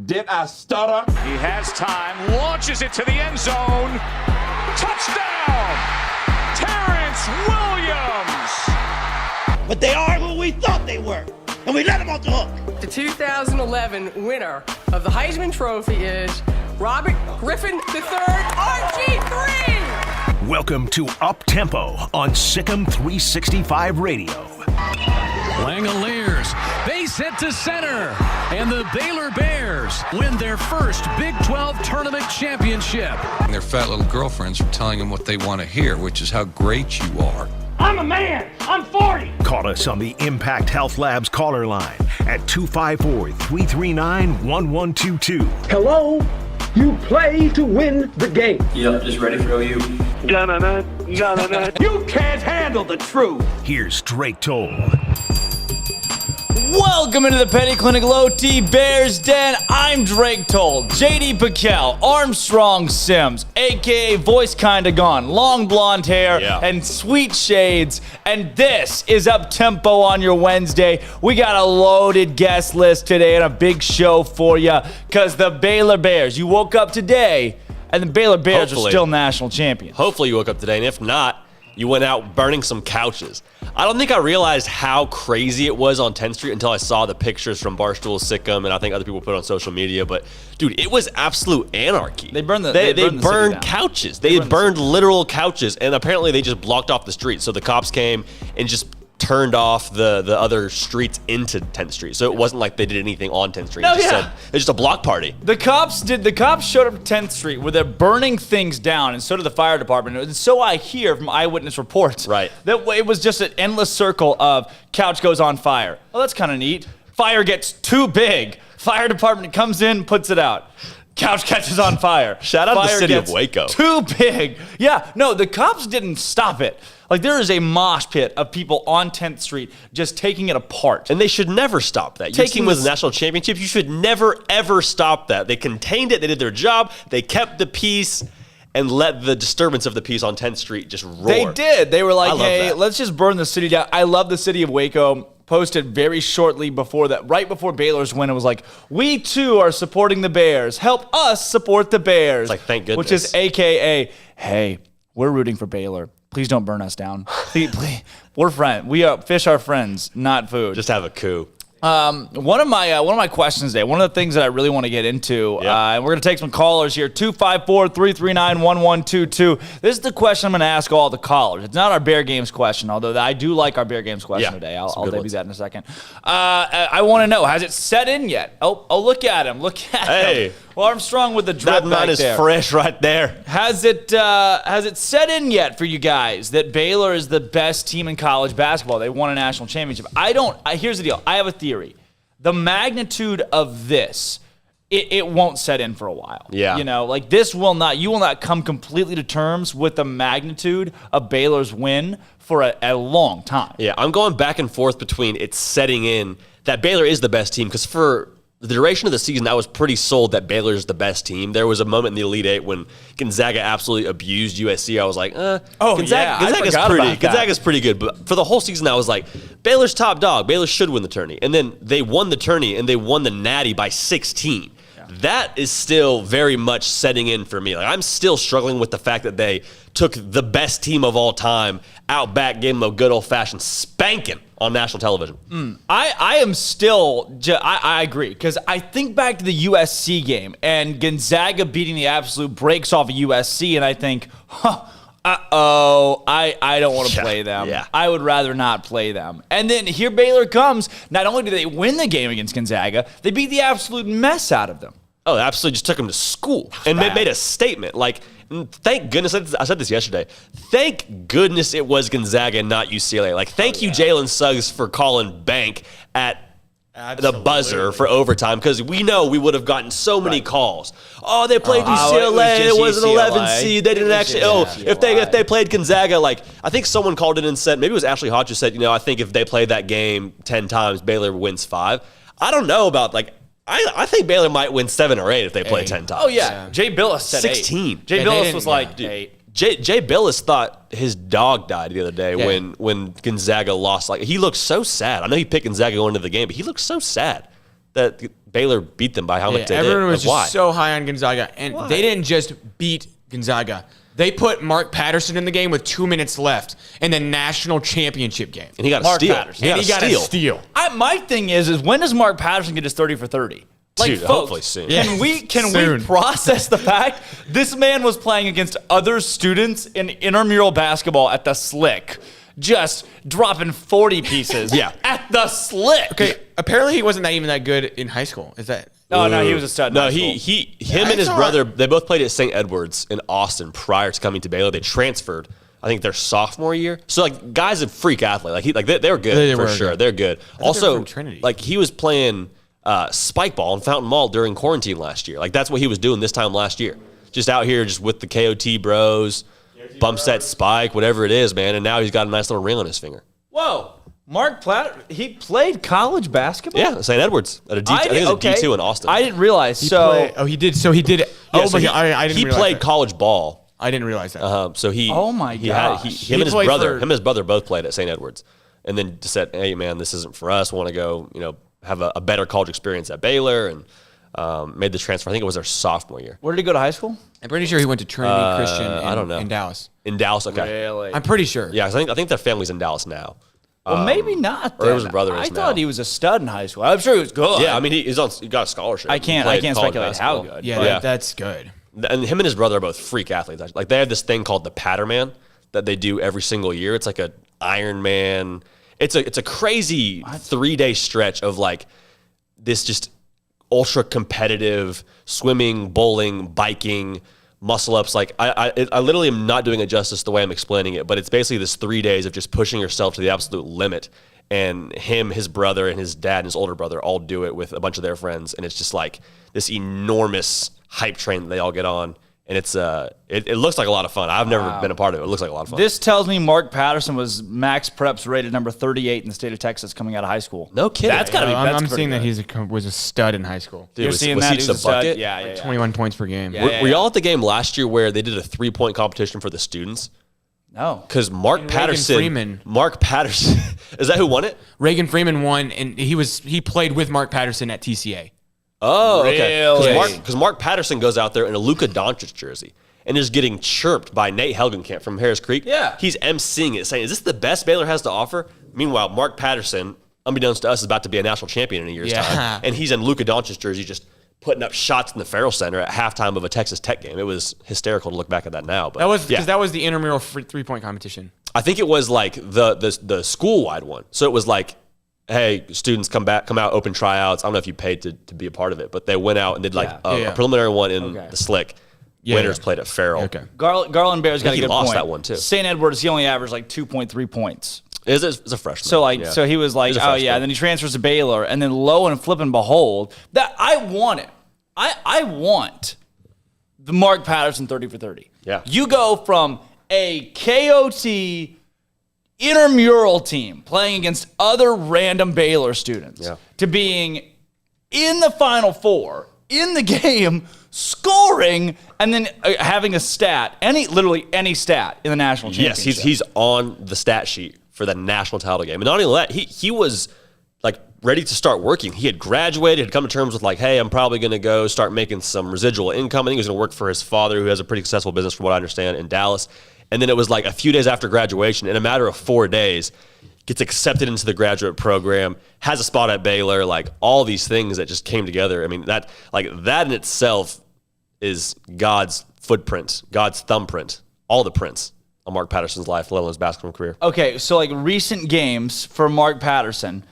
Did I stutter? He has time, launches it to the end zone. Touchdown! Terrence Williams! But they are who we thought they were, and we let them off the hook. The 2011 winner of the Heisman Trophy is Robert Griffin III, RG3! Welcome to Up Tempo on SicEm365 Radio. Langoliers, base hit to center, and the Baylor Bears win their first Big 12 tournament championship. Their fat little girlfriends are telling them what they want to hear, which is how great you are. I'm a man. I'm 40. Call us on the Impact Health Labs caller line at 254-339-1122. Hello? You play to win the game. Yep, just ready for OU. You can't handle the truth. Here's Drake Toll. Welcome into the Petty Clinic Low T Bears Den. I'm Drake Toll, J.D. Pickell, Armstrong Sims, a.k.a. voice kinda gone, long blonde hair, and sweet shades. And this is Up Tempo on your Wednesday. We got a loaded guest list today and a big show for you because the Baylor Bears, you woke up today and the Baylor Bears are still national champions. Hopefully you woke up today, and if not, you went out burning some couches. I don't think I realized how crazy it was on 10th Street until I saw the pictures from Barstool, SicEm, and I think other people put it on social media. But, dude, it was absolute anarchy. They burned They burned couches. They burned literal couches, and apparently they just blocked off the street. So the cops came and just turned off the other streets into 10th Street. So it wasn't like they did anything on 10th Street. It was just a block party. The cops showed up at 10th Street where they're burning things down, and so did the fire department. And so I hear from eyewitness reports. Right. That it was just an endless circle of couch goes on fire. Oh, that's kind of neat. Fire gets too big. Fire department comes in, puts it out. Couch catches on fire. Shout out to the city of Waco. Too big. Yeah, no, the cops didn't stop it. Like, there is a mosh pit of people on 10th Street just taking it apart. And they should never stop that. Your team was a national championship. You should never, ever stop that. They contained it. They did their job. They kept the peace and let the disturbance of the peace on 10th Street just roar. They did. They were like, hey, let's just burn the city down. I love the city of Waco. Posted very shortly before that, right before Baylor's win, it was like, we too are supporting the Bears. Help us support the Bears. It's like, thank goodness. Which is AKA, hey, we're rooting for Baylor. Please don't burn us down. Please. We're friends. Fish are friends, not food. Just have a coup. One of my questions today, one of the things that I really want to get into, and we're going to take some callers here, 254-339-1122. This is the question I'm going to ask all the callers. It's not our Bear Games question, although I do like our Bear Games question today. I'll debut that in a second. I want to know, has it set in yet? Oh, look at him. Look at him. Well, Armstrong with the drip that is fresh right there. Has it set in yet for you guys that Baylor is the best team in college basketball? They won a national championship. Here's the deal. I have a theory. The magnitude of this, it won't set in for a while. Yeah. You know, like you will not come completely to terms with the magnitude of Baylor's win for a long time. Yeah, I'm going back and forth between it setting in that Baylor is the best team, because for the duration of the season, I was pretty sold that Baylor's the best team. There was a moment in the Elite Eight when Gonzaga absolutely abused USC. I was like, Gonzaga's pretty good. But for the whole season, I was like, Baylor's top dog. Baylor should win the tourney. And then they won the tourney, and they won the Natty by 16. Yeah. That is still very much setting in for me. Like, I'm still struggling with the fact that they took the best team of all time out back, gave them a good old-fashioned spanking on national television. I am still, I agree, because I think back to the USC game and Gonzaga beating the absolute brakes off of USC, and I think, I don't want to play them. Yeah. I would rather not play them. And then here Baylor comes. Not only do they win the game against Gonzaga, they beat the absolute mess out of them. Oh, they absolutely just took them to school and made a statement. Like, thank goodness, I said this yesterday, thank goodness it was Gonzaga and not UCLA. Like, thank you, Jalen Suggs, for calling bank at the buzzer for overtime, because we know we would have gotten so many calls. Oh, they played UCLA. It was an 11 seed. They didn't actually. If they played Gonzaga, like, I think someone called in and said, maybe it was Ashley Hodges said, I think if they played that game 10 times, Baylor wins 5. I don't know about, like, I think Baylor might win 7 or 8 if they play 10 times. Oh, yeah. Jay Billis said 16. 8. Jay Billis was like, 8. Jay Billis thought his dog died the other day when Gonzaga lost. Like, he looked so sad. I know he picked Gonzaga going into the game, but he looked so sad that Baylor beat them by how much they did. Everyone was Like, why? just so high on Gonzaga, and they didn't just beat Gonzaga. They put Mark Patterson in the game with 2 minutes left in the national championship game. And he got Mark a steal. Patterson. He got a steal. My thing is when does Mark Patterson get his 30 for 30? Like, Dude, folks, hopefully soon. Can Soon. we process the fact this man was playing against other students in intramural basketball at the Slick, just dropping 40 pieces at the Slick. Okay, apparently he wasn't even that good in high school. Is that? No, he was a stud. in No, high him school. and his brother, they both played at St. Edward's in Austin prior to coming to Baylor. They transferred, I think, their sophomore year. So, like, guys are freak athlete. They were good They for were sure. good. They're good. they were Also, from Trinity. like, he was playing spike ball in Fountain Mall during quarantine last year. Like, that's what he was doing this time last year. Just out here, just with the KOT bros, bump set spike, whatever it is, man. And now he's got a nice little ring on his finger. Whoa. Mark Platt, he played college basketball? Yeah, St. Edward's at a D. I think it was a D2 in Austin. I didn't realize. He did. So he did. Yeah, Oh, so but he, I didn't he realize played that. college ball. I didn't realize that. So he. Oh my gosh. Him and his played brother. for- Him and his brother both played at St. Edward's, and then just said, "Hey, man, this isn't for us. We want to go, have a better college experience at Baylor," and made the transfer. I think it was their sophomore year Where did he go to high school? I'm pretty sure he went to Trinity Christian I don't know. in Dallas. in Dallas. Okay, Really? I'm pretty sure. yeah, 'cause I think their family's in Dallas now. Well, maybe not. or Then. his brother I is thought now. he was a stud in high school. I'm sure he was good. Yeah, I mean, he got a scholarship. I He can't played college speculate how basketball. good. Yeah, but- that's good. And him and his brother are both freak athletes. Like, they have this thing called the Patterman that they do every single year. It's like a Iron Man. It's a crazy 3-day stretch of like this just ultra competitive swimming, bowling, biking, muscle ups. Like I literally am not doing it justice the way I'm explaining it, but it's basically this 3 days of just pushing yourself to the absolute limit. And him, his brother, and his dad and his older brother all do it with a bunch of their friends, and it's just like this enormous hype train that they all get on. And it's it looks like a lot of fun. I've never been a part of it. It looks like a lot of fun. This tells me Mark Patterson was Max Preps rated number 38 in the state of Texas coming out of high school. No kidding. That's got to be. I'm pretty seeing that good. he was a stud in high school. Dude, You're was seeing he that? just He was a bucket? Yeah. 21 points per game. Were y'all at the game last year where they did a 3-point competition for the students? No. Because Mark Patterson. Freeman. Mark Patterson. Is that who won it? Reagan Freeman won, and he played with Mark Patterson at TCA. Oh, okay. Really? Because Mark Patterson goes out there in a Luka Doncic jersey and is getting chirped by Nate Helgenkamp from Harris Creek. Yeah. He's emceeing it, saying, "Is this the best Baylor has to offer?" Meanwhile, Mark Patterson, unbeknownst to us, is about to be a national champion in a year's time. And he's in Luka Doncic jersey just putting up shots in the Farrell Center at halftime of a Texas Tech game. It was hysterical to look back at that now. But That was because yeah. that was the intramural 3-point competition. I think it was like the school-wide one. So it was like, hey, students come out, open tryouts. I don't know if you paid to be a part of it, but they went out and did like a preliminary one in the Slick. Winners played at Farrell. Okay. Garland Bear's got a he good lost point. that one, too. St. Edward's, he only averaged like 2.3 points. It's a freshman. So he was like, He's a oh freshman. yeah. And then he transfers to Baylor, and then lo and flip and behold, that I want it. I want the Mark Patterson 30 for 30. Yeah. You go from a KOT intramural team playing against other random Baylor students to being in the Final Four, in the game, scoring, and then having a stat, literally any stat in the national championship. Yes, he's on the stat sheet for the national title game. And not only that, he was like ready to start working. He had graduated, had come to terms with like, hey, I'm probably going to go start making some residual income. I think he was going to work for his father, who has a pretty successful business, from what I understand, in Dallas. And then it was like a few days after graduation, in a matter of 4 days, gets accepted into the graduate program, has a spot at Baylor, like all these things that just came together. I mean, that in itself is God's footprint, God's thumbprint, all the prints on Mark Patterson's life, let alone his basketball career. Okay, so like recent games for Mark Patterson,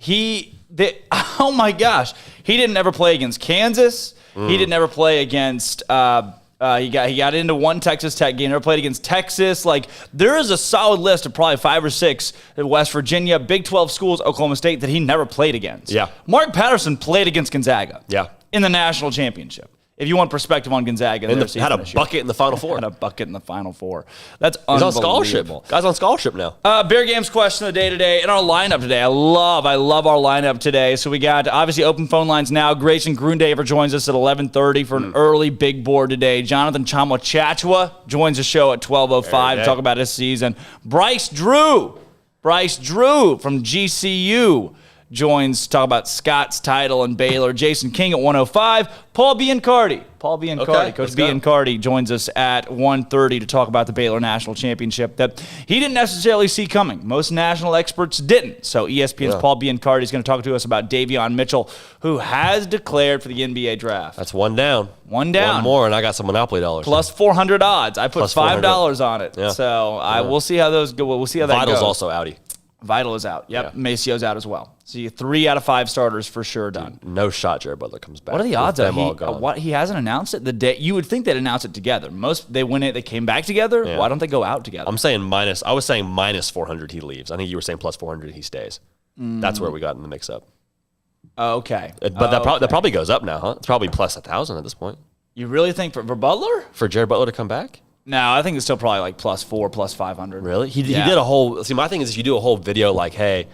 oh my gosh, he didn't ever play against Kansas. He didn't ever play against. He got into one Texas Tech game. Never played against Texas. Like, there is a solid list of probably 5 or 6 West Virginia, Big 12 schools, Oklahoma State, that he never played against. Yeah. Mark Patterson played against Gonzaga. Yeah. In the national championship. If you want perspective on Gonzaga, And had a bucket in the Final Four. Had a bucket in the Final Four. That's He's on unbelievable. scholarship. Guy's on scholarship now. Bear Games question of the day today, and our lineup today. I love our lineup today. So we got obviously open phone lines now. Grayson Grundaver joins us at 11:30 for an early big board today. Jonathan Chama-Chachua joins the show at 12:05 to talk about his season. Bryce Drew from GCU joins to talk about Scott's title and Baylor. Jason King at 105. Paul Biancardi. Coach Biancardi joins us at 1:30 to talk about the Baylor National Championship that he didn't necessarily see coming. Most national experts didn't. So ESPN's Paul Biancardi is going to talk to us about Davion Mitchell, who has declared for the NBA draft. That's one down. One more, and I got some Monopoly dollars. Plus 400 odds. I put $5 on it. Yeah. So we'll see how those go. We'll see how that goes. Vital's also outie. Vital is out. Yep. Yeah. Macio's out as well. So you 3 out of 5 starters for sure done. No shot Jared Butler comes back. What are the odds of he hasn't announced it the day? You would think they'd announce it together. Most they win it, they came back together. Yeah. Why don't they go out together? I was saying minus 400 he leaves. I think you were saying plus 400 he stays. That's where we got in the mix up. Okay. But that probably goes up now, huh? It's probably plus 1,000 at this point. You really think for Butler? For Jared Butler to come back? No, I think it's still probably like plus 4, plus 500. Really? He did a whole... See, my thing is if you do a whole video like, hey,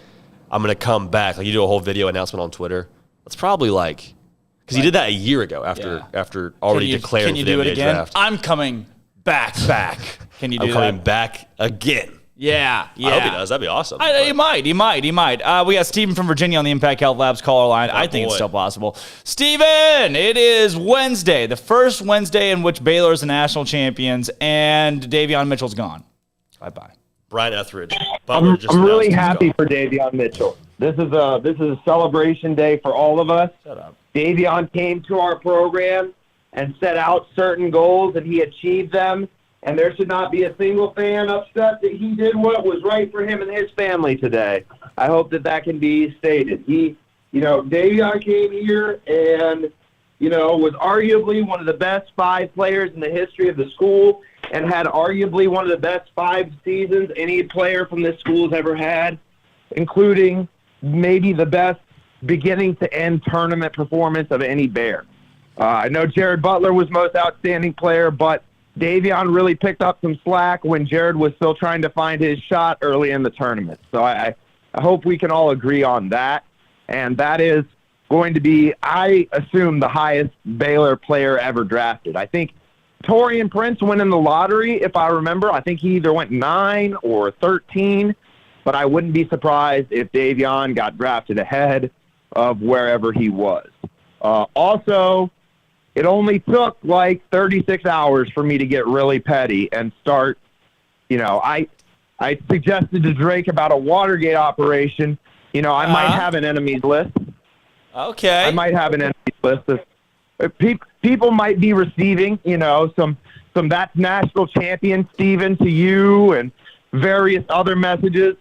I'm going to come back, like you do a whole video announcement on Twitter, that's probably like... Because he did that a year ago after already declaring for the NBA draft. I'm coming back. Can you do that? I'm coming back again. Yeah. I hope he does. That'd be awesome. He might. We got Steven from Virginia on the Impact Health Labs caller line. I think it's still possible. Steven, it is Wednesday, the first Wednesday in which Baylor is the national champions, and Davion Mitchell's gone. Bye-bye. Brian Etheridge. I'm really happy for Davion Mitchell. This is a celebration day for all of us. Shut up. Davion came to our program and set out certain goals, and he achieved them. And there should not be a single fan upset that he did what was right for him and his family today. I hope that can be stated. Davion came here and, was arguably one of the best 5 players in the history of the school and had arguably one of the best 5 seasons any player from this school has ever had, including maybe the best beginning-to-end tournament performance of any Bear. I know Jared Butler was most outstanding player, but Davion really picked up some slack when Jared was still trying to find his shot early in the tournament. So I hope we can all agree on that. And that is going to be, I assume, the highest Baylor player ever drafted. I think Taurean Prince went in the lottery, if I remember. I think he either went 9 or 13. But I wouldn't be surprised if Davion got drafted ahead of wherever he was. Also, it only took like 36 hours for me to get really petty and start, I suggested to Drake about a Watergate operation. I might have an enemies list. Okay. I might have an enemies list. People might be receiving, some that's national champion Steven to you and various other messages.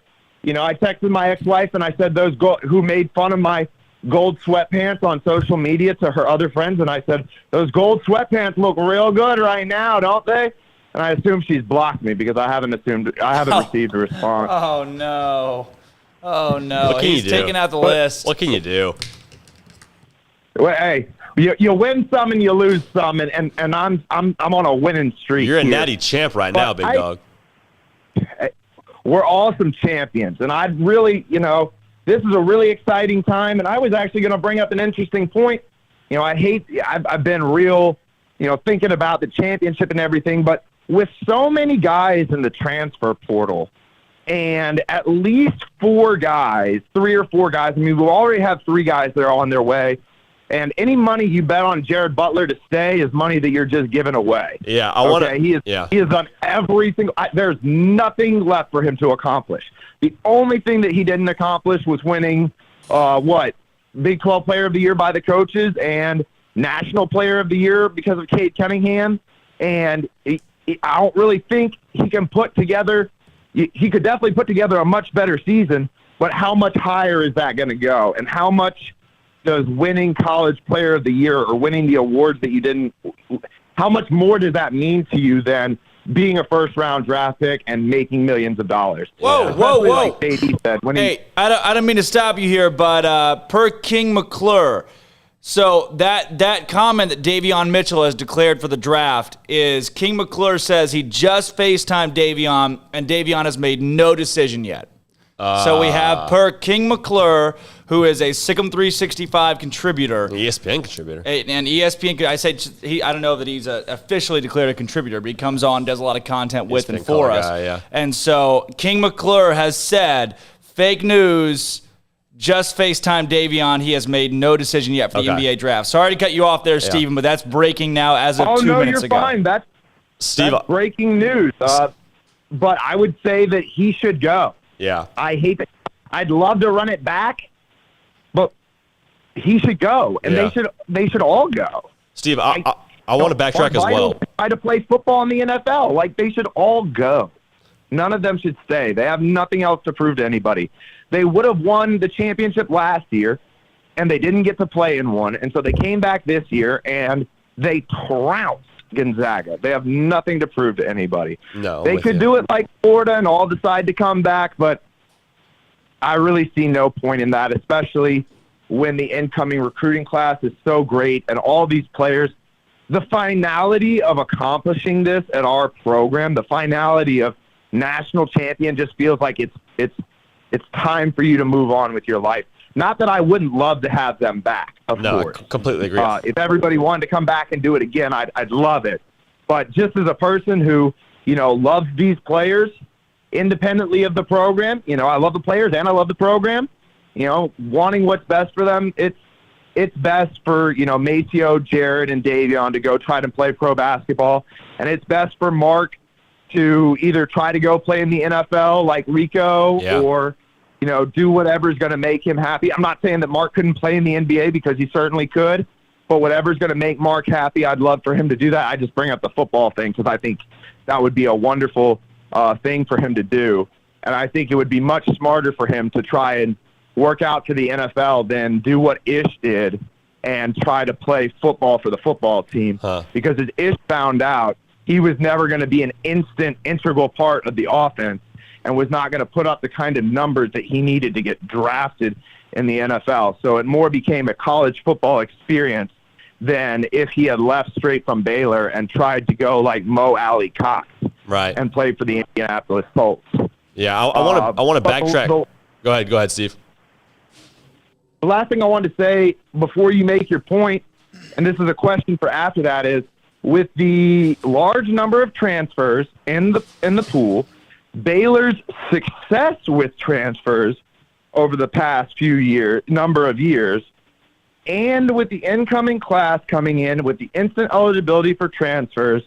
I texted my ex-wife and I said who made fun of my gold sweatpants on social media to her other friends, and I said, those gold sweatpants look real good right now, don't they? And I assume she's blocked me because I haven't received a response. Oh, no. What can He's you do? taking out the list. What can you do? Well, hey, you win some and you lose some, and I'm on a winning streak. You're a here. natty champ right now, big dog. We're all some champions, and I'd really, this is a really exciting time, and I was actually going to bring up an interesting point. I've been real, thinking about the championship and everything, but with so many guys in the transfer portal and at least 3 or 4 guys, we already have 3 guys that are on their way, and any money you bet on Jared Butler to stay is money that you're just giving away. Yeah, He has done every single. There's nothing left for him to accomplish. The only thing that he didn't accomplish was winning, Big 12 Player of the Year by the coaches and National Player of the Year because of Kate Cunningham. And I don't really think he can put together. He could definitely put together a much better season, but how much higher is that going to go? And how much does winning College Player of the Year or winning the awards that you didn't, how much more does that mean to you than being a first-round draft pick and making millions of dollars? Whoa. Like JD said, I don't mean to stop you here, but per King McClure, so that comment that Davion Mitchell has declared for the draft is King McClure says he just FaceTimed Davion, and Davion has made no decision yet. So we have per King McClure, who is a SicEm365 contributor. ESPN contributor. And ESPN, I don't know that he's officially declared a contributor, but he comes on, does a lot of content with and for us. Guy, yeah. And so King McClure has said, fake news, just FaceTime Davion. He has made no decision yet for the NBA draft. Sorry to cut you off there, Steven, but that's breaking now as of 2 minutes ago. Oh, no, you're fine. That's breaking news. But I would say that he should go. Yeah. I hate that. I'd love to run it back, but he should go, and they should all go. Steve, I want to backtrack as well. Try to play football in the NFL. Like, they should all go. None of them should stay. They have nothing else to prove to anybody. They would have won the championship last year, and they didn't get to play in one, and so they came back this year, and they trounced Gonzaga. They have nothing to prove to anybody. No, they could do it like Florida and all decide to come back, but I really see no point in that, especially when the incoming recruiting class is so great and all these players. The finality of accomplishing this at our program, the finality of national champion, just feels like it's time for you to move on with your life. Not that I wouldn't love to have them back, of course. I completely agree. If everybody wanted to come back and do it again, I'd love it. But just as a person who, loves these players independently of the program, I love the players and I love the program, wanting what's best for them, it's best for, Maceo, Jared, and Davion to go try to play pro basketball. And it's best for Mark to either try to go play in the NFL like Rico or do whatever's going to make him happy. I'm not saying that Mark couldn't play in the NBA because he certainly could, but whatever's going to make Mark happy, I'd love for him to do that. I just bring up the football thing because I think that would be a wonderful thing for him to do. And I think it would be much smarter for him to try and work out to the NFL than do what Ish did and try to play football for the football team. Because as Ish found out, he was never going to be an instant, integral part of the offense and was not going to put up the kind of numbers that he needed to get drafted in the NFL. So it more became a college football experience than if he had left straight from Baylor and tried to go like Mo Alley Cox and play for the Indianapolis Colts. Yeah, I want to backtrack. Go ahead, Steve. The last thing I wanted to say before you make your point, and this is a question for after that, is with the large number of transfers in the pool, Baylor's success with transfers over the past number of years, and with the incoming class coming in with the instant eligibility for transfers,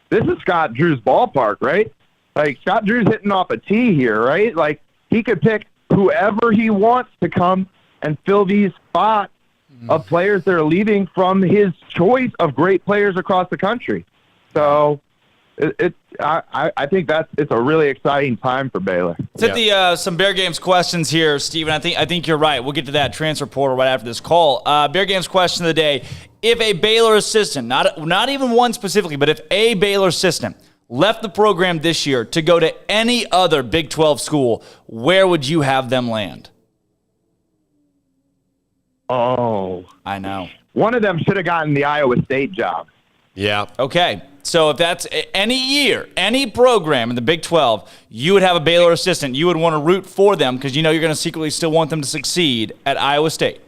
this is Scott Drew's ballpark, right? Like, Scott Drew's hitting off a tee here, right? Like, he could pick whoever he wants to come and fill these spots of players that are leaving from his choice of great players across the country. So I think it's a really exciting time for Baylor. Let's hit some Bear Games questions here, Steven. I think you're right. We'll get to that transfer portal right after this call. Bear Games question of the day. If a Baylor assistant, not even one specifically, but if a Baylor assistant left the program this year to go to any other Big 12 school, where would you have them land? Oh. I know. One of them should have gotten the Iowa State job. Yeah. Okay. So if that's any year, any program in the Big 12, you would have a Baylor assistant. You would want to root for them because you're going to secretly still want them to succeed at Iowa State.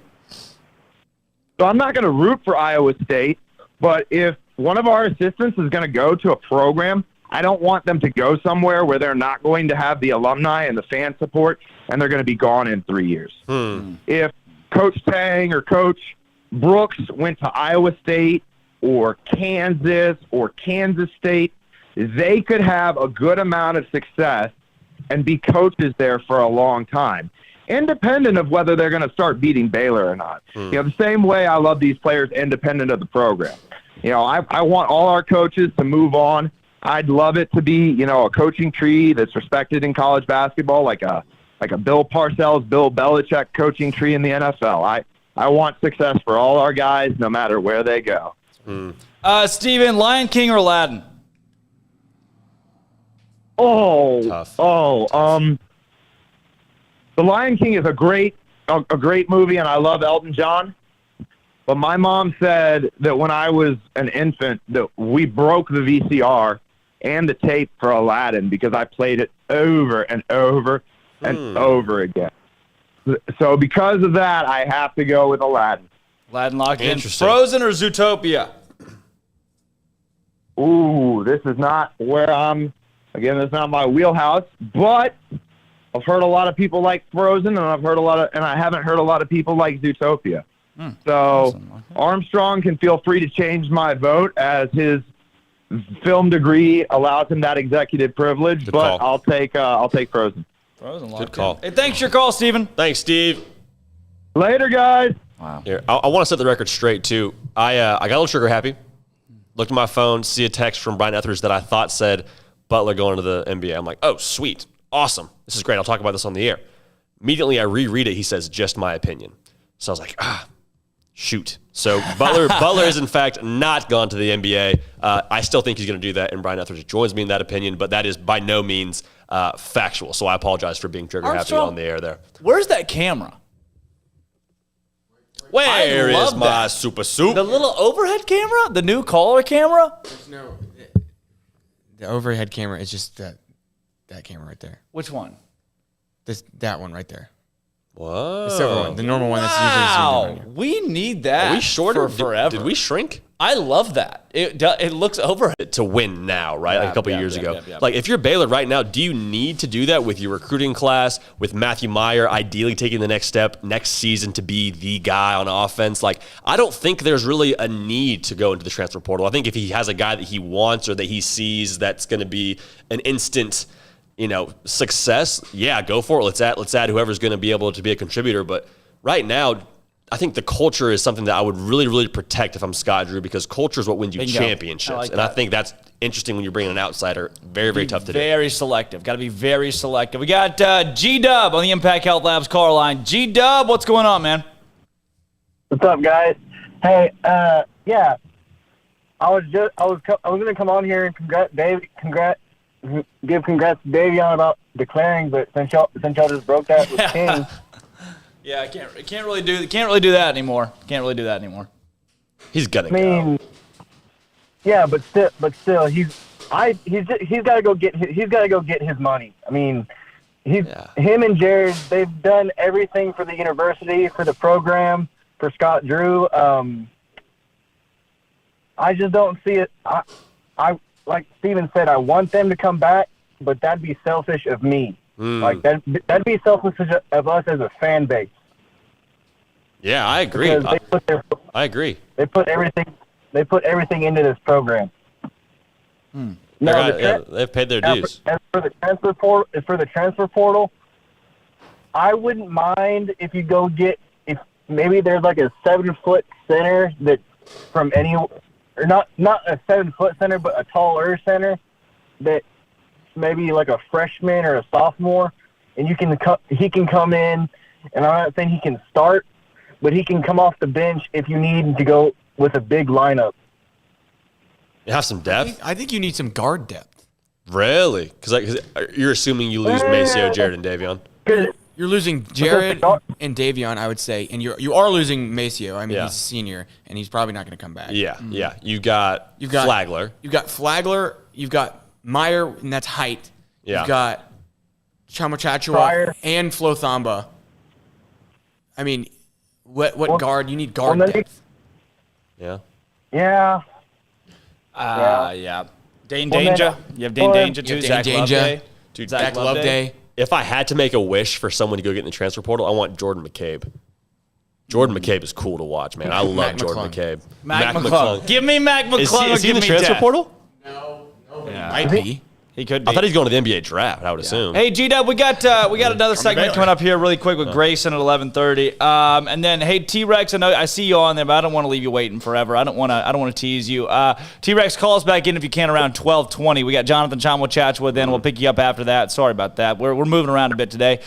So I'm not going to root for Iowa State, but if one of our assistants is going to go to a program, I don't want them to go somewhere where they're not going to have the alumni and the fan support, and they're going to be gone in 3 years. If Coach Tang or Coach Brooks went to Iowa State or Kansas or Kansas State, they could have a good amount of success and be coaches there for a long time, independent of whether they're going to start beating Baylor or not. The same way I love these players independent of the program. I want all our coaches to move on. I'd love it to be, a coaching tree that's respected in college basketball, like a Bill Parcells, Bill Belichick coaching tree in the NFL. I want success for all our guys, no matter where they go. Steven, Lion King or Aladdin? Tough. The Lion King is a great movie, and I love Elton John. But my mom said that when I was an infant, that we broke the VCR and the tape for Aladdin because I played it over and over and over again. So because of that, I have to go with Aladdin. Aladdin locked in. Frozen or Zootopia? Ooh, this is not where this is not my wheelhouse, but I've heard a lot of people like Frozen, and I haven't heard a lot of people like Zootopia. So awesome. Armstrong can feel free to change my vote as his film degree allows him that executive privilege. Good but call. I'll take Frozen. Good call. Hey, thanks for your call, Steven. Thanks, Steve. Later, guys. Wow. Here, I want to set the record straight, too. I got a little trigger happy. Looked at my phone, see a text from Brian Etheridge that I thought said Butler going to the NBA. I'm like, oh, sweet. Awesome. This is great. I'll talk about this on the air. Immediately, I reread it. He says, just my opinion. So I was like, shoot. So Butler is, in fact, not gone to the NBA. I still think he's going to do that, and Brian Etheridge joins me in that opinion, but that is by no means factual. So I apologize for being trigger happy on the air there. Where's that camera? Where is my super soup? The little overhead camera? The new collar camera? No, the overhead camera is just that camera right there. Which one? That one right there. Whoa. The silver one, the normal one that's usually zoomed on you. We need that. Are we shorter for forever? Did we shrink? I love that. It looks overhead. To win now, right? Like a couple years ago. Yeah. Like, if you're Baylor right now, do you need to do that with your recruiting class, with Matthew Meyer ideally taking the next step next season to be the guy on offense? Like, I don't think there's really a need to go into the transfer portal. I think if he has a guy that he wants or that he sees that's going to be an instant, success, yeah, go for it. Let's add whoever's going to be able to be a contributor. But right now, I think the culture is something that I would really, really protect if I'm Scott Drew, because culture is what wins you championships. I think that's interesting when you're bringing an outsider. Very, very tough to do. Very selective. Got to be very selective. We got G-Dub on the Impact Health Labs car line. G-Dub, what's going on, man? What's up, guys? Hey, yeah, I was going to come on here and give congrats to Davion about declaring, but since y'all just broke that with King. Yeah, can't really do that anymore. He's gonna go. Yeah, but still, he's got to go get his money. I mean, him and Jared, they've done everything for the university, for the program, for Scott Drew. I just don't see it. I like Steven said, I want them to come back, but that'd be selfish of me. Like that'd be selfish of us as a fan base. Yeah, I agree. I agree. They put everything into this program. They've paid their dues. As for the transfer portal, I wouldn't mind if you go get if maybe there's like a 7-foot center that from any or not a 7-foot center, but a taller center that maybe like a freshman or a sophomore, and he can come in, and I'm not saying he can start, but he can come off the bench if you need to go with a big lineup. You have some depth? I think you need some guard depth. Really? Because you're assuming you lose Maceo, Jared, and Davion. You're losing Jared and Davion, I would say, and you are losing Maceo. I mean, he's a senior, and he's probably not going to come back. Yeah, yeah. You've got Flagler. You've got Flagler. You've got Meyer, and that's height. Yeah. You've got Chamachachua and Flo Thamba. I mean, what guard? You need guard depth. Yeah. Yeah. Yeah. Dane Danger. You have Dane Danger, too. Zach Loveday. Zach Loveday. If I had to make a wish for someone to go get in the transfer portal, I want Jordan McCabe. Jordan McCabe is cool to watch, man. I love Jordan McCabe. Mac McClung. Give me Mac McClung. Is he in the transfer portal? No. Might be. He could be. I thought he's going to the NBA draft, I would assume. Hey, G-Dub, we got another segment coming up here really quick with Grayson at 11:30. And then, hey, T-Rex, I see you on there, but I don't want to leave you waiting forever. I don't want to tease you. T-Rex, call us back in if you can around 12:20. We got Jonathan Chamwa-Chachwa, then we'll pick you up after that. Sorry about that. We're moving around a bit today.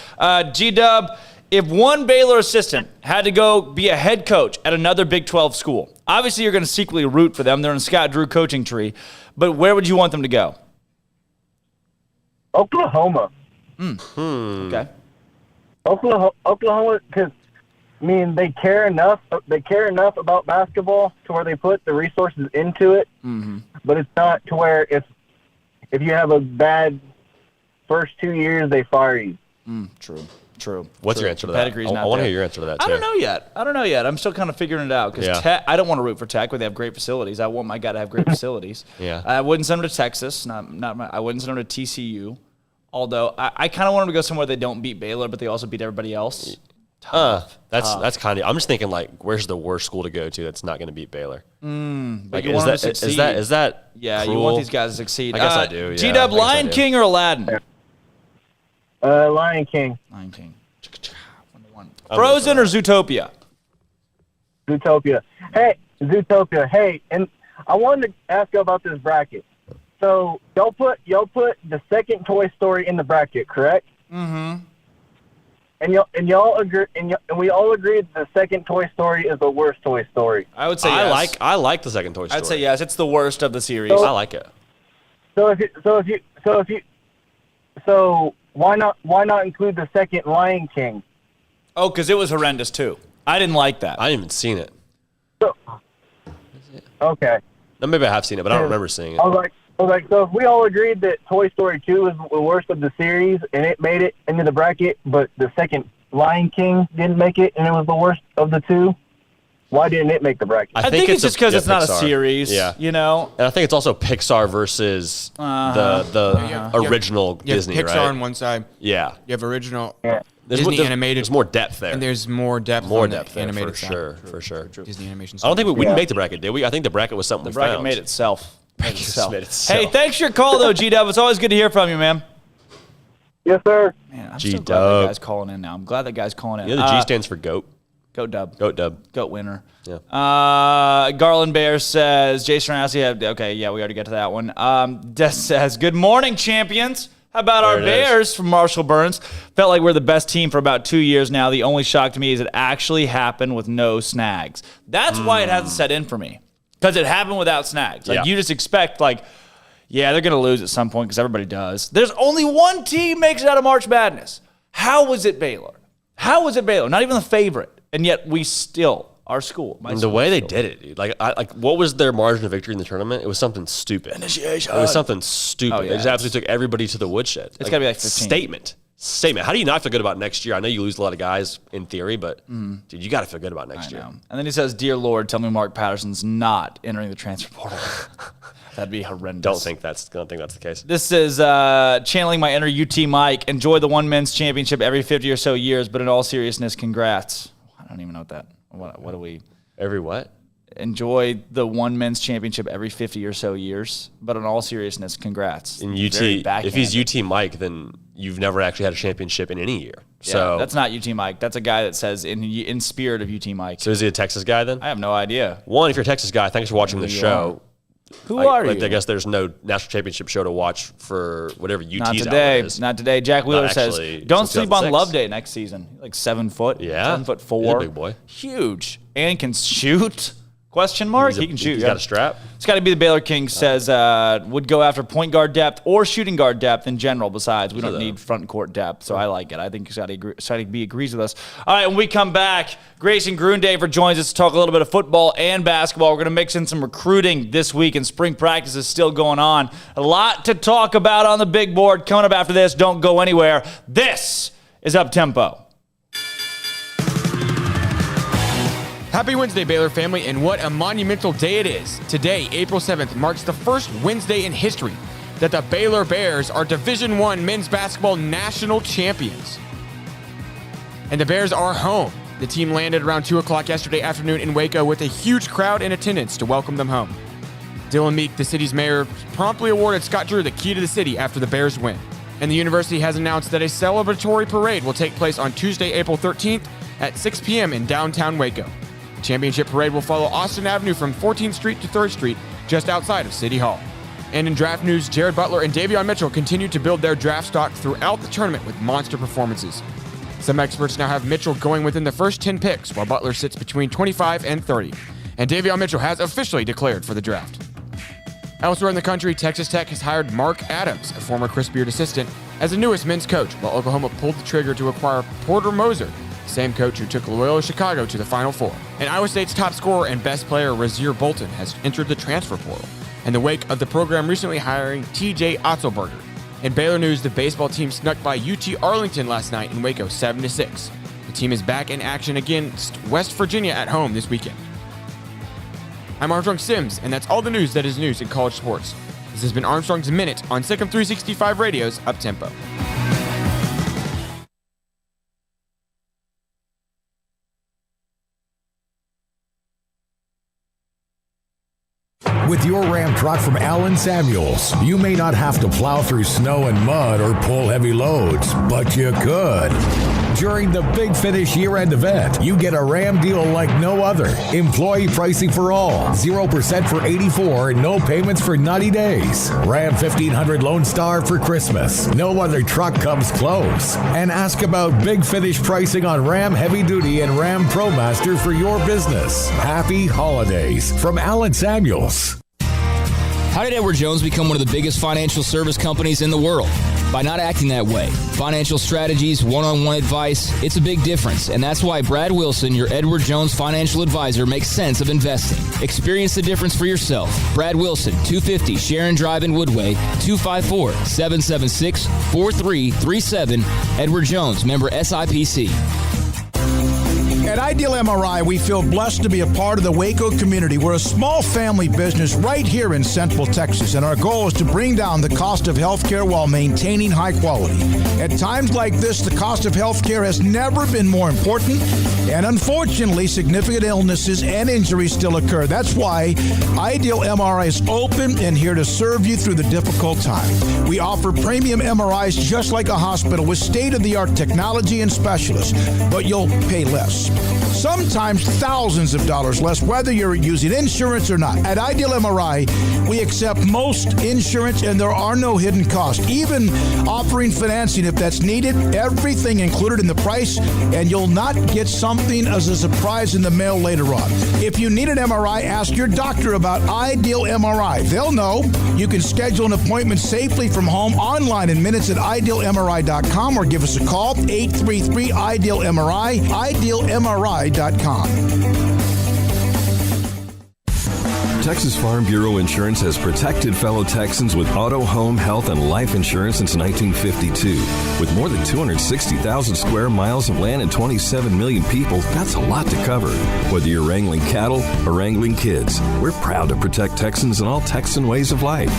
G-Dub, if one Baylor assistant had to go be a head coach at another Big 12 school, obviously you're going to secretly root for them. They're in Scott Drew coaching tree. But where would you want them to go? Oklahoma. Okay. Oklahoma, because they care enough. They care enough about basketball to where they put the resources into it. Mm-hmm. But it's not to where if you have a bad first 2 years, they fire you. True. What's your answer to that? I want to hear your answer to that, too. I don't know yet. I'm still kind of figuring it out. Because I don't want to root for Tech where they have great facilities. I want my guy to have great facilities. Yeah. I wouldn't send him to Texas. I wouldn't send him to TCU. Although I kind of want them to go somewhere they don't beat Baylor, but they also beat everybody else. That's kind of. I'm just thinking like, where's the worst school to go to that's not going to beat Baylor? But Is that yeah? cruel? You want these guys to succeed. I guess I do. Yeah, G-Dub, Lion King or Aladdin? Lion King. Lion King. Frozen or Zootopia? Zootopia. Hey, Zootopia. Hey, and I wanted to ask you about this bracket. So y'all put the second Toy Story in the bracket, correct? Mm-hmm. And y'all agree, and we all agree that the second Toy Story is the worst Toy Story. I would say yes. I like the second Toy Story. I'd say yes. It's the worst of the series. I like it. So why not include the second Lion King? Oh, because it was horrendous too. I didn't like that. I haven't even seen it. Okay. No, maybe I have seen it, but I don't remember seeing it. I was like, so if we all agreed that Toy Story 2 was the worst of the series and it made it into the bracket, but the second Lion King didn't make it and it was the worst of the two, why didn't it make the bracket? I think it's just because it's not a series. Yeah. You know? And I think it's also Pixar versus the original Disney, Pixar right? on one side. Yeah. You have original Disney animated. There's more depth there. And there's more depth there, animated for sure. Disney animation. I don't think we didn't make the bracket, did we? I think the bracket was something The bracket made itself. Made itself. Hey, thanks for your call, though, G-Dub. It's always good to hear from you, man. Yes, sir. Man, I'm so glad that guy's calling in now. I'm glad that guy's calling in. Yeah, the G stands for GOAT. Goat Dub. Goat Dub. Goat winner. Yeah. Garland Bear says, Jason Ranowski, okay, yeah, we already got to that one. Des says, good morning, champions. How about our Bears from Marshall Burns? Felt like we're the best team for about 2 years now. The only shock to me is it actually happened with no snags. That's why it hasn't set in for me. Because it happened without snags. Like, you just expect, like, yeah, they're going to lose at some point because everybody does. There's only one team makes it out of March Madness. How was it Baylor? How was it Baylor? Not even the favorite. And yet we still, our school. The way they did it, dude. Like, what was their margin of victory in the tournament? It was something stupid. Initiation. It was something stupid. Oh, yeah, they just absolutely took everybody to the woodshed. It's got to be like 15. Statement. How do you not feel good about next year? I know you lose a lot of guys in theory, but dude, you got to feel good about next year. And then he says, dear Lord, tell me Mark Patterson's not entering the transfer portal. That'd be horrendous. Don't think that's the case. This is channeling my inner UT Mike. Enjoy the one men's championship every 50 or so years, but in all seriousness, congrats. I don't even know what that. What do we? Every what? Enjoy the one men's championship every 50 or so years, but in all seriousness, congrats. In UT, if he's UT Mike, then you've never actually had a championship in any year. Yeah, so that's not UT Mike. That's a guy that says in spirit of UT Mike. So is he a Texas guy then? I have no idea. One, if you're a Texas guy, thanks for watching the show. Who are you? I guess there's no national championship show to watch for whatever UT's Not today. is. Not today. Jack Wheeler says, don't sleep on 2006. Love Day next season. Like 7 foot. Yeah. 7'4". He's a big boy. Huge. And can shoot. Question mark? He can shoot. He's got a strap. It's got to be the Baylor King says would go after point guard depth or shooting guard depth in general. Besides, we don't need front court depth, so I like it. I think Scotty B agrees with us. All right, when we come back, Grayson Grundaver joins us to talk a little bit of football and basketball. We're going to mix in some recruiting this week, and spring practice is still going on. A lot to talk about on the big board. Coming up after this, don't go anywhere. This is Up Tempo. Happy Wednesday, Baylor family, and what a monumental day it is. Today, April 7th, marks the first Wednesday in history that the Baylor Bears are Division I men's basketball national champions. And the Bears are home. The team landed around 2 o'clock yesterday afternoon in Waco with a huge crowd in attendance to welcome them home. Dylan Meek, the city's mayor, promptly awarded Scott Drew the key to the city after the Bears win. And the university has announced that a celebratory parade will take place on Tuesday, April 13th at 6 p.m. in downtown Waco. The championship parade will follow Austin Avenue from 14th Street to 3rd Street, just outside of City Hall. And in draft news, Jared Butler and Davion Mitchell continue to build their draft stock throughout the tournament with monster performances. Some experts now have Mitchell going within the first 10 picks, while Butler sits between 25 and 30. And Davion Mitchell has officially declared for the draft. Elsewhere in the country, Texas Tech has hired Mark Adams, a former Chris Beard assistant, as the newest men's coach, while Oklahoma pulled the trigger to acquire Porter Moser, the same coach who took Loyola Chicago to the Final Four. And Iowa State's top scorer and best player, Rasir Bolton, has entered the transfer portal, in the wake of the program recently hiring T.J. Otzelberger. In Baylor news, the baseball team snuck by UT Arlington last night in Waco 7-6. The team is back in action against West Virginia at home this weekend. I'm Armstrong Sims, and that's all the news that is news in college sports. This has been Armstrong's Minute on SicEm365 Radio's Up Tempo. With your Ram truck from Allen Samuels, you may not have to plow through snow and mud or pull heavy loads, but you could. During the Big Finish year-end event, you get a Ram deal like no other. Employee pricing for all, 0% for 84 and no payments for 90 days. Ram 1500 Lone Star for Christmas. No other truck comes close. And ask about Big Finish pricing on Ram Heavy Duty and Ram ProMaster for your business. Happy holidays from Allen Samuels. How did Edward Jones become one of the biggest financial service companies in the world? By not acting that way. Financial strategies, one-on-one advice, it's a big difference. And that's why Brad Wilson, your Edward Jones financial advisor, makes sense of investing. Experience the difference for yourself. Brad Wilson, 250 Sharon Drive in Woodway, 254-776-4337. Edward Jones, member SIPC. At Ideal MRI, we feel blessed to be a part of the Waco community. We're a small family business right here in Central Texas, and our goal is to bring down the cost of healthcare while maintaining high quality. At times like this, the cost of healthcare has never been more important, and unfortunately, significant illnesses and injuries still occur. That's why Ideal MRI is open and here to serve you through the difficult time. We offer premium MRIs just like a hospital with state-of-the-art technology and specialists, but you'll pay less. Sometimes thousands of dollars less, whether you're using insurance or not. At Ideal MRI, we accept most insurance and there are no hidden costs. Even offering financing if that's needed, everything included in the price, and you'll not get something as a surprise in the mail later on. If you need an MRI, ask your doctor about Ideal MRI. They'll know. You can schedule an appointment safely from home online in minutes at idealmri.com or give us a call, 833-IDEAL-MRI, idealmri.com. Texas Farm Bureau Insurance has protected fellow Texans with auto, home, health, and life insurance since 1952. With more than 260,000 square miles of land and 27 million people, that's a lot to cover. Whether you're wrangling cattle or wrangling kids, we're proud to protect Texans in all Texan ways of life.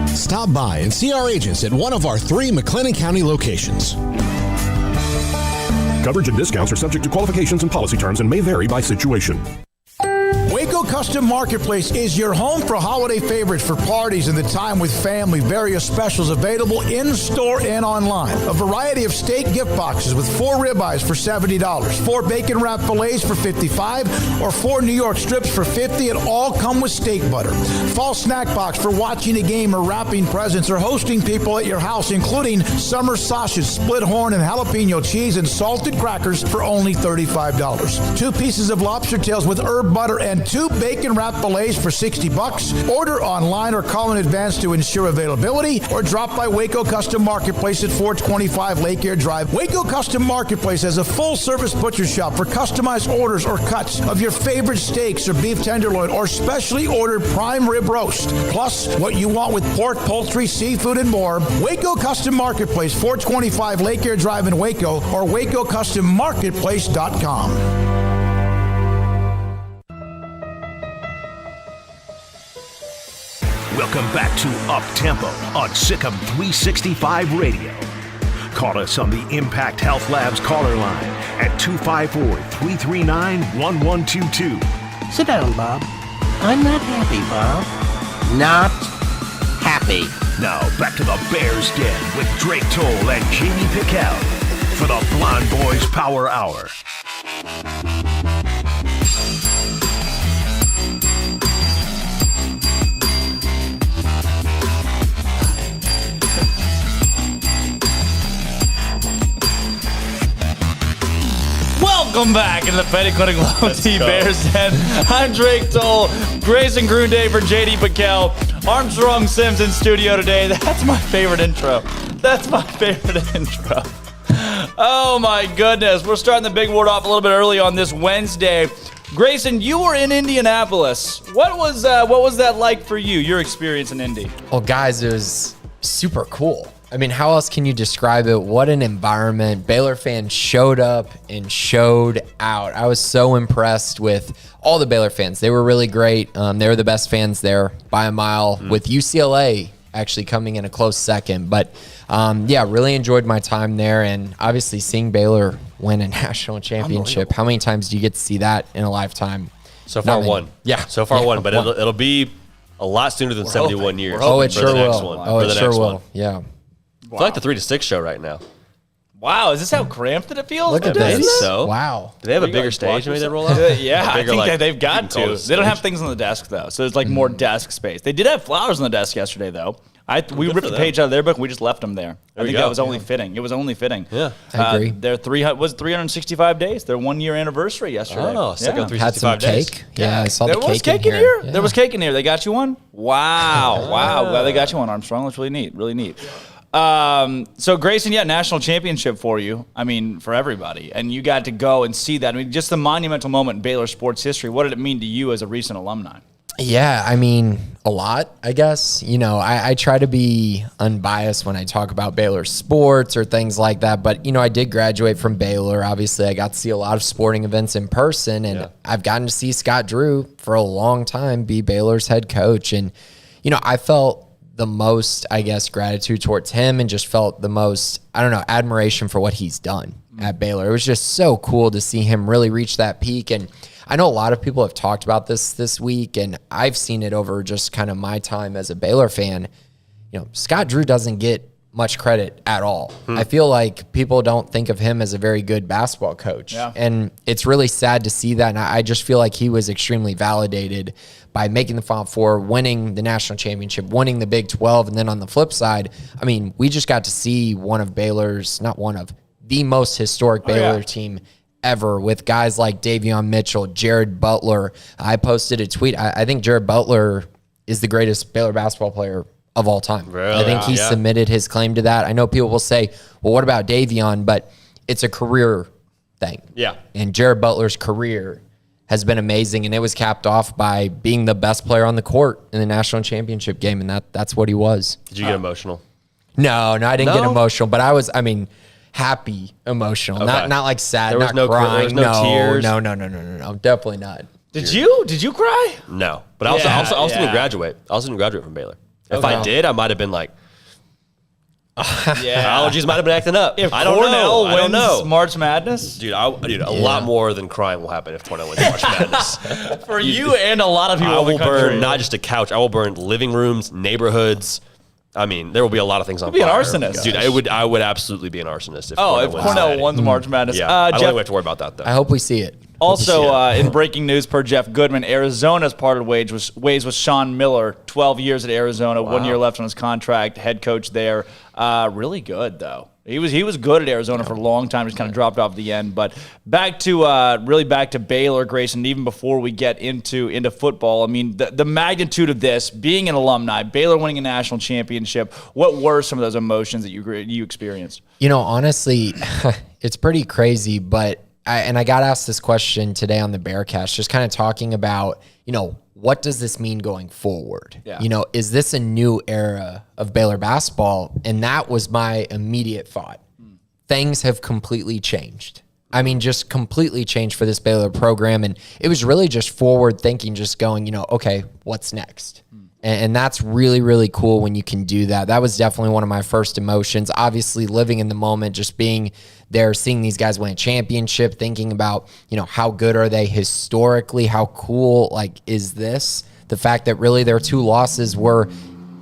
Stop by and see our agents at one of our 3 McLennan County locations. Coverage and discounts are subject to qualifications and policy terms and may vary by situation. Waco Custom Marketplace is your home for holiday favorites for parties and the time with family. Various specials available in-store and online. A variety of steak gift boxes with 4 ribeyes for $70, 4 bacon wrap fillets for $55, or 4 New York strips for $50, and all come with steak butter. Fall snack box for watching a game or wrapping presents or hosting people at your house, including summer sausage, split horn, and jalapeno cheese and salted crackers for only $35. 2 pieces of lobster tails with herb butter and 2 bacon wrap fillets for $60. Order online or call in advance to ensure availability, or drop by Waco Custom Marketplace at 425 Lake Air Drive. Waco Custom Marketplace has a full-service butcher shop for customized orders or cuts of your favorite steaks or beef tenderloin or specially ordered prime rib roast. Plus, what you want with pork, poultry, seafood, and more. Waco Custom Marketplace, 425 Lake Air Drive in Waco, or WacoCustomMarketplace.com. Welcome back to Up Tempo on SicEm365 Radio. Call us on the Impact Health Labs caller line at 254-339-1122. Sit down, Bob. I'm not happy, Bob. Not happy. Now back to the Bears Den with Drake Toll and J.D. Pickell for the Blonde Boys Power Hour. Welcome back in the Petty Clinic Low T Bears Den. I'm Drake Toll, Grayson Grundy for J.D. Pickell, Armstrong Sims in studio today. That's my favorite intro. Oh my goodness. We're starting the big word off a little bit early on this Wednesday. Grayson, you were in Indianapolis. What was that like for you, your experience in Indy? Well, guys, it was super cool. I mean, how else can you describe it? What an environment. Baylor fans showed up and showed out. I was so impressed with all the Baylor fans. They were really great. They were the best fans there by a mile, with UCLA actually coming in a close second. But, really enjoyed my time there, and obviously seeing Baylor win a national championship. How many times do you get to see that in a lifetime? So far, one. Yeah. So far, one. But it'll be a lot sooner than 71 years. Oh, it for sure the next will. one. Oh, for it the sure next will. one. Yeah. I feel like the 3 to 6 show right now. Wow, is this how cramped it feels? Look at Maybe this. so. Wow. Do they have a bigger stage maybe they roll out? Yeah, I Bigger, think like, that they've got you can call to. it a They don't have stage. things on the desk, though. So there's like more desk space. They did have flowers on the desk yesterday, though. We Good ripped for the them. page out of their book. We just left them there. I we think go. that was only fitting. It was only fitting. Yeah. I agree. Their 365 days. Their 1 year anniversary yesterday. Oh, sick of Had 365 some days. cake. Yeah, I saw There the was cake cake in here. Yeah. There was cake in here. They got you one? Wow. Wow. Glad they got you one, Armstrong. That's really neat. Really neat. So Grayson, national championship for you. I mean, for everybody. And you got to go and see that. I mean, just the monumental moment in Baylor sports history. What did it mean to you as a recent alumni? Yeah, I mean, a lot, I guess. I try to be unbiased when I talk about Baylor sports or things like that. But, I did graduate from Baylor. Obviously, I got to see a lot of sporting events in person. And I've gotten to see Scott Drew for a long time be Baylor's head coach. And, I felt the most, I guess, gratitude towards him and just felt the most, admiration for what he's done at Baylor. It was just so cool to see him really reach that peak. And I know a lot of people have talked about this week, and I've seen it over just kind of my time as a Baylor fan. Scott Drew doesn't get much credit at all. I feel like people don't think of him as a very good basketball coach. Yeah. And it's really sad to see that. And I just feel like he was extremely validated by making the Final Four, winning the national championship, winning the Big 12. And then on the flip side, I mean, we just got to see the most historic Baylor team ever, with guys like Davion Mitchell, Jared Butler. I posted a tweet. I think Jared Butler is the greatest Baylor basketball player of all time. Really? I think he submitted his claim to that. I know people will say, well, what about Davion? But it's a career thing. Yeah. And Jared Butler's career has been amazing, and it was capped off by being the best player on the court in the national championship game, and that's what he was. Did you get emotional? No, I didn't get No? emotional, but I was, happy emotional. Okay. Not like sad, There was not no crying. there was no tears? No, definitely not. Did you cry? No. But I also didn't graduate. I also didn't graduate from Baylor. If I did, I might have been like, allergies might have been acting up. If I don't Cornell know. I don't know. wins March Madness? Dude, a lot more than crying will happen if Cornell wins March Madness. For you and a lot of people I in the will country. burn not just a couch. I will burn living rooms, neighborhoods. I mean, there will be a lot of things on You'd be fire. an arsonist. Dude, I would absolutely be an arsonist if if wins Cornell that. wins March Madness. Yeah, I don't Jeff, think we have to worry about that, though. I hope we see it. Also, in breaking news, per Jeff Goodman, Arizona's parted ways with Sean Miller. 12 years at Arizona, 1 year left on his contract. Head coach there, really good though. He was good at Arizona for a long time. Just kind of dropped off at the end. But back to Baylor, Grayson. Even before we get into football, I mean the magnitude of this, being an alumni, Baylor winning a national championship. What were some of those emotions that you experienced? Honestly, it's pretty crazy, but I got asked this question today on the Bearcast, just kind of talking about, what does this mean going forward? Yeah. Is this a new era of Baylor basketball? And that was my immediate thought. Things have completely changed. I mean, just completely changed for this Baylor program. And it was really just forward thinking, just going, okay, what's next? And that's really, really cool when you can do that. That was definitely one of my first emotions. Obviously, living in the moment, just being there, seeing these guys win a championship, thinking about, how good are they historically? How cool, is this? The fact that really their two losses were,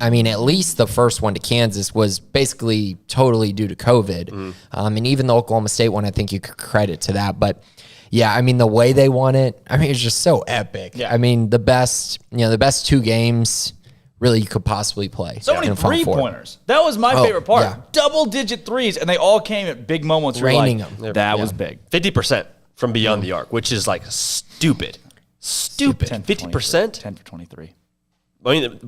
at least the first one to Kansas was basically totally due to COVID. And even the Oklahoma State one, I think you could credit to that. But yeah, the way they won it, it's just so epic. Yeah. The best two games really you could possibly play. So many 3-pointers. That was my favorite part. Yeah. Double-digit threes, and they all came at big moments. Raining them. That was big. 50% from beyond the arc, which is stupid. 50%? 10 for 23. Between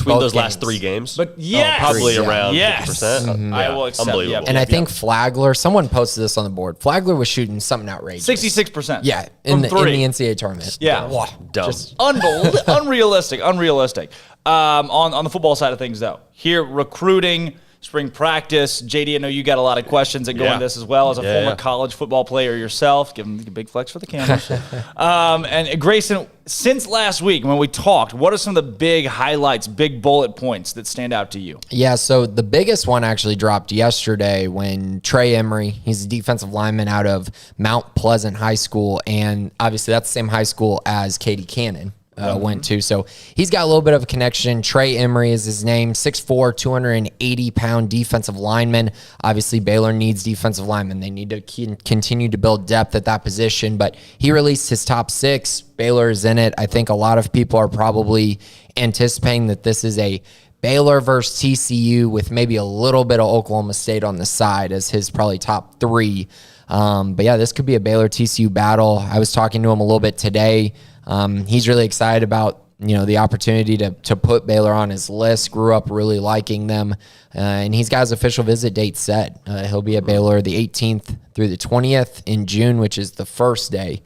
those last 3 games. But yes. Probably around 50%. Mm-hmm. I will accept. Unbelievable. And I think Flagler, someone posted this on the board. Flagler was shooting something outrageous. 66%. Yeah, in the NCAA tournament. Yeah. Wow. Dumb. Unrealistic. On the football side of things, though, here recruiting, spring practice. JD, I know you got a lot of questions that go into this as well as a former college football player yourself. Give him the big flex for the cameras. And Grayson, since last week when we talked, what are some of the big highlights, big bullet points that stand out to you? Yeah, so the biggest one actually dropped yesterday when Trey Emery, he's a defensive lineman out of Mount Pleasant High School, and obviously that's the same high school as Katie Cannon went to. So he's got a little bit of a connection. Trey Emery is his name, 6'4", 280-pound defensive lineman. Obviously, Baylor needs defensive linemen. They need to continue to build depth at that position, but he released his top 6. Baylor is in it. I think a lot of people are probably anticipating that this is a Baylor versus TCU with maybe a little bit of Oklahoma State on the side as his probably top 3. But yeah, this could be a Baylor-TCU battle. I was talking to him a little bit today. He's really excited about, the opportunity to put Baylor on his list. Grew up really liking them. And he's got his official visit date set. He'll be at Baylor the 18th through the 20th in June, which is the first day.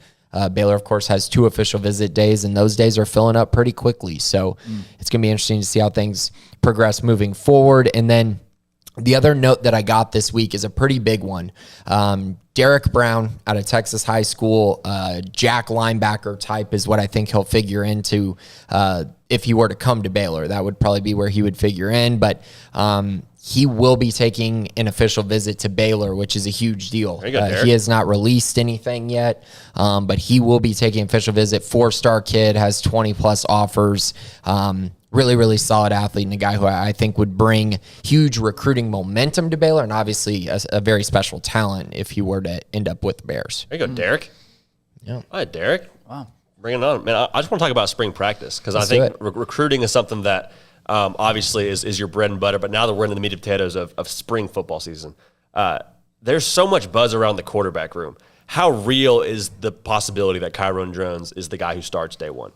Baylor, of course, has 2 official visit days, and those days are filling up pretty quickly. So it's going to be interesting to see how things progress moving forward. And then the other note that I got this week is a pretty big one. Derek Brown out of Texas High School, jack linebacker type is what I think he'll figure into if he were to come to Baylor. That would probably be where he would figure in. But he will be taking an official visit to Baylor, which is a huge deal. He has not released anything yet, but he will be taking an official visit. 4-star kid, has 20-plus offers. Really, really solid athlete and a guy who I think would bring huge recruiting momentum to Baylor and obviously a very special talent if he were to end up with the Bears. There you go, Derek. Yeah. All right, Derek. Wow. Bring it on. Man, I just want to talk about spring practice because I think recruiting is something that obviously is your bread and butter, but now that we're in the meat and potatoes of spring football season, there's so much buzz around the quarterback room. How real is the possibility that Kyron Jones is the guy who starts day one?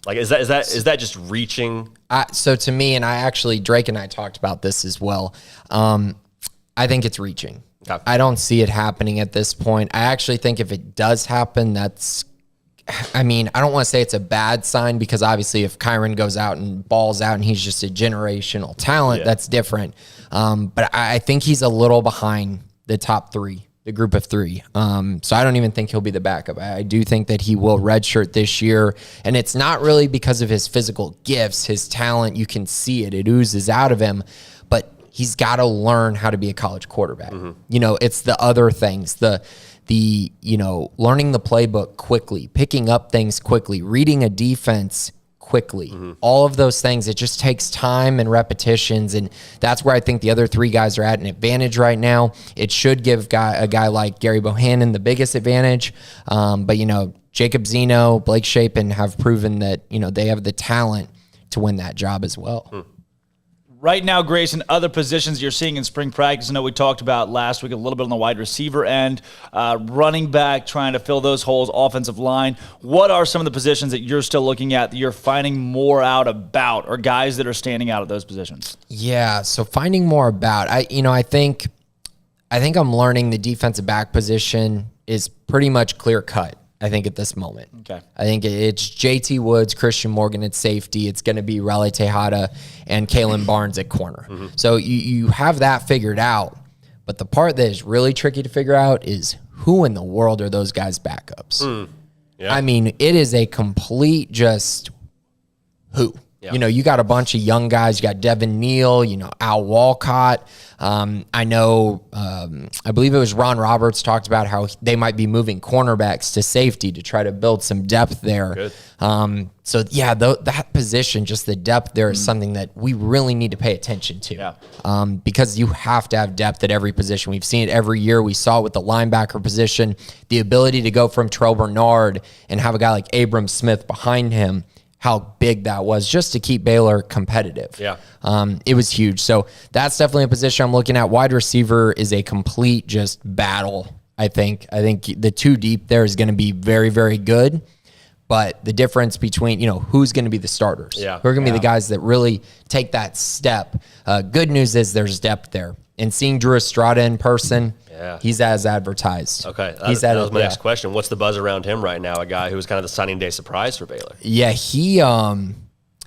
Like, is that just reaching? So to me, and Drake and I talked about this as well. I think it's reaching. Okay. I don't see it happening at this point. I actually think if it does happen, I don't want to say it's a bad sign because obviously if Kyron goes out and balls out and he's just a generational talent, that's different. But I think he's a little behind the top 3. The group of 3. So I don't even think he'll be the backup. I do think that he will redshirt this year. And it's not really because of his physical gifts, his talent. You can see it. It oozes out of him. But he's got to learn how to be a college quarterback. Mm-hmm. It's the other things, the learning the playbook quickly, picking up things quickly, reading a defense quickly. Mm-hmm. All of those things, it just takes time and repetitions, and that's where I think the other 3 guys are at an advantage right now. It should give a guy like Gary Bohannon the biggest advantage, but Jacob Zeno, Blake Shapen have proven that they have the talent to win that job as well. Right now, Grayson, other positions you're seeing in spring practice. I know we talked about last week a little bit on the wide receiver end, running back, trying to fill those holes, offensive line. What are some of the positions that you're still looking at that you're finding more out about, or guys that are standing out at those positions? Yeah, so finding more about, I think I'm learning the defensive back position is pretty much clear cut. I think at this moment. Okay. I think it's JT Woods, Christian Morgan at safety. It's going to be Raleigh Tejada and Kalen Barnes at corner. Mm-hmm. So you have that figured out. But the part that is really tricky to figure out is who in the world are those guys' backups? Yeah. I mean, it is a complete just who. Yeah. You got a bunch of young guys. You got Devin Neal, Al Walcott. I know, I believe it was Ron Roberts talked about how they might be moving cornerbacks to safety to try to build some depth there. Good. That position, just the depth there is something that we really need to pay attention to. Yeah. Because you have to have depth at every position. We've seen it every year. We saw it with the linebacker position, the ability to go from Terrell Bernard and have a guy like Abram Smith behind him, how big that was just to keep Baylor competitive. Yeah. It was huge. So that's definitely a position I'm looking at. Wide receiver is a complete just battle, I think. I think the 2 deep there is going to be very, very good. But the difference between, who's going to be the starters? Yeah. Who are going to be the guys that really take that step? Good news is there's depth there. And seeing Drew Estrada in person, he's as advertised. Okay, that was my next question. What's the buzz around him right now? A guy who was kind of the signing day surprise for Baylor. Yeah, he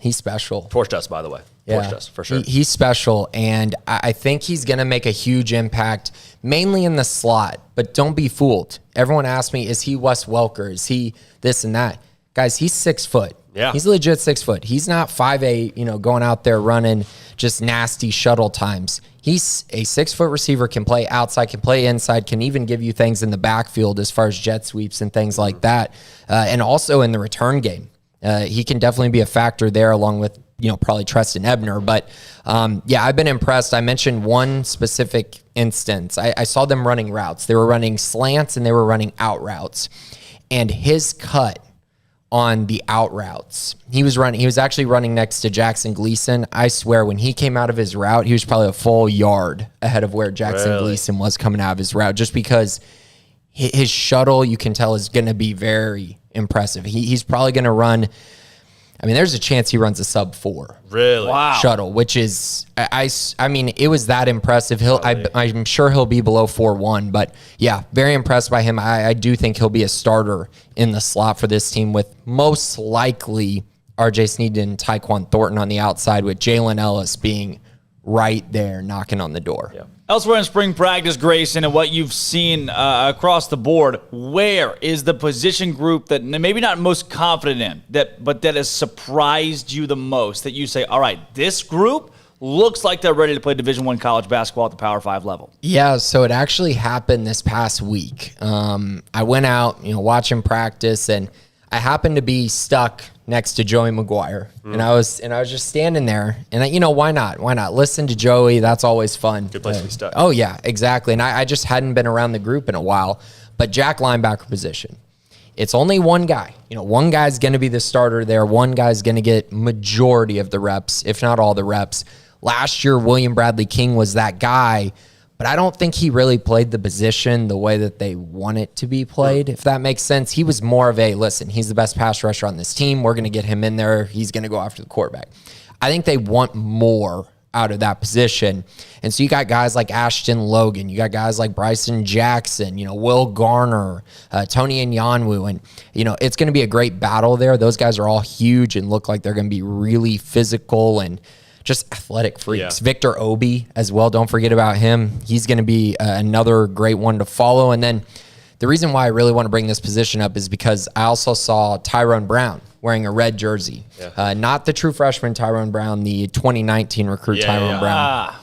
He's special. Torched us, by the way. Torched us, for sure. He's special, and I think he's going to make a huge impact, mainly in the slot. But don't be fooled. Everyone asks me, is he Wes Welker? Is he this and that? Guys, he's 6 foot. Yeah. He's legit 6 foot. He's not 5'8", going out there running just nasty shuttle times. He's a 6 foot receiver, can play outside, can play inside, can even give you things in the backfield as far as jet sweeps and things like that. And also in the return game. He can definitely be a factor there along with, probably Treston Ebner. But, I've been impressed. I mentioned one specific instance. I saw them running routes. They were running slants and they were running out routes. And his cut on the out routes, he was actually running next to Jackson Gleason. I swear, when he came out of his route, he was probably a full yard ahead of where Jackson Gleason was coming out of his route, just because his shuttle, you can tell, is going to be very impressive. He's probably going to run. I mean, there's a chance he runs a sub-4. Really? Wow. Shuttle, which is, I mean, it was that impressive. I'm sure he'll be below 4.1, but yeah, very impressed by him. I do think he'll be a starter in the slot for this team, with most likely RJ Sneed and Tyquan Thornton on the outside, with Jalen Ellis being right there knocking on the door. Yeah. Elsewhere in spring practice, Grayson, and what you've seen across the board, where is the position group that maybe not most confident in, but that has surprised you the most, that you say, all right, this group looks like they're ready to play Division I college basketball at the Power 5 level? Yeah, so it actually happened this past week. I went out, watching practice, and I happened to be stuck next to Joey McGuire. And I was just standing there, and why not? Why not? Listen to Joey. That's always fun. Good place to be stuck. Oh, yeah, exactly. And I just hadn't been around the group in a while. But Jack linebacker position, it's only one guy. One guy's going to be the starter there. One guy's going to get majority of the reps, if not all the reps. Last year, William Bradley King was that guy, but I don't think he really played the position the way that they want it to be played, if that makes sense. He was more of listen, he's the best pass rusher on this team. We're going to get him in there. He's going to go after the quarterback. I think they want more out of that position. And so you got guys like Ashton Logan. You got guys like Bryson Jackson, Will Garner, Tony Nyanwu. And, it's going to be a great battle there. Those guys are all huge and look like they're going to be really physical and just athletic freaks. Yeah. Victor Obi as well. Don't forget about him. He's going to be another great one to follow. And then the reason why I really want to bring this position up is because I also saw Tyrone Brown wearing a red jersey. Yeah. Not the true freshman Tyrone Brown, the 2019 recruit Tyrone Brown.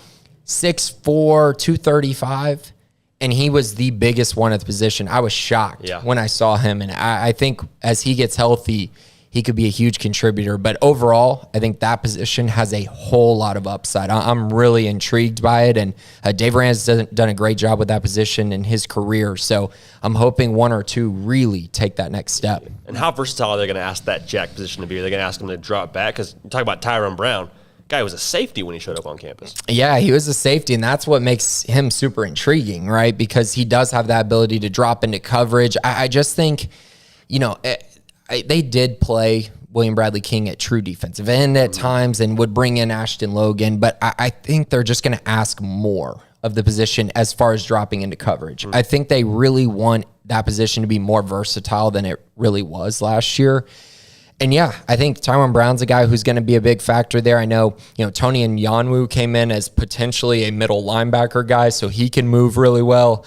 6'4", 235. And he was the biggest one at the position. I was shocked when I saw him. And I think as he gets healthy, he could be a huge contributor. But overall, I think that position has a whole lot of upside. I'm really intrigued by it. And Dave Rand's done a great job with that position in his career. So I'm hoping one or two really take that next step. And how versatile are they going to ask that Jack position to be? Are they going to ask him to drop back? Because you talk about Tyrone Brown. Guy was a safety when he showed up on campus. Yeah, he was a safety, and that's what makes him super intriguing, right? Because he does have that ability to drop into coverage. I just think, they did play William Bradley King at true defensive end at times and would bring in Ashton Logan, but I think they're just going to ask more of the position as far as dropping into coverage. I think they really want that position to be more versatile than it really was last year. And yeah, I think Tyrone Brown's a guy who's going to be a big factor there. I know, Tony Nyanwu came in as potentially a middle linebacker guy, so he can move really well.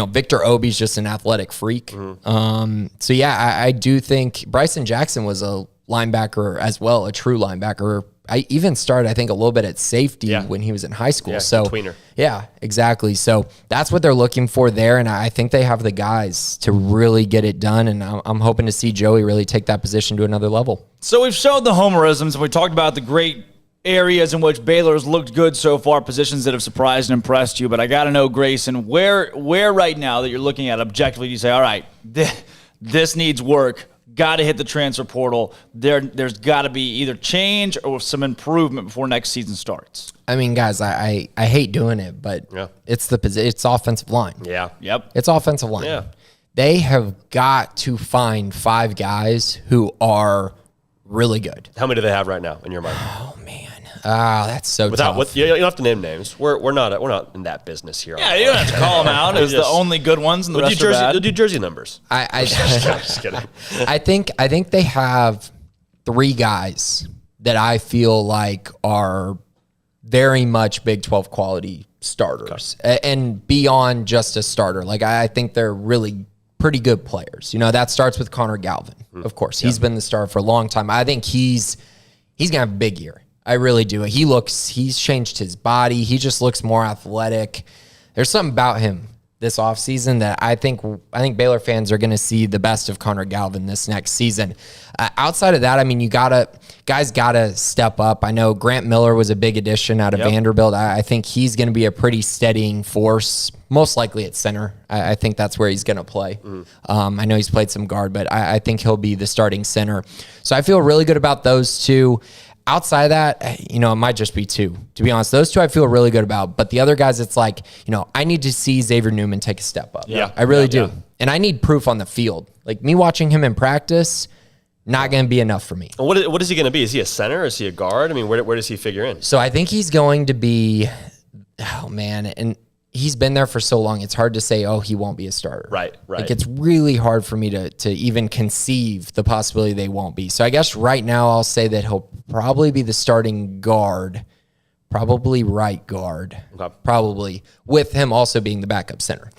Victor Obi's just an athletic freak. So yeah, I do think Bryson Jackson was a linebacker as well, a true linebacker. I even started, I think, a little bit at safety when he was in high school. So tweener. Yeah, exactly. So that's what they're looking for there, and I think they have the guys to really get it done, and I'm hoping to see Joey really take that position to another level. So we've showed the homerisms, and we talked about the great areas in which Baylor's looked good so far, positions that have surprised and impressed you. But I got to know, Grayson, where right now that you're looking at objectively, you say, all right, this needs work. Got to hit the transfer portal. There's got to be either change or some improvement before next season starts. I mean, guys, I hate doing it, but it's it's offensive line. Yeah. Yep. It's offensive line. Yeah. They have got to find 5 guys who are really good. How many do they have right now in your mind? Oh man, that's so tough. You don't have to name names. We're not in that business here. Yeah, you don't have to call them out as the only good ones, and the rest are bad. We'll do jersey numbers. I just kidding. I think they have three guys that I feel like are very much Big 12 quality starters and beyond just a starter. Like, I think they're really pretty good players. You know, that starts with Connor Galvin. Of course, he's been the star for a long time. I think he's going to have a big year. I really do. He's changed his body. He just looks more athletic. There's something about him this offseason that I think Baylor fans are going to see the best of Connor Galvin this next season. Outside of that, I mean, guys gotta step up. I know Grant Miller was a big addition out of Vanderbilt. I think he's going to be a pretty steadying force, most likely at center. I think that's where he's going to play. I know he's played some guard, but I think he'll be the starting center. So I feel really good about those two. Outside of that, you know, it might just be two, to be honest. Those two I feel really good about. But the other guys, it's like, you know, I need to see Xavier Newman take a step up. I really do. And I need proof on the field. Like, me watching him in practice, not going to be enough for me. What is he going to be? Is he a center? Is he a guard? I mean, where does he figure in? So I think he's going to be, oh, man, and he's been there for so long, it's hard to say, oh, he won't be a starter. Right. Like, it's really hard for me to even conceive the possibility they won't be. So I guess right now I'll say that he'll probably be the starting guard, probably right guard, probably, with him also being the backup center.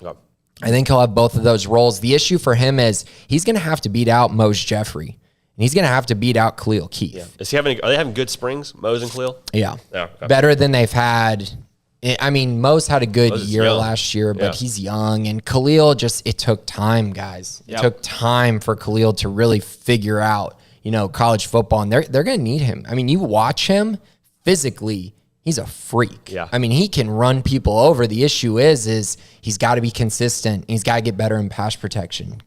I think he'll have both of those roles. The issue for him is he's going to have to beat out Mose Jeffrey, and he's going to have to beat out Khalil Keith. Are they having good springs, Mose and Khalil? Yeah. Better than they've had. I mean, Mose had a good year last year, but he's young. And Khalil it took time, guys. It took time for Khalil to really figure out, you know, college football. And they're going to need him. I mean, you watch him physically, he's a freak. I mean, he can run people over. The issue is he's got to be consistent. He's got to get better in pass protection.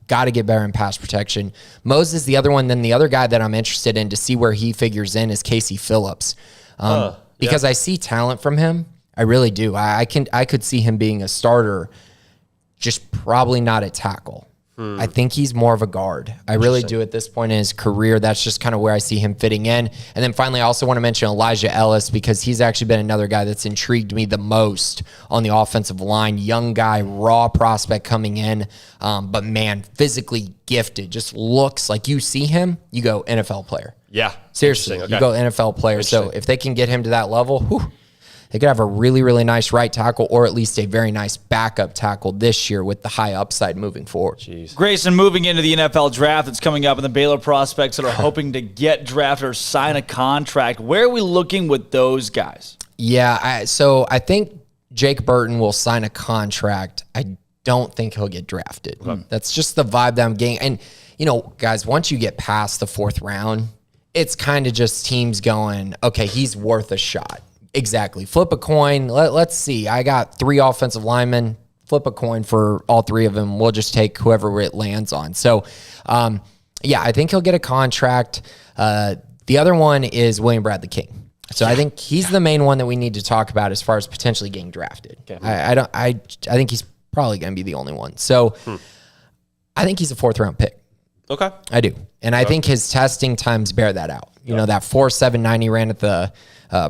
Mose is the other one. Then the other guy that I'm interested in to see where he figures in is Casey Phillips. Because I see talent from him. I really do. I could see him being a starter, just probably not a tackle. I think he's more of a guard. I really do at this point in his career. That's just kind of where I see him fitting in. And then finally, I also want to mention Elijah Ellis because he's actually been another guy that's intrigued me the most on the offensive line. Young guy, raw prospect coming in, but man, physically gifted. Just looks like you see him, you go NFL player. Yeah. Seriously, you go NFL player. So if they can get him to that level, they could have a really, really nice right tackle or at least a very nice backup tackle this year with the high upside moving forward. Grayson, moving into the NFL draft that's coming up and the Baylor prospects that are hoping to get drafted or sign a contract, where are we looking with those guys? Yeah, so I think Jake Burton will sign a contract. I don't think he'll get drafted. That's just the vibe that I'm getting. And, you know, guys, once you get past the fourth round, it's kind of just teams going, okay, he's worth a shot. Exactly. Flip a coin. Let's see. I got 3 offensive linemen. Flip a coin for all 3 of them. We'll just take whoever it lands on. So, I think he'll get a contract. The other one is William Bradley King. So I think he's the main one that we need to talk about as far as potentially getting drafted. I think he's probably going to be the only one. So I think he's a 4th round pick. Okay. I do. And I think his testing times bear that out. You know, that 4.790 he ran at the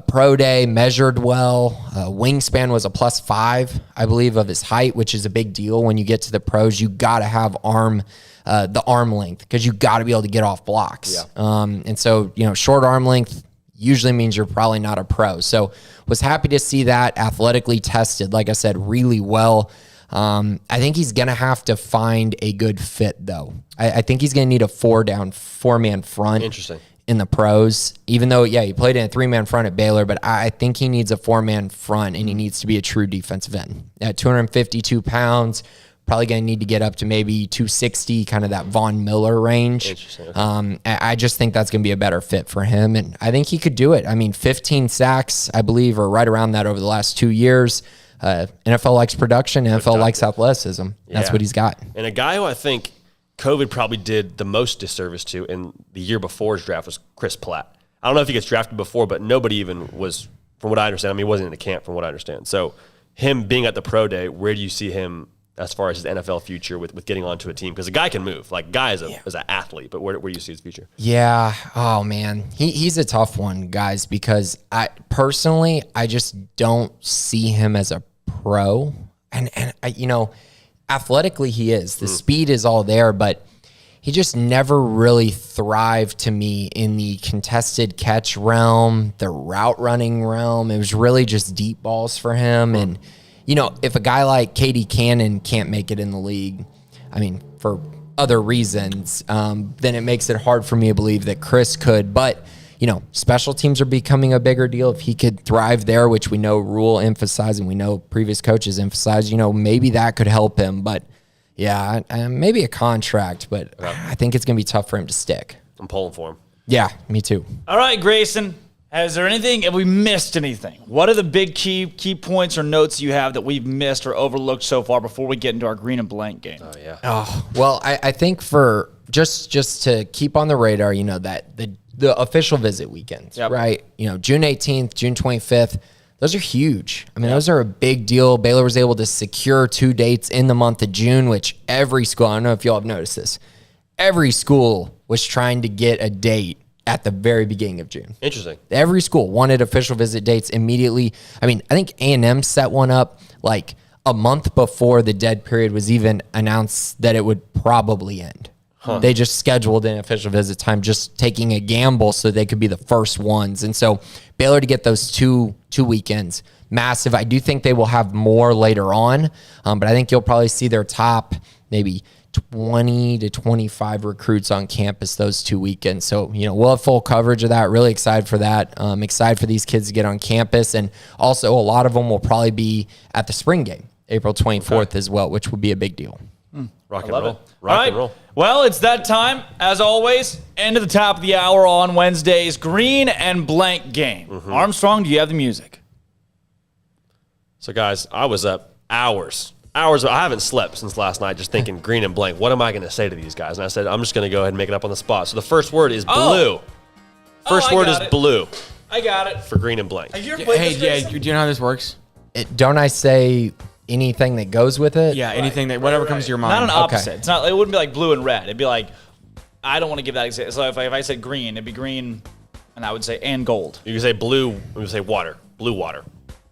pro day, measured well. Wingspan was a +5, I believe, of his height, which is a big deal when you get to the pros. You got to have the arm length because you got to be able to get off blocks. And so, you know, short arm length usually means you're probably not a pro. So was happy to see that athletically tested, like I said, really well. I think he's going to have to find a good fit, though. I think he's going to need a 4-man front. Interesting. In the pros, even though, he played in a 3-man front at Baylor, but I think he needs a 4-man front, and he needs to be a true defensive end. At 252 pounds, probably going to need to get up to maybe 260, kind of that Von Miller range. Interesting. Okay. I just think that's going to be a better fit for him, and I think he could do it. I mean, 15 sacks, I believe, or right around that over the last 2 years. NFL likes production. NFL likes athleticism. That's what he's got. And a guy who I think COVID probably did the most disservice to in the year before his draft was Chris Platt. I don't know if he gets drafted before, but nobody even was, from what I understand. I mean, he wasn't in the camp from what I understand. So him being at the pro day, where do you see him as far as his NFL future with getting onto a team? Because a guy can move. Like, guy is an athlete, but where do you see his future? Yeah. Oh, man. He's a tough one, guys, because I just don't see him as a pro. And you know, athletically he is. The speed is all there, but he just never really thrived to me in the contested catch realm, the route running realm. It was really just deep balls for him. And, if a guy like KD Cannon can't make it in the league, I mean, for other reasons, then it makes it hard for me to believe that Chris could. But, special teams are becoming a bigger deal. If he could thrive there, which we know Rule emphasized and we know previous coaches emphasized, maybe that could help him. But, yeah, maybe a contract, but I think it's going to be tough for him to stick. I'm pulling for him. Yeah, me too. All right, Grayson. Have we missed anything? What are the big key points or notes you have that we've missed or overlooked so far before we get into our green and blank game? Oh, yeah. Well, I think for just to keep on the radar, that the official visit weekends, right? June 18th, June 25th, those are huge. I mean, those are a big deal. Baylor was able to secure 2 dates in the month of June, which every school, I don't know if y'all have noticed this, every school was trying to get a date at the very beginning of June. Interesting. Every school wanted official visit dates immediately. I mean, I think A&M set one up like a month before the dead period was even announced that it would probably end. They just scheduled an official visit time, just taking a gamble so they could be the first ones. And so Baylor to get those two weekends, massive. I do think they will have more later on, but I think you'll probably see their top maybe 20 to 25 recruits on campus those 2 weekends. So, we'll have full coverage of that. Really excited for that. Excited for these kids to get on campus. And also a lot of them will probably be at the spring game, April 24th as well, which will be a big deal. Rock and roll. All right. Well, it's that time, as always, end of the top of the hour on Wednesdays, green and blank game. Armstrong, do you have the music? So, guys, I was up hours. I haven't slept since last night just thinking green and blank. What am I going to say to these guys? And I said, I'm just going to go ahead and make it up on the spot. So the first word is blue. First word is blue. I got it. For green and blank. Hey, do you know how this works? Don't I say anything that goes with it? Yeah, anything whatever comes to your mind. Not an opposite. It's not. It wouldn't be like blue and red. It'd be like, I don't want to give that example. So if I said green, it'd be green, and I would say and gold. You can say blue. We would say water. Blue water.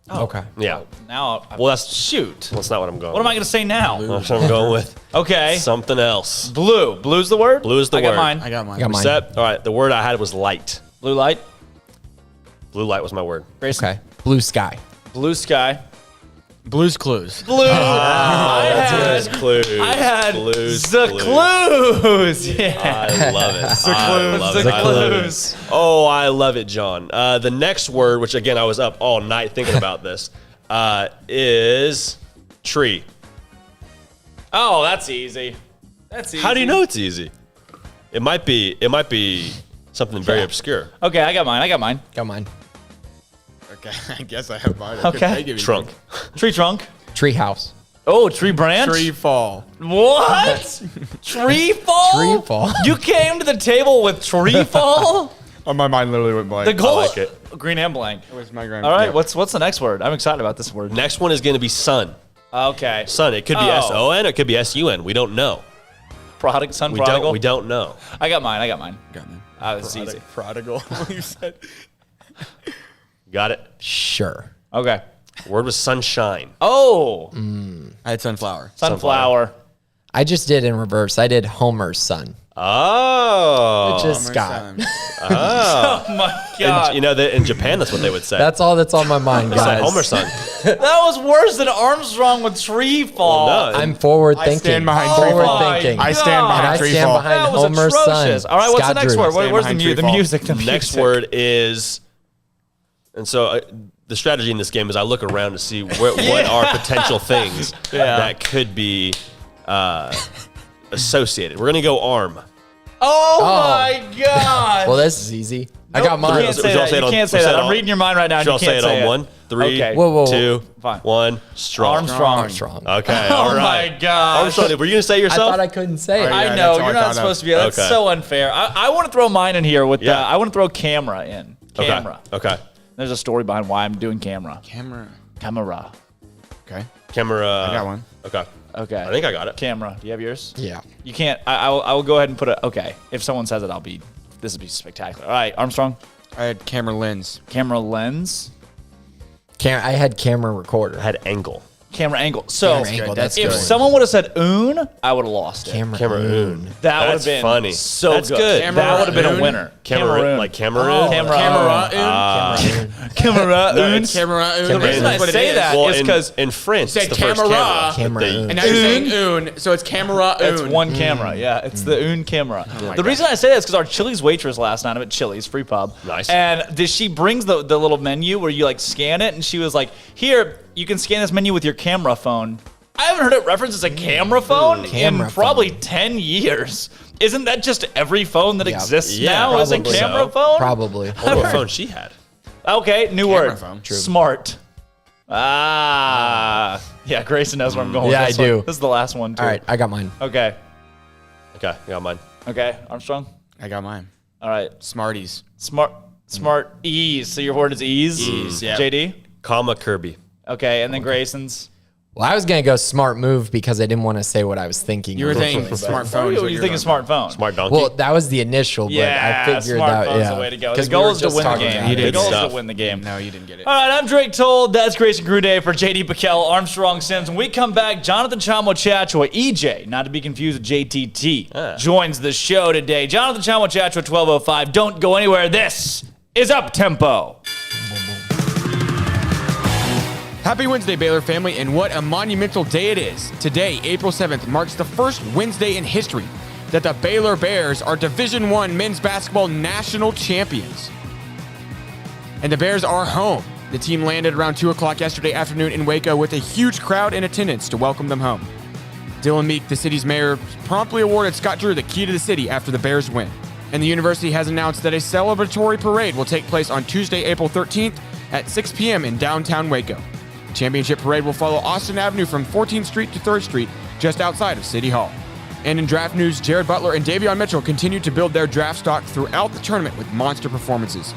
Oh. Okay. Yeah. Now, that's shoot. That's not what I'm going. What am I going to say now? That's what I'm going with. Okay. Something else. Blue. Blue's the word. Blue is the word. I got mine. Set. All right. The word I had was light. Blue light. Blue light was my word. Okay. Blue sky. Blue sky. Blue's Clues. Blue. That's Clues. I had Blues. the Clues. Yeah. I love it. The Clues. The Clues. Oh, I love it, John. The next word, which again I was up all night thinking about this, is tree. Oh, that's easy. That's easy. How do you know it's easy? It might be something very obscure. Okay, I got mine. Got mine. Okay, I guess I have mine. Okay. Trunk. Tree trunk. Tree house. Oh, tree branch. Tree fall. What? Tree fall? Tree fall. You came to the table with tree fall? Oh, my mind literally went blank. The goal. I like it. Green and blank. It was my grand. All right, yeah. what's the next word? I'm excited about this word. Next one is going to be sun. Okay. Sun. It could be S-O-N or it could be S-U-N. We don't know. Product, sun prodigal. We don't know. I got mine. Got mine. It's easy. Prodigal. You said. Got it? Sure. Okay. Word was sunshine. Oh. I had sunflower. Sunflower. I just did in reverse. I did Homer's son. Oh. Which is Scott. Oh. Oh my God. And, in Japan, that's what they would say. That's all that's on my mind, It's like guys. Homer's son. That was worse than Armstrong with tree fall. Well, no. I'm forward thinking. I stand behind tree fall. thinking. I stand behind I tree stand fall. behind That was Homer's atrocious. son. All right, what's Scott the next Drew. word? Stand Where's the behind music? tree The fall. music. Next word is, and so the strategy in this game is I look around to see what are potential things that could be associated. We're going to go arm. Oh my God. Well, this is easy. I got mine. You can't say that. You can't say that. I'm reading your mind right now. Should I say it on 1, 3, Okay. Whoa. 2, Fine. 1. Strong. Armstrong. Okay, Oh all right. my God. Armstrong, were you going to say I yourself? thought I couldn't say it. Yeah, I that's know all I you're not thought of. supposed to be. That's Okay. so unfair. I want to throw mine in here with Yeah. I want to throw camera in. Camera. Okay. There's a story behind why I'm doing camera. Camera. Okay. Camera. I got one. Okay. Okay. I think I got it. Camera. Do you have yours? Yeah. You can't. I will go ahead and put it. Okay. If someone says it, this will be spectacular. All right, Armstrong. I had camera lens. Camera lens. I had camera recorder. I had angle. Camera angle. So that's if good. someone would have said "oon," I would have lost it. Cameroon. That would have That's been funny. so That's good. That would have been a winner. Cameroon. Like Cameroon? Oh, Cameroon. Cameroon. The reason I say that is because in French, said the first camera. Cameroon. And now you're saying "oon," so it's camera. It's one camera. Yeah, it's the "oon" camera. The reason I say that is because our Chili's waitress last night, I'm at Chili's, free pub. Nice. And she brings the little menu where you like scan it, and she was like, "Here, you can scan this menu with your camera phone." I haven't heard it referenced as a camera phone in probably 10 years. Isn't that just every phone that exists now is a camera phone? Probably. What phone she had? Okay, new Camera word. phone. True. Smart. Yeah, Grayson knows where I'm going with Yeah, this I do. one. This is the last one, too. All right, I got mine. Okay. Okay, I got mine. Okay, Armstrong? I got mine. All right. Smarties. Smart ease. So your word is ease? Ease, yeah. JD? Comma Kirby. Okay, and then Grayson's? Well, I was going to go smart move because I didn't want to say what I was thinking. You were thinking originally, smartphone. What were you thinking smartphone? Smart donkey. Well, that was the initial, but I figured out. Smartphone's the way to go. The goal is to win the game. The goal is to win the game. No, you didn't get it. All right, I'm Drake Toll. That's Grayson Grude for JD Pickell, Armstrong Sims. When we come back, Jonathan Chamo Chachua, EJ, not to be confused with JTT, joins the show today. Jonathan Chamo Chachua, 12:05. Don't go anywhere. This is Up Tempo. Happy Wednesday, Baylor family, and what a monumental day it is. Today, April 7th, marks the first Wednesday in history that the Baylor Bears are Division I men's basketball national champions. And the Bears are home. The team landed around 2 o'clock yesterday afternoon in Waco with a huge crowd in attendance to welcome them home. Dylan Meek, the city's mayor, promptly awarded Scott Drew the key to the city after the Bears win. And the university has announced that a celebratory parade will take place on Tuesday, April 13th at 6 p.m. in downtown Waco. Championship Parade will follow Austin Avenue from 14th Street to 3rd Street, just outside of City Hall. And in draft news, Jared Butler and Davion Mitchell continue to build their draft stock throughout the tournament with monster performances.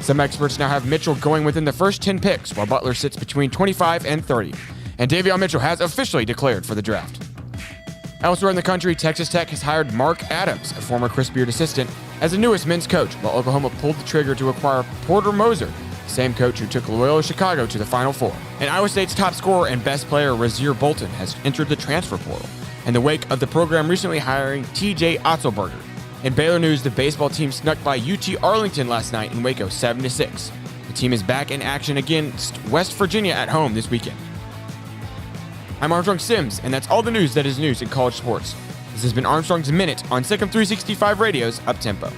Some experts now have Mitchell going within the first 10 picks, while Butler sits between 25 and 30. And Davion Mitchell has officially declared for the draft. Elsewhere in the country, Texas Tech has hired Mark Adams, a former Chris Beard assistant, as the newest men's coach, while Oklahoma pulled the trigger to acquire Porter Moser, same coach who took Loyola Chicago to the Final Four. And Iowa State's top scorer and best player, Rasir Bolton, has entered the transfer portal in the wake of the program recently hiring TJ Otzelberger. In Baylor news, the baseball team snuck by UT Arlington last night in Waco 7-6. The team is back in action against West Virginia at home this weekend. I'm Armstrong Sims, and that's all the news that is news in college sports. This has been Armstrong's Minute on SicEm365 Radio's Up Tempo.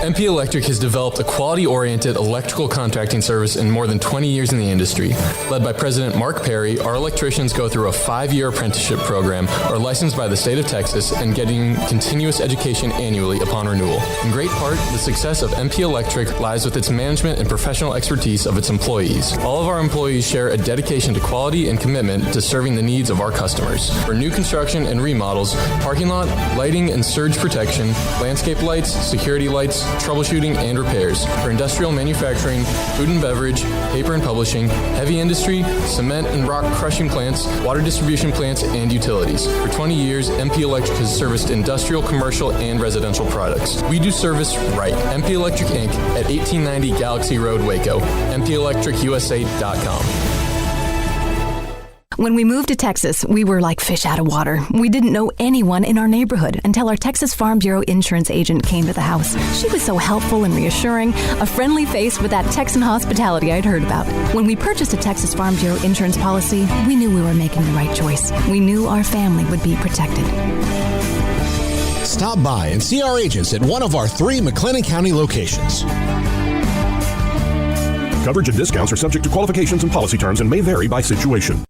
MP Electric has developed a quality-oriented electrical contracting service in more than 20 years in the industry. Led by President Mark Perry, our electricians go through a 5-year apprenticeship program, are licensed by the state of Texas, and getting continuous education annually upon renewal. In great part, the success of MP Electric lies with its management and professional expertise of its employees. All of our employees share a dedication to quality and commitment to serving the needs of our customers. For new construction and remodels, parking lot, lighting and surge protection, landscape lights, security lights, troubleshooting and repairs. For industrial manufacturing, food and beverage, paper and publishing, heavy industry, cement and rock crushing plants, water distribution plants, and utilities. For 20 years, MP Electric has serviced industrial, commercial, and residential products. We do service right. MP Electric Inc. at 1890 Galaxy Road, Waco. MPElectricUSA.com. When we moved to Texas, we were like fish out of water. We didn't know anyone in our neighborhood until our Texas Farm Bureau insurance agent came to the house. She was so helpful and reassuring, a friendly face with that Texan hospitality I'd heard about. When we purchased a Texas Farm Bureau insurance policy, we knew we were making the right choice. We knew our family would be protected. Stop by and see our agents at one of our 3 McLennan County locations. Coverage and discounts are subject to qualifications and policy terms and may vary by situation.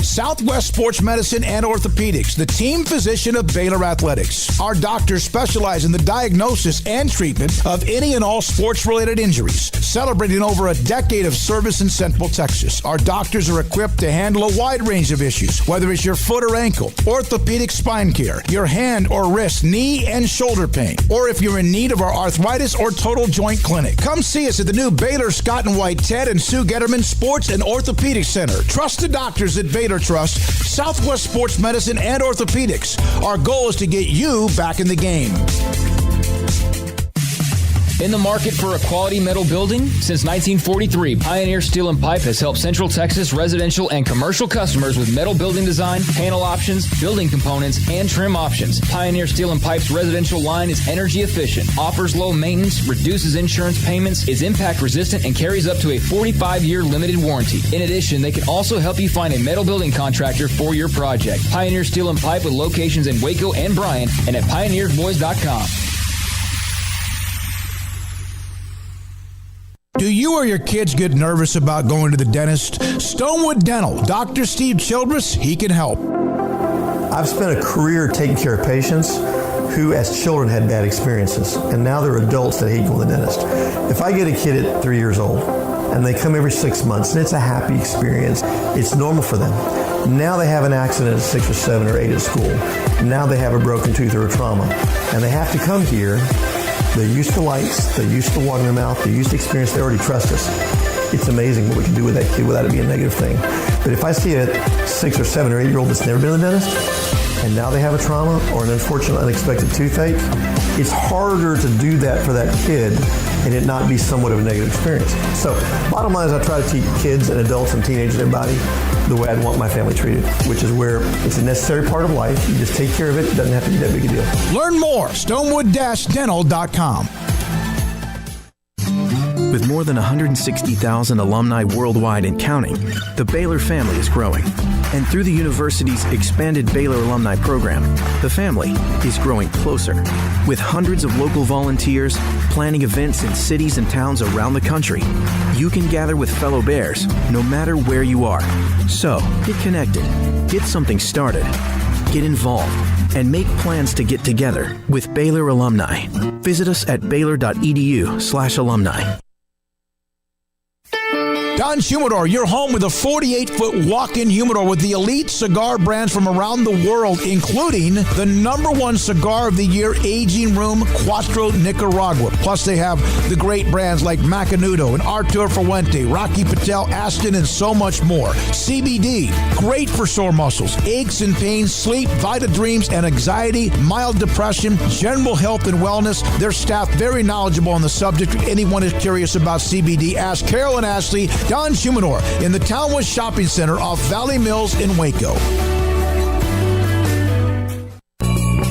Southwest Sports Medicine and Orthopedics, the team physician of Baylor Athletics. Our doctors specialize in the diagnosis and treatment of any and all sports-related injuries. Celebrating over a decade of service in Central Texas, our doctors are equipped to handle a wide range of issues, whether it's your foot or ankle, orthopedic spine care, your hand or wrist, knee and shoulder pain, or if you're in need of our arthritis or total joint clinic. Come see us at the new Baylor Scott and White Ted and Sue Getterman Sports and Orthopedic Center. Trusted doctors at Baylor Trust, Southwest Sports Medicine and Orthopedics. Our goal is to get you back in the game. In the market for a quality metal building? Since 1943, Pioneer Steel and Pipe has helped Central Texas residential and commercial customers with metal building design, panel options, building components, and trim options. Pioneer Steel and Pipe's residential line is energy efficient, offers low maintenance, reduces insurance payments, is impact resistant, and carries up to a 45-year limited warranty. In addition, they can also help you find a metal building contractor for your project. Pioneer Steel and Pipe with locations in Waco and Bryan and at pioneersboys.com. Do you or your kids get nervous about going to the dentist? Stonewood Dental. Dr. Steve Childress, he can help. I've spent a career taking care of patients who as children had bad experiences, and now they're adults that hate going to the dentist. If I get a kid at 3 years old and they come every 6 months and it's a happy experience, it's normal for them. Now they have an accident at 6 or 7 or 8 at school. Now they have a broken tooth or a trauma, and they have to come here. They're used to lights, they're used to water in their mouth, they're used to experience, they already trust us. It's amazing what we can do with that kid without it being a negative thing. But if I see a 6 or 7 or 8 year old that's never been to the dentist, and now they have a trauma or an unfortunate unexpected toothache, it's harder to do that for that kid and it not be somewhat of a negative experience. So bottom line is I try to teach kids and adults and teenagers and everybody the way I'd want my family treated, which is where it's a necessary part of life. You just take care of it. It doesn't have to be that big a deal. Learn more, stonewood-dental.com. With more than 160,000 alumni worldwide and counting, the Baylor family is growing. And through the university's expanded Baylor alumni program, the family is growing closer. With hundreds of local volunteers planning events in cities and towns around the country, you can gather with fellow Bears no matter where you are. So, get connected, get something started, get involved, and make plans to get together with Baylor alumni. Visit us at baylor.edu/alumni. Don Humidor, your home with a 48-foot walk-in humidor with the elite cigar brands from around the world, including the #1 cigar of the year, Aging Room Cuatro Nicaragua. Plus, they have the great brands like Macanudo and Artur Fuente, Rocky Patel, Aston, and so much more. CBD, great for sore muscles, aches and pains, sleep, Vita Dreams, and anxiety, mild depression, general health and wellness. Their staff very knowledgeable on the subject. If anyone is curious about CBD, ask Carol and Ashley. Don Humidor in the Townwest Shopping Center off Valley Mills in Waco.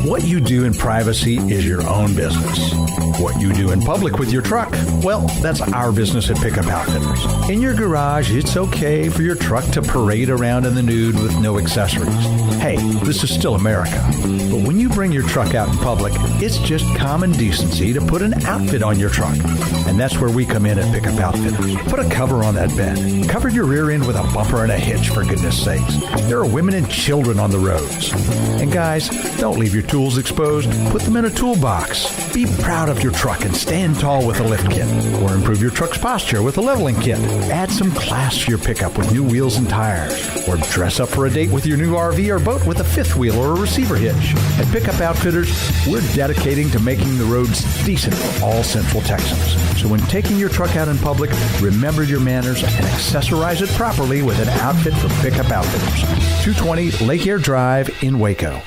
What you do in privacy is your own business. What you do in public with your truck, well, that's our business at Pickup Outfitters. In your garage, it's okay for your truck to parade around in the nude with no accessories. Hey, this is still America. But when you bring your truck out in public, it's just common decency to put an outfit on your truck. And that's where we come in at Pickup Outfitters. Put a cover on that bed. Cover your rear end with a bumper and a hitch, for goodness sakes. There are women and children on the roads. And guys, don't leave your tools exposed. Put them in a toolbox. Be proud of your truck and stand tall with a lift kit. Or improve your truck's posture with a leveling kit. Add some class to your pickup with new wheels and tires. Or dress up for a date with your new RV or boat with a fifth wheel or a receiver hitch. At Pickup Outfitters, we're dedicating to making the roads decent for all Central Texans. So when taking your truck out in public, remember your manners and accessorize it properly with an outfit from Pickup Outfitters. 220 Lake Air Drive in Waco.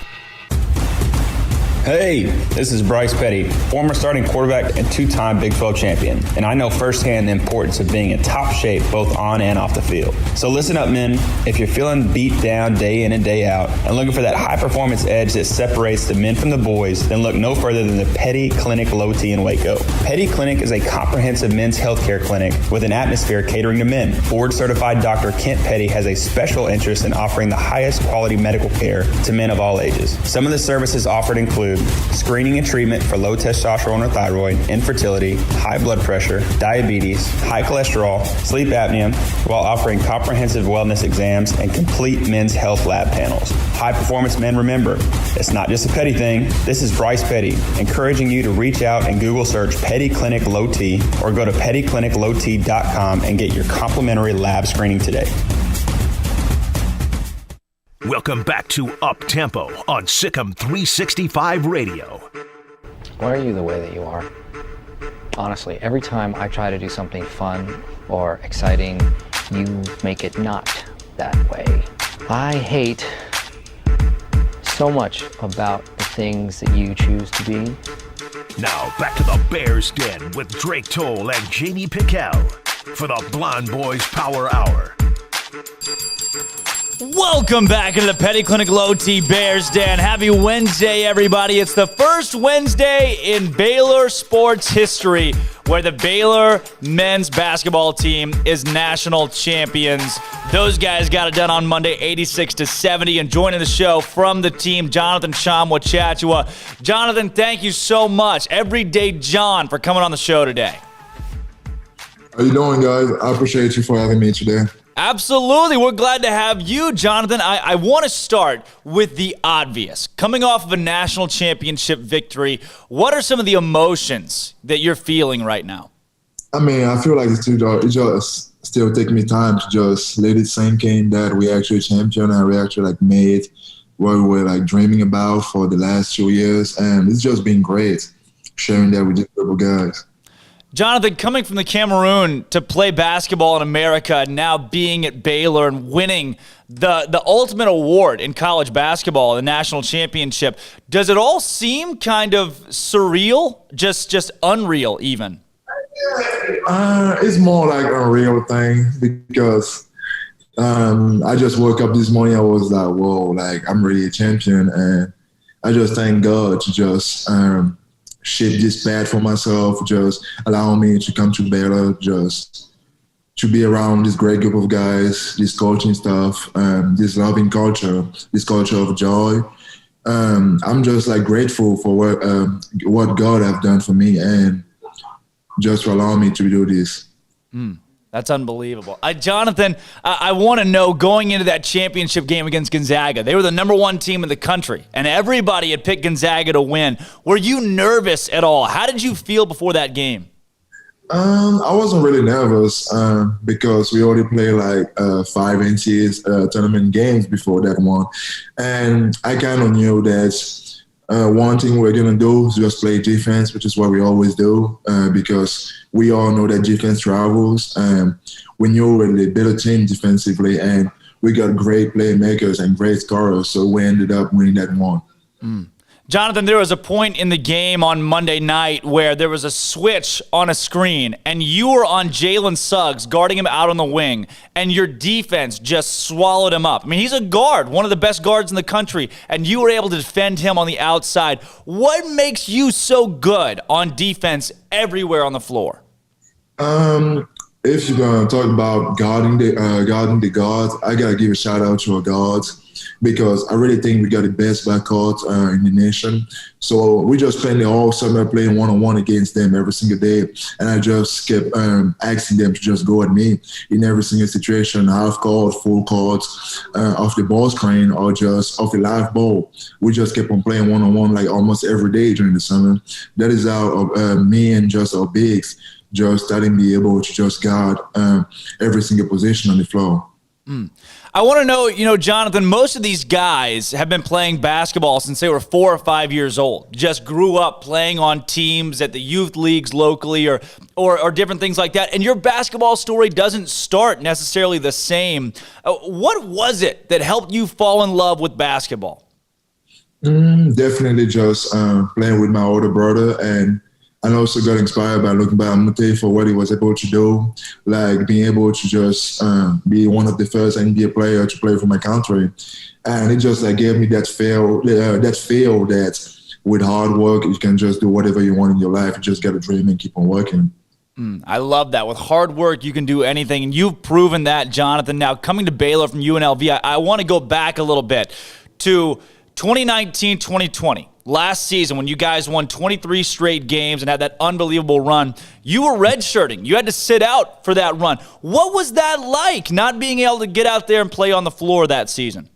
Hey, this is Bryce Petty, former starting quarterback and two-time Big 12 champion, and I know firsthand the importance of being in top shape both on and off the field. So listen up, men. If you're feeling beat down day in and day out and looking for that high-performance edge that separates the men from the boys, then look no further than the Petty Clinic Low T in Waco. Petty Clinic is a comprehensive men's healthcare clinic with an atmosphere catering to men. Board-certified Dr. Kent Petty has a special interest in offering the highest quality medical care to men of all ages. Some of the services offered include screening and treatment for low testosterone or thyroid, infertility, high blood pressure, diabetes, high cholesterol, sleep apnea, while offering comprehensive wellness exams and complete men's health lab panels. High performance men, remember, it's not just a petty thing. This is Bryce Petty, encouraging you to reach out and Google search Petty Clinic Low T or go to pettycliniclowt.com and get your complimentary lab screening today. Welcome back to Up Tempo on SicEm365 Radio. Why are you the way that you are? Honestly, every time I try to do something fun or exciting, you make it not that way. I hate so much about the things that you choose to be. Now back to the Bears Den with Drake Toll and J.D. Pickell for the Blonde Boys Power Hour. Welcome back into the Petty Clinic Low T Bears Den. Happy Wednesday, everybody. It's the first Wednesday in Baylor sports history where the Baylor men's basketball team is national champions. Those guys got it done on Monday, 86-70. And joining the show from the team, Jonathan Chamwa-Chachua. Jonathan, thank you so much, Everyday John, for coming on the show today. How you doing, guys? I appreciate you for having me today. Absolutely. We're glad to have you, Jonathan. I want to start with the obvious. Coming off of a national championship victory, what are some of the emotions that you're feeling right now? I mean, I feel like it just still taking me time to just let it sink in that we actually champion and we actually made what we were dreaming about for the last 2 years. And it's just been great sharing that with these little guys. Jonathan, coming from the Cameroon to play basketball in America and now being at Baylor and winning the ultimate award in college basketball, the national championship, does it all seem kind of surreal, just unreal even? It's more like a real thing because I just woke up this morning, I was like, whoa, I'm really a champion. And I just thank God to just shape this path for myself, just allow me to come to Baylor, just to be around this great group of guys, this coaching staff, this loving culture, this culture of joy. I'm just grateful for what God have done for me and just for allowing me to do this. That's unbelievable. Jonathan, I want to know, going into that championship game against Gonzaga, they were the number one team in the country, and everybody had picked Gonzaga to win. Were you nervous at all? How did you feel before that game? I wasn't really nervous because we already played 5 NCAA tournament games before that one. And I kind of knew that one thing we're going to do is just play defense, which is what we always do because we all know that defense travels. We knew we're the better team defensively, and we got great playmakers and great scorers, so we ended up winning that one. Jonathan, there was a point in the game on Monday night where there was a switch on a screen, and you were on Jalen Suggs guarding him out on the wing, and your defense just swallowed him up. I mean, he's a guard, one of the best guards in the country, and you were able to defend him on the outside. What makes you so good on defense everywhere on the floor? If you're going to talk about guarding the guards, I got to give a shout out to our guards, because I really think we got the best backcourt in the nation. So we just spent the whole summer playing one-on-one against them every single day. And I just kept asking them to just go at me in every single situation, half court, full court, off the ball screen, or just off the live ball. We just kept on playing one-on-one almost every day during the summer. That is how me and just our bigs just starting to be able to just guard every single position on the floor. I want to know, Jonathan, most of these guys have been playing basketball since they were 4 or 5 years old. Just grew up playing on teams at the youth leagues locally or different things like that. And your basketball story doesn't start necessarily the same. What was it that helped you fall in love with basketball? Definitely just playing with my older brother, and I also got inspired by looking by Amute for what he was able to do, being able to just be one of the first NBA players to play for my country. And it just gave me that feel that with hard work, you can just do whatever you want in your life. You just got to dream and keep on working. I love that. With hard work, you can do anything, and you've proven that, Jonathan. Now, coming to Baylor from UNLV, I want to go back a little bit to 2019-2020. Last season, when you guys won 23 straight games and had that unbelievable run, you were redshirting. You had to sit out for that run. What was that like, not being able to get out there and play on the floor that season?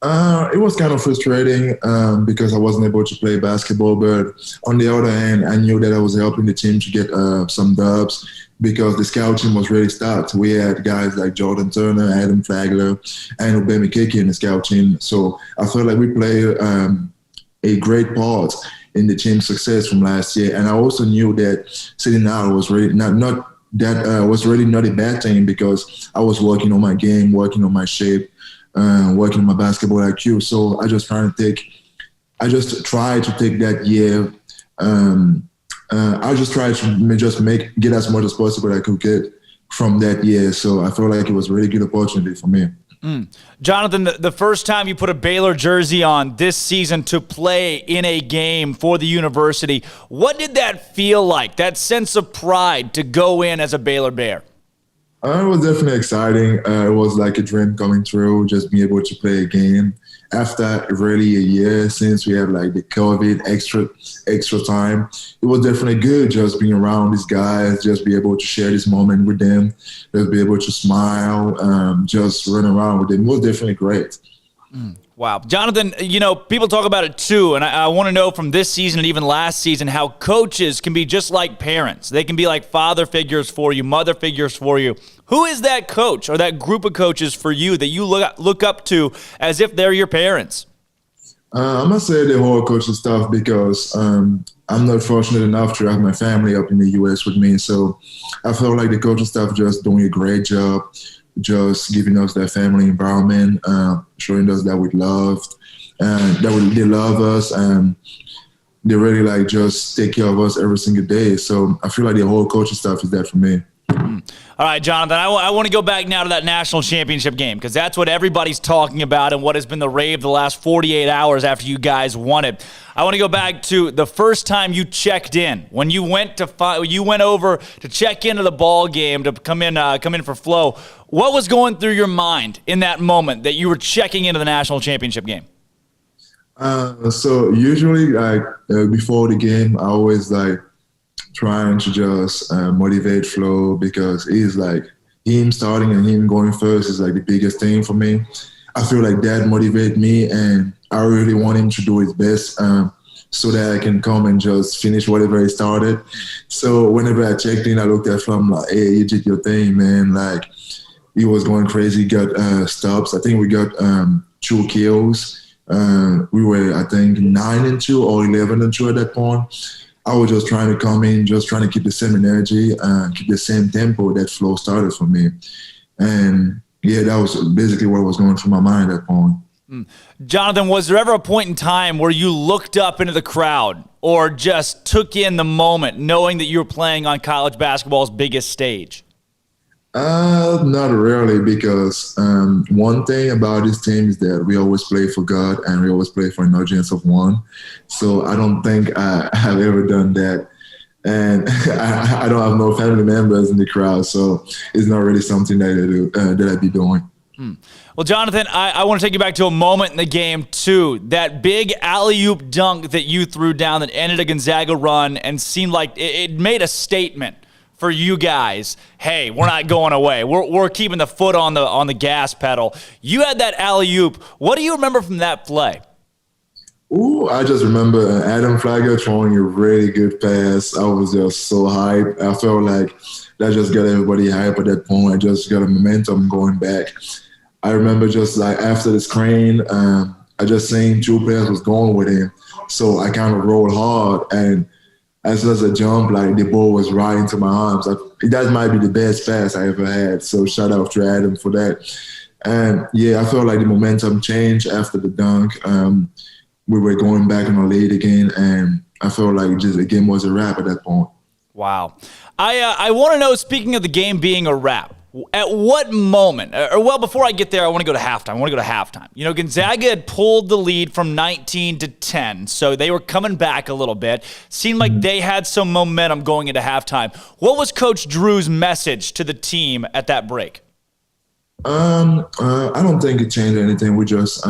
It was kind of frustrating because I wasn't able to play basketball. But on the other hand, I knew that I was helping the team to get some dubs because the scout team was really stacked. We had guys like Jordan Turner, Adam Flagler, and Obama Keke in the scout team. So I felt like we played a great part in the team's success from last year. And I also knew that sitting out was really was really not a bad thing because I was working on my game, working on my shape, working on my basketball IQ. So I just tried to take that year I just tried to get as much as possible I could get from that year. So I felt like it was a really good opportunity for me. Jonathan, the first time you put a Baylor jersey on this season to play in a game for the university, what did that feel like, that sense of pride to go in as a Baylor Bear? It was definitely exciting. It was like a dream coming true, just being able to play a game. After really a year since we had like the COVID extra time, it was definitely good just being around these guys, just be able to share this moment with them, just be able to smile, just run around with them. It was definitely great. Wow. Jonathan, people talk about it too, and I want to know from this season and even last season how coaches can be just like parents. They can be like father figures for you, mother figures for you. Who is that coach or that group of coaches for you that you look up to as if they're your parents? I'm going to say the whole coaching staff because I'm not fortunate enough to have my family up in the U.S. with me. So I feel like the coaching staff just doing a great job, just giving us that family environment, showing us that we loved, and that they love us, and they really like just take care of us every single day. So I feel like the whole coaching staff is there for me. All right, Jonathan, I want to go back now to that national championship game because that's what everybody's talking about and what has been the rave the last 48 hours after you guys won it. I want to go back to the first time you checked in, when you went over to check into the ball game to come in for flow. What was going through your mind in that moment that you were checking into the national championship game? So usually, before the game, I always trying to just motivate Flo because he's him starting and him going first is the biggest thing for me. I feel like that motivates me, and I really want him to do his best so that I can come and just finish whatever he started. So whenever I checked in, I looked at Flo, I'm like, hey, you did your thing, man. He was going crazy, got stops. I think we got 2 kills. We were, I think, 9-2 or 11-2 at that point. I was just trying to come in, just trying to keep the same energy, keep the same tempo that Flo started for me. And yeah, that was basically what was going through my mind at that point. Jonathan, was there ever a point in time where you looked up into the crowd or just took in the moment knowing that you were playing on college basketball's biggest stage? Not really, because one thing about this team is that we always play for God and we always play for an audience of one. So I don't think I have ever done that. And I don't have no family members in the crowd, so it's not really something that I do, that I'd be doing. Well, Jonathan, I want to take you back to a moment in the game, too. That big alley-oop dunk that you threw down that ended a Gonzaga run and seemed like it made a statement for you guys. Hey, we're not going away. We're keeping the foot on the gas pedal. You had that alley-oop. What do you remember from that play? Ooh, I just remember Adam Flagger throwing a really good pass. I was just so hyped. I felt like that just got everybody hyped at that point. I just got a momentum going back. I remember just after the screen, I just seen 2 players was going with him. So I kind of rolled hard, and as soon as I jumped, the ball was right into my arms. That might be the best pass I ever had. So shout out to Adam for that. And yeah, I felt like the momentum changed after the dunk. We were going back in our lead again, and I felt like just the game was a wrap at that point. Wow. I want to know, speaking of the game being a wrap, at what moment, before I get there, I want to go to halftime. Gonzaga had pulled the lead from 19-10, so they were coming back a little bit. Seemed like they had some momentum going into halftime. What was Coach Drew's message to the team at that break? I don't think it changed anything. We just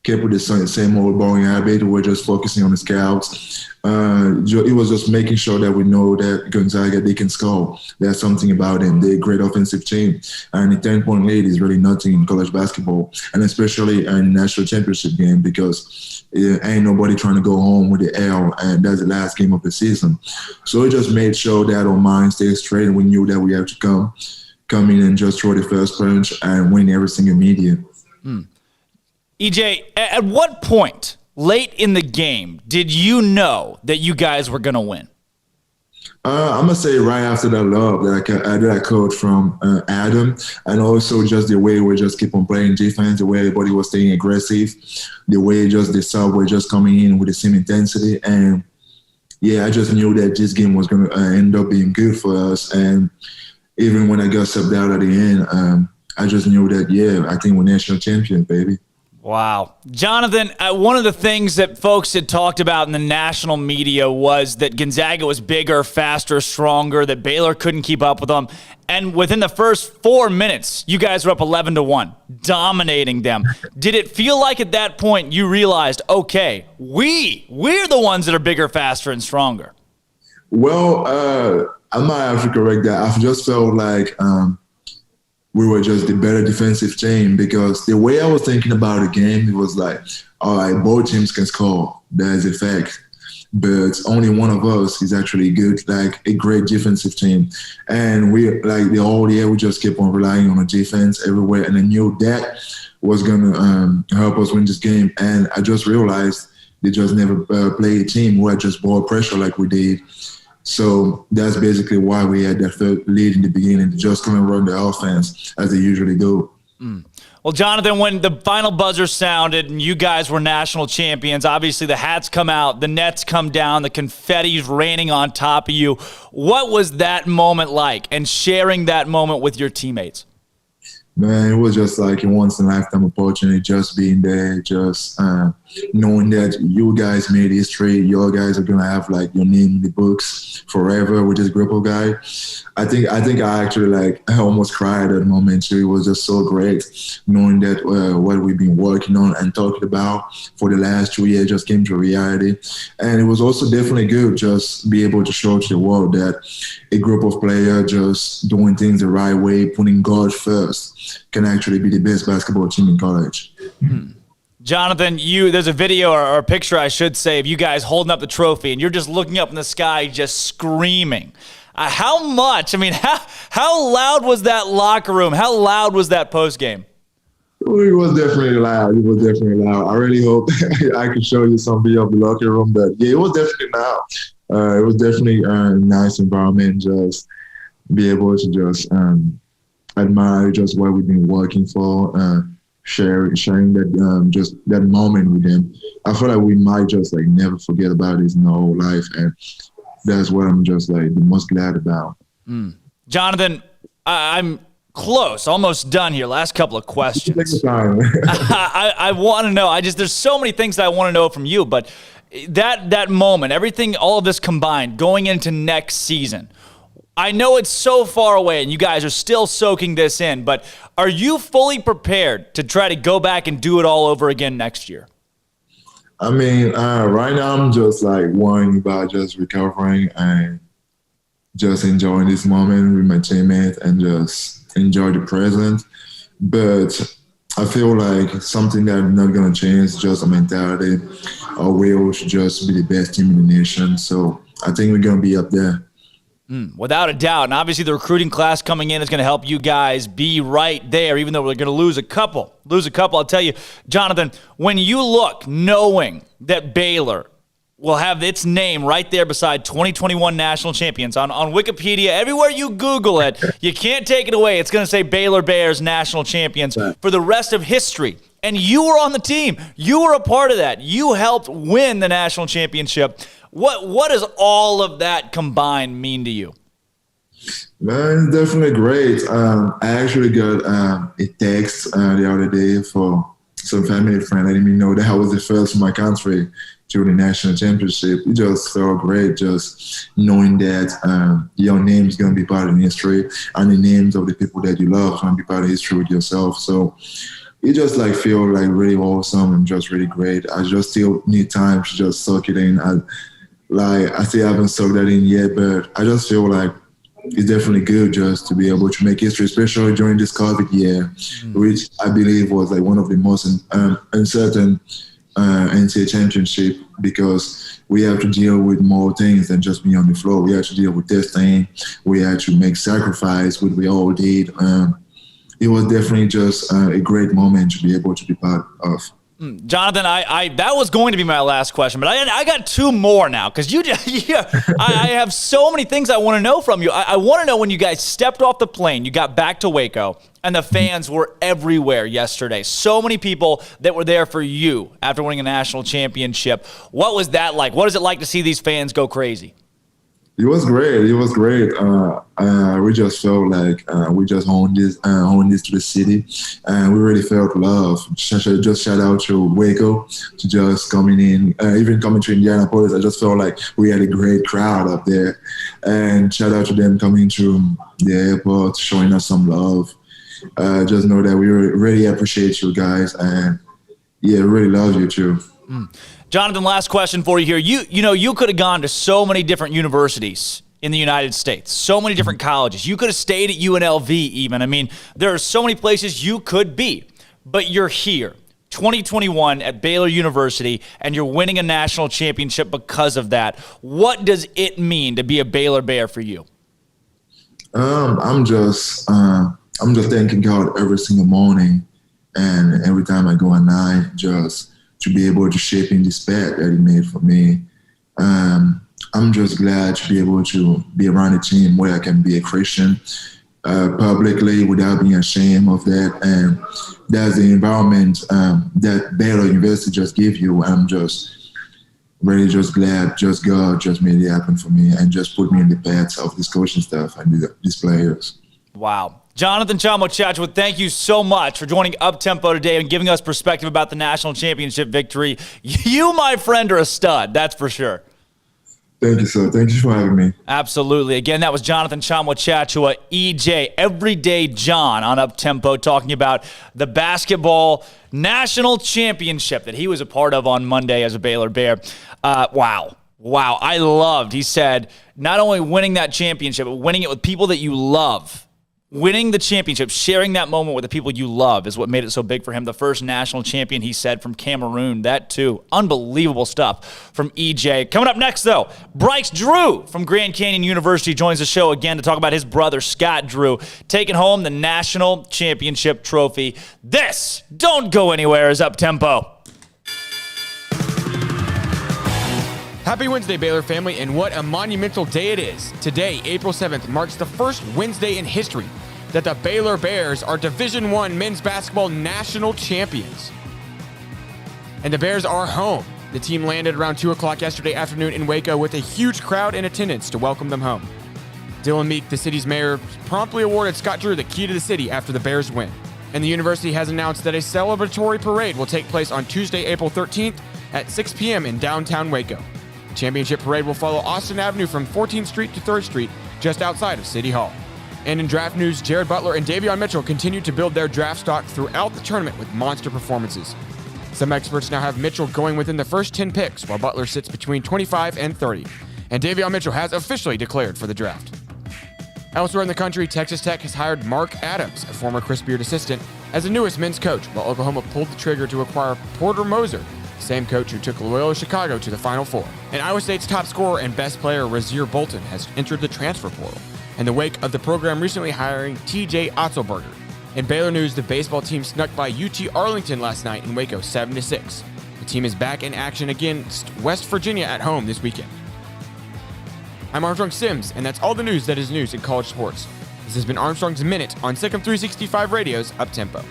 kept with the same old boring habit. We're just focusing on the scouts. It was just making sure that we know that Gonzaga, they can score. There's something about them. They're a great offensive team. And a 10-point lead is really nothing in college basketball, and especially in a national championship game, because ain't nobody trying to go home with the L, and that's the last game of the season. So we just made sure that our mind stayed straight, and we knew that we had to come in and just throw the first punch and win every single media. EJ, at what point late in the game did you know that you guys were going to win? I'm going to say right after that love that I caught from Adam, and also just the way we just keep on playing defense, the way everybody was staying aggressive, the way just the sub were just coming in with the same intensity. And I just knew that this game was going to end up being good for us. And even when I got subbed out at the end, I just knew that, I think we're national champions, baby. Wow. Jonathan, one of the things that folks had talked about in the national media was that Gonzaga was bigger, faster, stronger, that Baylor couldn't keep up with them. And within the first 4 minutes, you guys were up 11-1, dominating them. Did it feel like at that point you realized, okay, we're the ones that are bigger, faster, and stronger? Well, I might have to correct that. I just felt like we were just the better defensive team, because the way I was thinking about the game, it was like, all right, both teams can score. That is a fact. But only one of us is actually good, like a great defensive team. And we, like the whole year, we just kept on relying on the defense everywhere. And I knew that was going to help us win this game. And I just realized they just never played a team who had just ball pressure like we did. So that's basically why we had that third lead in the beginning, to just come and run the offense as they usually do. Well, Jonathan, when the final buzzer sounded and you guys were national champions, obviously the hats come out, the nets come down, the confetti's raining on top of you. What was that moment like, and sharing that moment with your teammates? Man, it was just like a once-in-a-lifetime opportunity, just being there, just knowing that you guys made history. Your guys are going to have, like, your name in the books forever with this group of guys. I think I actually, I almost cried at that moment, too. It was just so great knowing that what we've been working on and talking about for the last 2 years just came to reality. And it was also definitely good just be able to show to the world that a group of players just doing things the right way, putting God first, can actually be the best basketball team in college. Jonathan, there's a video or a picture, I should say, of you guys holding up the trophy, and you're just looking up in the sky, just screaming. How much? I mean, how loud was that locker room? How loud was that post game? It was definitely loud. I really hope I could show you some video of the locker room, but it was definitely loud. It was definitely a nice environment, just be able to just admire just what we've been working for, sharing that just that moment with them. I feel like we might just never forget about this in our whole life, and that's what I'm just the most glad about. Jonathan, I'm close, almost done here. Last couple of questions. I want to know. There's so many things that I want to know from you, but that moment, everything, all of this combined, going into next season. I know it's so far away and you guys are still soaking this in, but are you fully prepared to try to go back and do it all over again next year? I mean, right now I'm just worrying about just recovering and just enjoying this moment with my teammates and just enjoy the present. But I feel like something that's not going to change, just a mentality. Our will should just be the best team in the nation. So I think we're going to be up there. Without a doubt. And obviously the recruiting class coming in is going to help you guys be right there, even though we're going to lose a couple. I'll tell you, Jonathan, when you look, knowing that Baylor will have its name right there beside 2021 national champions on Wikipedia, everywhere you Google it, you can't take it away. It's going to say Baylor Bears national champions for the rest of history. And you were on the team. You were a part of that. You helped win the national championship. What does all of that combined mean to you? Man, it's definitely great. I actually got a text the other day for some family friend letting me know that I was the first in my country to the national championship. It just felt great just knowing that your name is going to be part of the history and the names of the people that you love are going to be part of history with yourself. So it just feel really awesome and just really great. I just still need time to just soak it in. I still haven't soaked that in yet, but I just feel like it's definitely good just to be able to make history, especially during this COVID year, which I believe was one of the most uncertain NCAA championship, because we have to deal with more things than just being on the floor. We have to deal with testing. We had to make sacrifice, which we all did. It was definitely just a great moment to be able to be part of. Jonathan, I that was going to be my last question, but I got two more now because I have so many things I want to know from you. I want to know when you guys stepped off the plane, you got back to Waco, and the fans were everywhere yesterday. So many people that were there for you after winning a national championship. What was that like? What is it like to see these fans go crazy? It was great. We just felt like we just owned this to the city, and we really felt love. Just shout out to Waco to just coming in, even coming to Indianapolis. I just felt like we had a great crowd up there, and shout out to them coming to the airport, showing us some love. Just know that we really appreciate you guys, and really love you too. Jonathan, last question for you here. You could have gone to so many different universities in the United States, so many different colleges. You could have stayed at UNLV even. I mean, there are so many places you could be, but you're here, 2021 at Baylor University, and you're winning a national championship because of that. What does it mean to be a Baylor Bear for you? I'm just thanking God every single morning, and every time I go at night, just to be able to shape in this path that He made for me. I'm just glad to be able to be around a team where I can be a Christian publicly without being ashamed of that. And that's the environment that Baylor University just gave you. I'm just really just glad just God just made it happen for me and just put me in the path of this coaching staff and these players. Wow. Jonathan Chamo-Chachua, thank you so much for joining Up-Tempo today and giving us perspective about the national championship victory. You, my friend, are a stud, that's for sure. Thank you, sir. Thank you for having me. Absolutely. Again, that was Jonathan Chamo-Chachua, EJ, Everyday John on Up-Tempo, talking about the basketball national championship that he was a part of on Monday as a Baylor Bear. Wow, I loved, he said, not only winning that championship, but winning it with people that you love. Winning the championship, sharing that moment with the people you love is what made it so big for him. The first national champion, he said, from Cameroon. That, too. Unbelievable stuff from EJ. Coming up next, though, Bryce Drew from Grand Canyon University joins the show again to talk about his brother, Scott Drew, taking home the national championship trophy. This, don't go anywhere, is Up-Tempo. Happy Wednesday, Baylor family, and what a monumental day it is. Today, April 7th, marks the first Wednesday in history that the Baylor Bears are Division I men's basketball national champions. And the Bears are home. The team landed around 2 o'clock yesterday afternoon in Waco with a huge crowd in attendance to welcome them home. Dylan Meek, the city's mayor, promptly awarded Scott Drew the key to the city after the Bears win. And the university has announced that a celebratory parade will take place on Tuesday, April 13th at 6 p.m. in downtown Waco. The championship parade will follow Austin Avenue from 14th Street to 3rd Street, just outside of City Hall. And in draft news, Jared Butler and Davion Mitchell continue to build their draft stock throughout the tournament with monster performances. Some experts now have Mitchell going within the first 10 picks, while Butler sits between 25 and 30. And Davion Mitchell has officially declared for the draft. Elsewhere in the country, Texas Tech has hired Mark Adams, a former Chris Beard assistant, as the newest men's coach, while Oklahoma pulled the trigger to acquire Porter Moser, same coach who took Loyola Chicago to the Final Four. And Iowa State's top scorer and best player, Rasir Bolton, has entered the transfer portal in the wake of the program recently hiring T.J. Otzelberger. In Baylor news, the baseball team snuck by UT Arlington last night in Waco 7-6. The team is back in action against West Virginia at home this weekend. I'm Armstrong Sims, and that's all the news that is news in college sports. This has been Armstrong's Minute on SicEm365 Radio's Up-Tempo.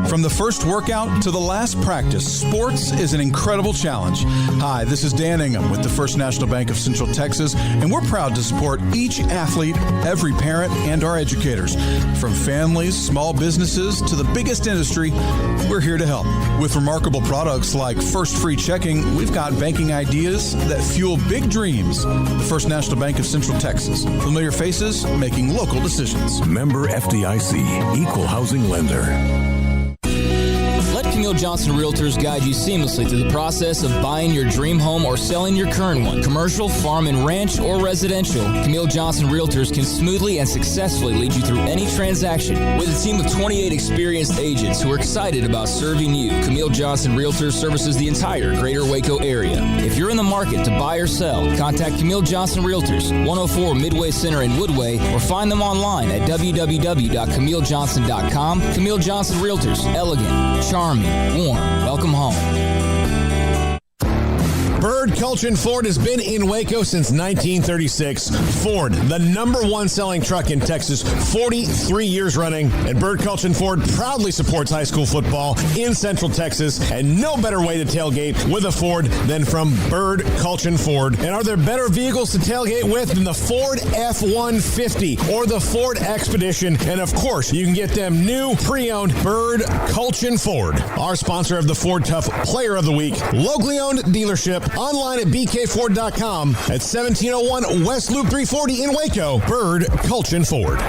From the first workout to the last practice, sports is an incredible challenge. Hi, this is Dan Ingham with the First National Bank of Central Texas, and we're proud to support each athlete, every parent, and our educators. From families, small businesses, to the biggest industry, we're here to help. With remarkable products like First Free Checking, we've got banking ideas that fuel big dreams. The First National Bank of Central Texas. Familiar faces making local decisions. Member FDIC, Equal Housing Lender. Camille Johnson Realtors guide you seamlessly through the process of buying your dream home or selling your current one. Commercial, farm and ranch, or residential, Camille Johnson Realtors can smoothly and successfully lead you through any transaction. With a team of 28 experienced agents who are excited about serving you, Camille Johnson Realtors services the entire greater Waco area. If you're in the market to buy or sell, contact Camille Johnson Realtors, 104 Midway Center in Woodway, or find them online at www.camillejohnson.com. Camille Johnson Realtors, elegant, charming, warm. Welcome home. Bird Culchin Ford has been in Waco since 1936. Ford, the #1 selling truck in Texas, 43 years running. And Bird Culchin Ford proudly supports high school football in Central Texas. And no better way to tailgate with a Ford than from Bird Culchin Ford. And are there better vehicles to tailgate with than the Ford F-150 or the Ford Expedition? And of course, you can get them new, pre-owned Bird Culchin Ford. Our sponsor of the Ford Tough Player of the Week, locally owned dealership. Online at bkford.com at 1701 West Loop 340 in Waco. Bird Culchin Ford.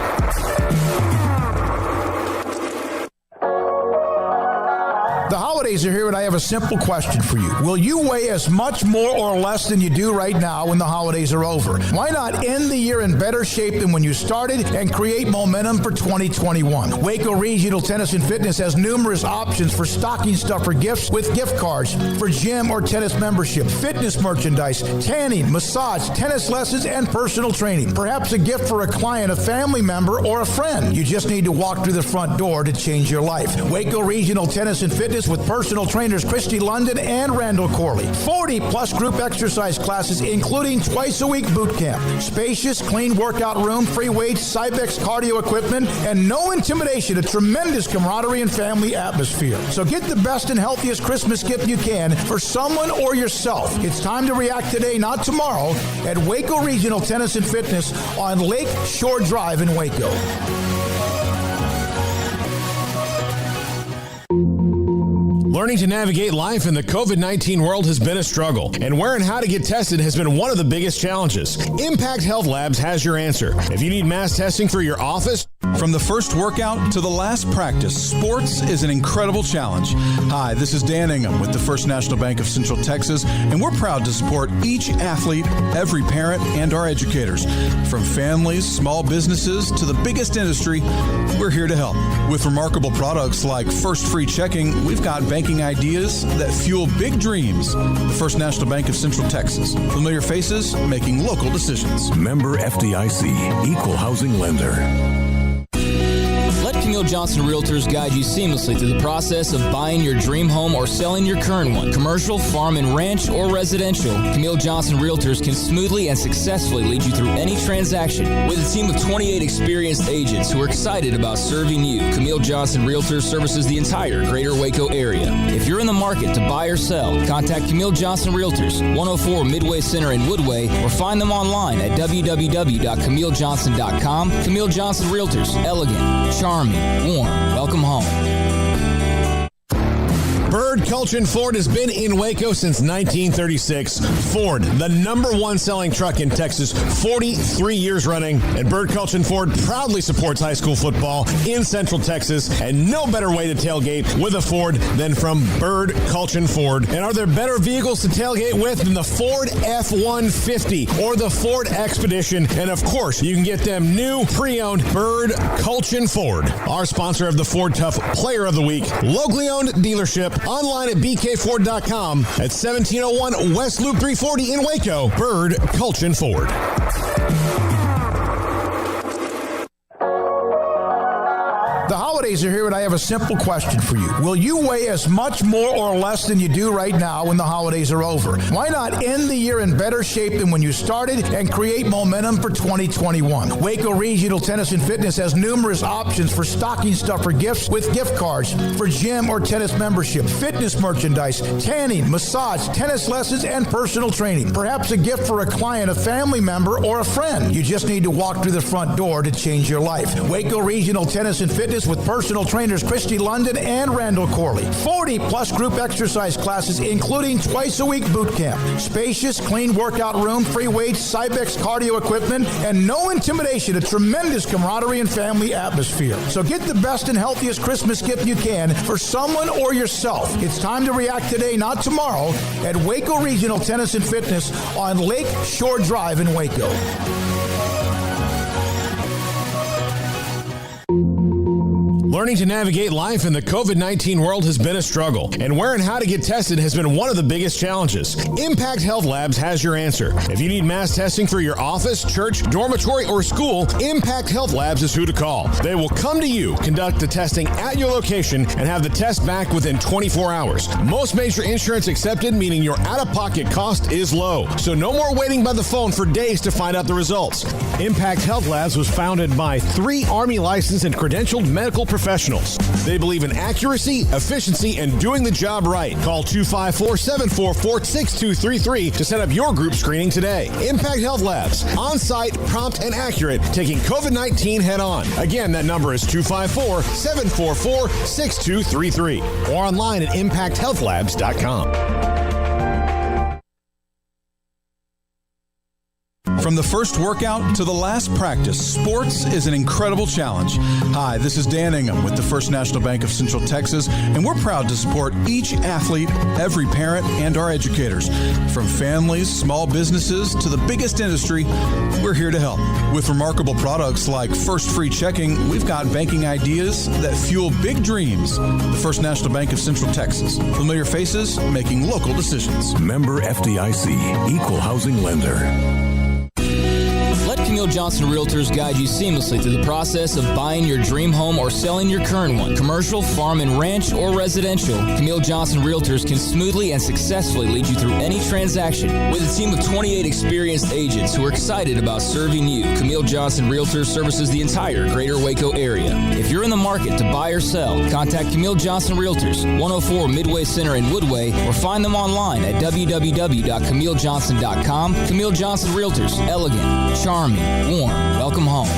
The holidays are here, and I have a simple question for you. Will you weigh as much more or less than you do right now when the holidays are over? Why not end the year in better shape than when you started and create momentum for 2021? Waco Regional Tennis and Fitness has numerous options for stocking stuffer gifts with gift cards for gym or tennis membership, fitness merchandise, tanning, massage, tennis lessons, and personal training. Perhaps a gift for a client, a family member, or a friend. You just need to walk through the front door to change your life. Waco Regional Tennis and Fitness with personal trainers Christy London and Randall Corley. 40-plus group exercise classes, including twice-a-week boot camp. Spacious, clean workout room, free weights, Cybex cardio equipment, and no intimidation. A tremendous camaraderie and family atmosphere. So get the best and healthiest Christmas gift you can for someone or yourself. It's time to react today, not tomorrow, at Waco Regional Tennis and Fitness on Lake Shore Drive in Waco. Learning to navigate life in the COVID-19 world has been a struggle, and where and how to get tested has been one of the biggest challenges. Impact Health Labs has your answer. If you need mass testing for your office, from the first workout to the last practice, sports is an incredible challenge. Hi, this is Dan Ingham with the First National Bank of Central Texas, and we're proud to support each athlete, every parent, and our educators. From families, small businesses, to the biggest industry, we're here to help. With remarkable products like First Free Checking, we've got banking ideas that fuel big dreams. The First National Bank of Central Texas. Familiar faces making local decisions. Member FDIC, Equal Housing Lender. Let Camille Johnson Realtors guide you seamlessly through the process of buying your dream home or selling your current one. Commercial, farm and ranch, or residential, Camille Johnson Realtors can smoothly and successfully lead you through any transaction. With a team of 28 experienced agents who are excited about serving you, Camille Johnson Realtors services the entire greater Waco area. If you're in the market to buy or sell, contact Camille Johnson Realtors, 104 Midway Center in Woodway, or find them online at www.camillejohnson.com. Camille Johnson Realtors, elegant, charming, warm. Welcome home. Bird Culchin Ford has been in Waco since 1936. Ford, the #1 selling truck in Texas, 43 years running. And Bird Culchin Ford proudly supports high school football in Central Texas. And no better way to tailgate with a Ford than from Bird Culchin Ford. And are there better vehicles to tailgate with than the Ford F-150 or the Ford Expedition? And of course, you can get them new, pre-owned Bird Culchin Ford. Our sponsor of the Ford Tough Player of the Week, locally owned dealership. Online at bkford.com at 1701 West Loop 340 in Waco. Bird Culchin Ford. The holidays are here, and I have a simple question for you. Will you weigh as much more or less than you do right now when the holidays are over? Why not end the year in better shape than when you started and create momentum for 2021? Waco Regional Tennis and Fitness has numerous options for stocking stuffer gifts with gift cards for gym or tennis membership, fitness merchandise, tanning, massage, tennis lessons, and personal training. Perhaps a gift for a client, a family member, or a friend. You just need to walk through the front door to change your life. Waco Regional Tennis and Fitness with personal trainers Christy London and Randall Corley. 40-plus group exercise classes, including twice-a-week boot camp. Spacious, clean workout room, free weights, Cybex cardio equipment, and no intimidation. A tremendous camaraderie and family atmosphere. So get the best and healthiest Christmas gift you can for someone or yourself. It's time to react today, not tomorrow, at Waco Regional Tennis and Fitness on Lake Shore Drive in Waco. Learning to navigate life in the COVID-19 world has been a struggle, and where and how to get tested has been one of the biggest challenges. Impact Health Labs has your answer. If you need mass testing for your office, church, dormitory, or school, Impact Health Labs is who to call. They will come to you, conduct the testing at your location, and have the test back within 24 hours. Most major insurance accepted, meaning your out-of-pocket cost is low. So no more waiting by the phone for days to find out the results. Impact Health Labs was founded by 3 Army licensed and credentialed medical professionals. They believe in accuracy, efficiency, and doing the job right. Call 254-744-6233 to set up your group screening today. Impact Health Labs, on-site, prompt, and accurate, taking COVID-19 head-on. Again, that number is 254-744-6233 or online at impacthealthlabs.com. From the first workout to the last practice, sports is an incredible challenge. Hi, this is Dan Ingham with the First National Bank of Central Texas, and we're proud to support each athlete, every parent, and our educators. From families, small businesses, to the biggest industry, we're here to help. With remarkable products like First Free Checking, we've got banking ideas that fuel big dreams. The First National Bank of Central Texas. Familiar faces making local decisions. Member FDIC, Equal Housing Lender. Let Camille Johnson Realtors guide you seamlessly through the process of buying your dream home or selling your current one. Commercial, farm and ranch, or residential, Camille Johnson Realtors can smoothly and successfully lead you through any transaction. With a team of 28 experienced agents who are excited about serving you, Camille Johnson Realtors services the entire greater Waco area. If you're in the market to buy or sell, contact Camille Johnson Realtors, 104 Midway Center in Woodway, or find them online at www.camillejohnson.com. Camille Johnson Realtors, elegant, charming, warm. Welcome home.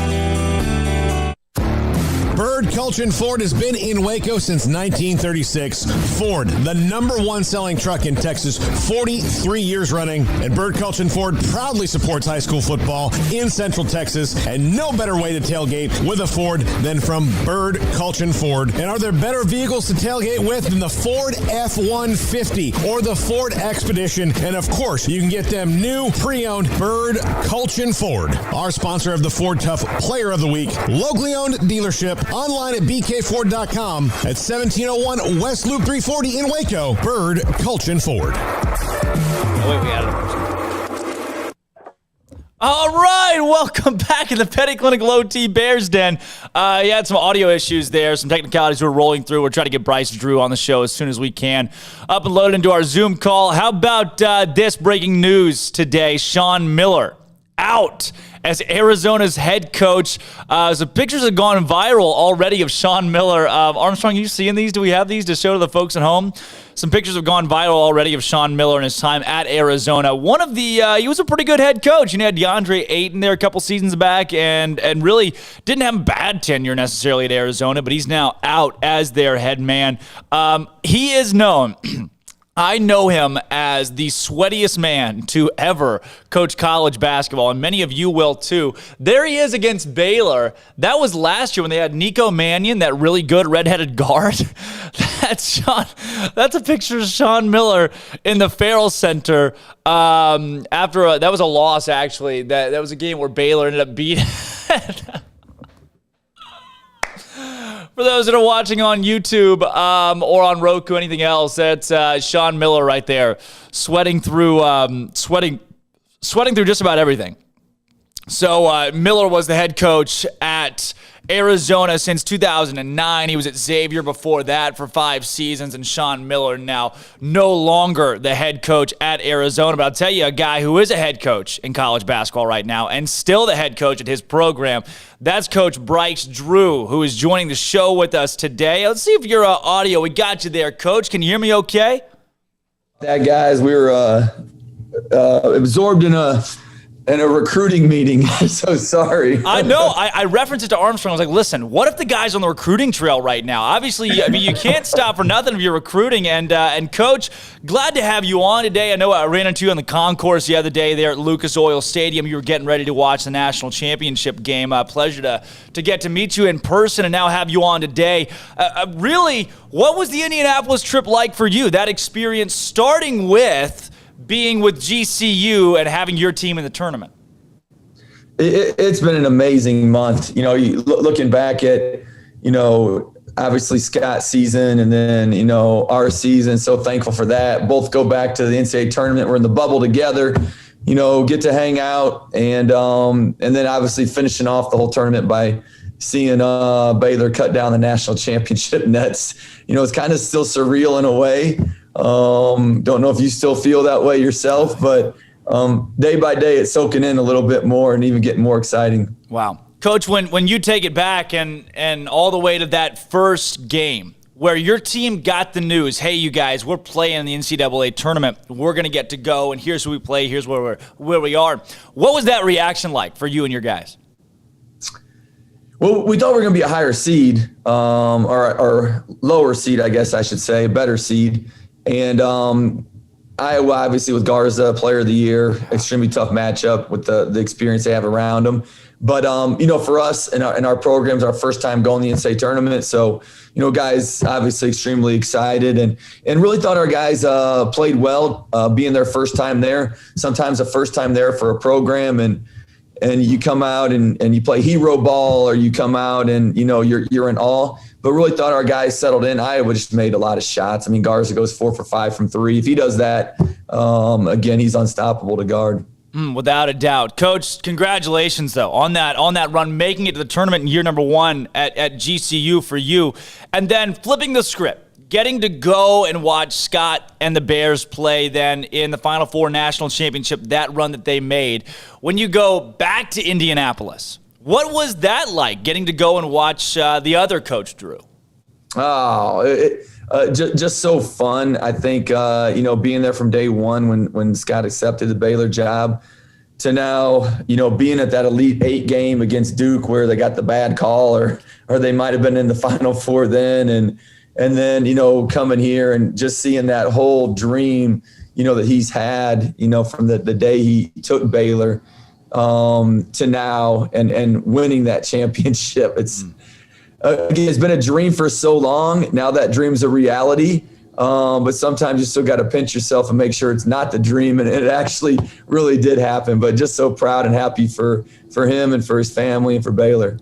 Bird Culchin Ford has been in Waco since 1936. Ford, the #1 selling truck in Texas, 43 years running. And Bird Culchin Ford proudly supports high school football in Central Texas. And no better way to tailgate with a Ford than from Bird Culchin Ford. And are there better vehicles to tailgate with than the Ford F-150 or the Ford Expedition? And of course, you can get them new, pre-owned Bird Culchin Ford. Our sponsor of the Ford Tough Player of the Week, locally owned dealership. Online at bkford.com at 1701 West Loop 340 in Waco. Bird Culchin Ford. Oh, wait, we added a All right, welcome back in the Petty Clinic Low T Bears Den. You had some audio issues there, some technicalities we're rolling through. We're trying to get Bryce Drew on the show as soon as we can. Up and loaded into our Zoom call. How about this breaking news today? Sean Miller out as Arizona's head coach. So pictures have gone viral already of Sean Miller. Armstrong, you seeing these? Do we have these to show to the folks at home? Some pictures have gone viral already of Sean Miller and his time at Arizona. One of the, he was a pretty good head coach. You had DeAndre Ayton there a couple seasons back and really didn't have a bad tenure necessarily at Arizona, but he's now out as their head man. He is known... I know him as the sweatiest man to ever coach college basketball, and many of you will too. There he is against Baylor. That was last year when they had Nico Mannion, that really good redheaded guard. That's a picture of Sean Miller in the Farrell Center. That was a loss, actually. That was a game where Baylor ended up beating. For those that are watching on YouTube or on Roku, anything else, that's Sean Miller right there, sweating through just about everything. So Miller was the head coach at Arizona since 2009. He was at Xavier before that for 5 seasons, and Sean Miller now no longer the head coach at Arizona. But I'll tell you a guy who is a head coach in college basketball right now and still the head coach at his program. That's Coach Bryce Drew, who is joining the show with us today. Let's see if your audio, we got you there, Coach. Can you hear me okay? That, guys, we were absorbed in and a recruiting meeting. So sorry. I know. I referenced it to Armstrong. I was like, listen, what if the guy's on the recruiting trail right now? Obviously, I mean, you can't stop for nothing if you're recruiting. And Coach, glad to have you on today. I know I ran into you on the concourse the other day there at Lucas Oil Stadium. You were getting ready to watch the national championship game. Pleasure to get to meet you in person and now have you on today. Really, what was the Indianapolis trip like for you? That experience starting with being with GCU and having your team in the tournament? It's been an amazing month. You know, looking back at, you know, obviously Scott's season and then, you know, our season. So thankful for that. Both go back to the NCAA tournament. We're in the bubble together, you know, get to hang out and then obviously finishing off the whole tournament by seeing Baylor cut down the national championship nets. You know, it's kind of still surreal in a way. Don't know if you still feel that way yourself, but day by day it's soaking in a little bit more and even getting more exciting. Wow. Coach, when you take it back and all the way to that first game where your team got the news, hey, you guys, we're playing in the NCAA tournament. We're going to get to go, and here's who we play. Here's where we are. What was that reaction like for you and your guys? Well, we thought we were going to be a higher seed or lower seed, I guess I should say, a better seed. And Iowa, obviously, with Garza, player of the year, extremely tough matchup with the experience they have around them. But, you know, for us in our programs, our first time going to the NCAA tournament. So, you know, guys obviously extremely excited and really thought our guys played well, being their first time there. Sometimes a first time there for a program and you come out and you play hero ball or you come out and, you know, you're in awe. But really thought our guys settled in. Iowa just made a lot of shots. I mean, Garza goes 4 for 5 from 3. If he does that, again, he's unstoppable to guard. Without a doubt. Coach, congratulations, though, on that run, making it to the tournament in year number 1 at GCU for you. And then flipping the script, getting to go and watch Scott and the Bears play then in the Final Four National Championship, that run that they made. When you go back to Indianapolis, what was that like, getting to go and watch the other Coach Drew? Oh, just so fun. I think, you know, being there from day one when Scott accepted the Baylor job to now, you know, being at that Elite 8 game against Duke where they got the bad call or they might have been in the Final Four then. And then, you know, coming here and just seeing that whole dream, you know, that he's had, you know, from the day he took Baylor to now and winning that championship. It's been a dream for so long. Now that dream's a reality. But sometimes you still got to pinch yourself and make sure it's not the dream. And it actually really did happen, but just so proud and happy for him and for his family and for Baylor.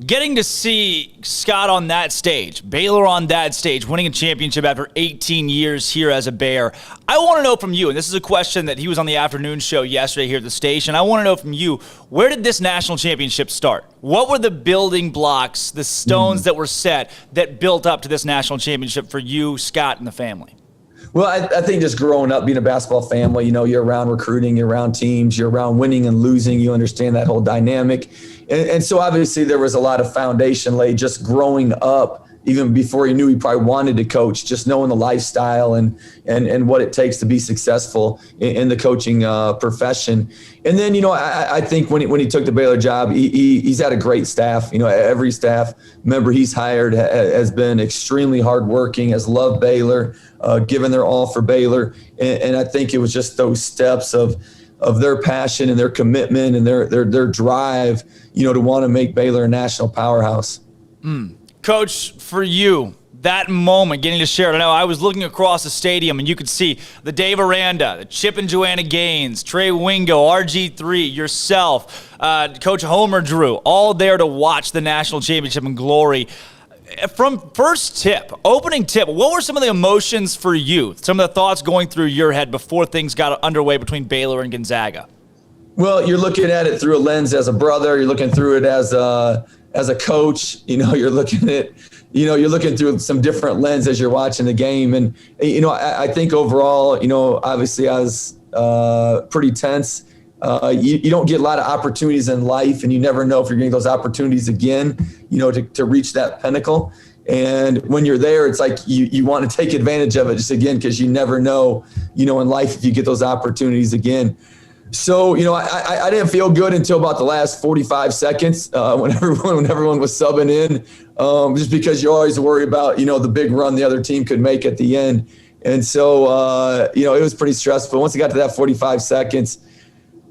Getting to see Scott on that stage, Baylor on that stage, winning a championship after 18 years here as a Bear. I want to know from you, and this is a question that he was on the afternoon show yesterday here at the station. I want to know from you, where did this national championship start? What were the building blocks, the stones that were set that built up to this national championship for you, Scott, and the family? Well, I think just growing up, being a basketball family, you know, you're around recruiting, you're around teams, you're around winning and losing. You understand that whole dynamic. And so obviously there was a lot of foundation laid just growing up, even before he knew he probably wanted to coach, just knowing the lifestyle and what it takes to be successful in the coaching profession. And then, you know, I think when he took the Baylor job, he's had a great staff. You know, every staff member he's hired has been extremely hardworking, has loved Baylor, given their all for Baylor. And I think it was just those steps of their passion and their commitment and their drive, you know, to want to make Baylor a national powerhouse. Coach, for you, that moment, getting to share it. I know I was looking across the stadium, and you could see the Dave Aranda, the Chip and Joanna Gaines, Trey Wingo, RG3, yourself, Coach Homer Drew, all there to watch the national championship in glory. From first tip, opening tip, what were some of the emotions for you, some of the thoughts going through your head before things got underway between Baylor and Gonzaga? Well, you're looking at it through a lens as a brother. You're looking through it as a coach. You know, you're looking through some different lens as you're watching the game. And, you know, I think overall, you know, obviously I was pretty tense. You don't get a lot of opportunities in life, and you never know if you're getting those opportunities again, you know, to reach that pinnacle. And when you're there, it's like you want to take advantage of it just again, because you never know, you know, in life if you get those opportunities again. So, I didn't feel good until about the last 45 seconds when everyone was subbing in, just because you always worry about, the big run the other team could make at the end. And so, it was pretty stressful. Once it got to that 45 seconds,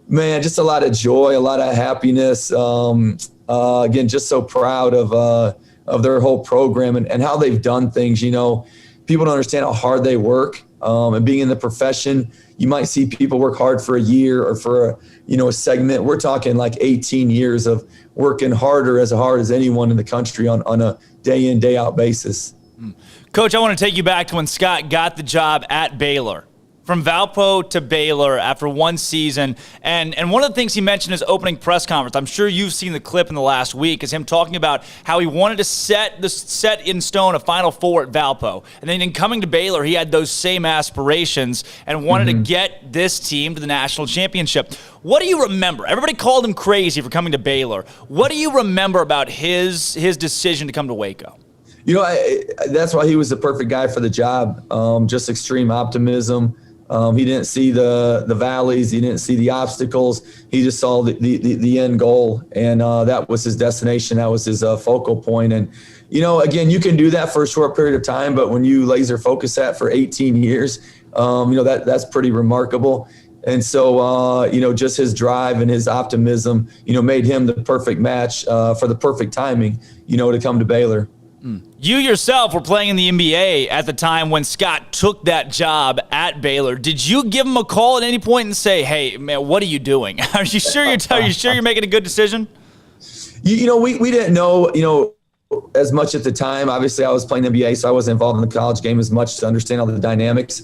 man, just a lot of joy, a lot of happiness. Again, just so proud of their whole program and how they've done things. People don't understand how hard they work. And being in the profession, you might see people work hard for a year or for a segment. We're talking like 18 years of working harder as hard as anyone in the country on a day in, day out basis. Coach, I want to take you back to when Scott got the job at Baylor. From Valpo to Baylor after one season. And one of the things he mentioned in his opening press conference, I'm sure you've seen the clip in the last week, is him talking about how he wanted to set in stone a Final Four at Valpo. And then in coming to Baylor, he had those same aspirations and wanted to get this team to the national championship. What do you remember? Everybody called him crazy for coming to Baylor. What do you remember about his decision to come to Waco? That's why he was the perfect guy for the job. Just extreme optimism. He didn't see the valleys. He didn't see the obstacles. He just saw the end goal, and that was his destination. That was his focal point. And, again, you can do that for a short period of time, but when you laser focus that for 18 years, that's pretty remarkable. And so, just his drive and his optimism, made him the perfect match for the perfect timing, to come to Baylor. You yourself were playing in the NBA at the time when Scott took that job at Baylor. Did you give him a call at any point and say, "Hey, man, what are you doing? Are you sure you're making a good decision?" We didn't know, as much at the time. Obviously, I was playing NBA, so I wasn't involved in the college game as much to understand all the dynamics.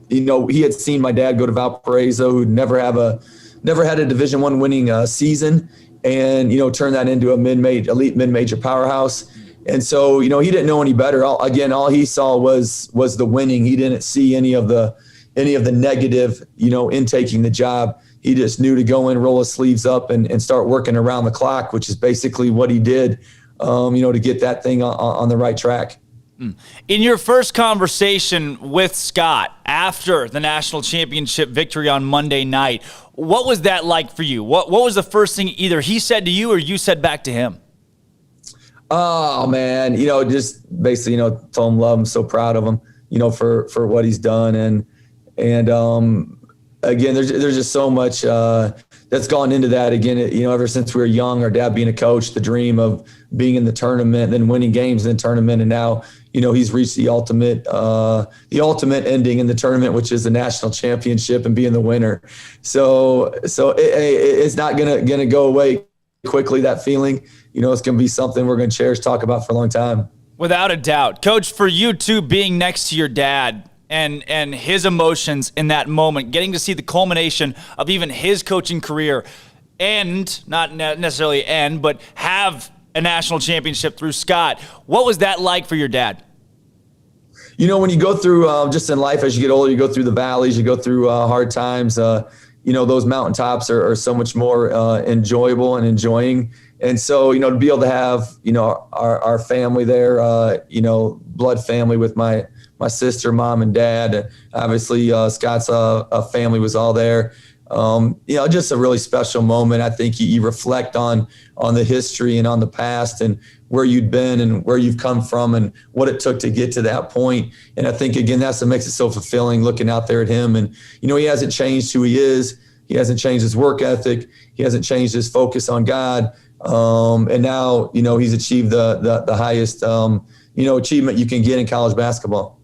He had seen my dad go to Valparaiso, who never had a Division I winning season, and turn that into a elite mid-major powerhouse. And so, he didn't know any better. All he saw was the winning. He didn't see any of the negative, in taking the job. He just knew to go in, roll his sleeves up, and start working around the clock, which is basically what he did, to get that thing on the right track. In your first conversation with Scott after the national championship victory on Monday night, what was that like for you? What was the first thing either he said to you or you said back to him? Oh man, just basically, told him love him, so proud of him, for what he's done. And again, there's just so much that's gone into that. Again, ever since we were young, our dad being a coach, the dream of being in the tournament, then winning games in the tournament. And now, he's reached the ultimate ending in the tournament, which is the national championship and being the winner. So it's not gonna go away quickly, that feeling. It's going to be something we're going to cherish, talk about for a long time. Without a doubt. Coach, for you too, being next to your dad and his emotions in that moment, getting to see the culmination of even his coaching career and not necessarily end, but have a national championship through Scott. What was that like for your dad? When you go through just in life, as you get older, you go through the valleys, you go through hard times, those mountaintops are so much more enjoyable and enjoying. And so, to be able to have, our family there, blood family with my sister, mom, and dad, and obviously Scott's family was all there. Just a really special moment. I think you reflect on the history and on the past and where you'd been and where you've come from and what it took to get to that point. And I think, again, that's what makes it so fulfilling, looking out there at him. And, he hasn't changed who he is. He hasn't changed his work ethic. He hasn't changed his focus on God. And now, he's achieved the highest, achievement you can get in college basketball.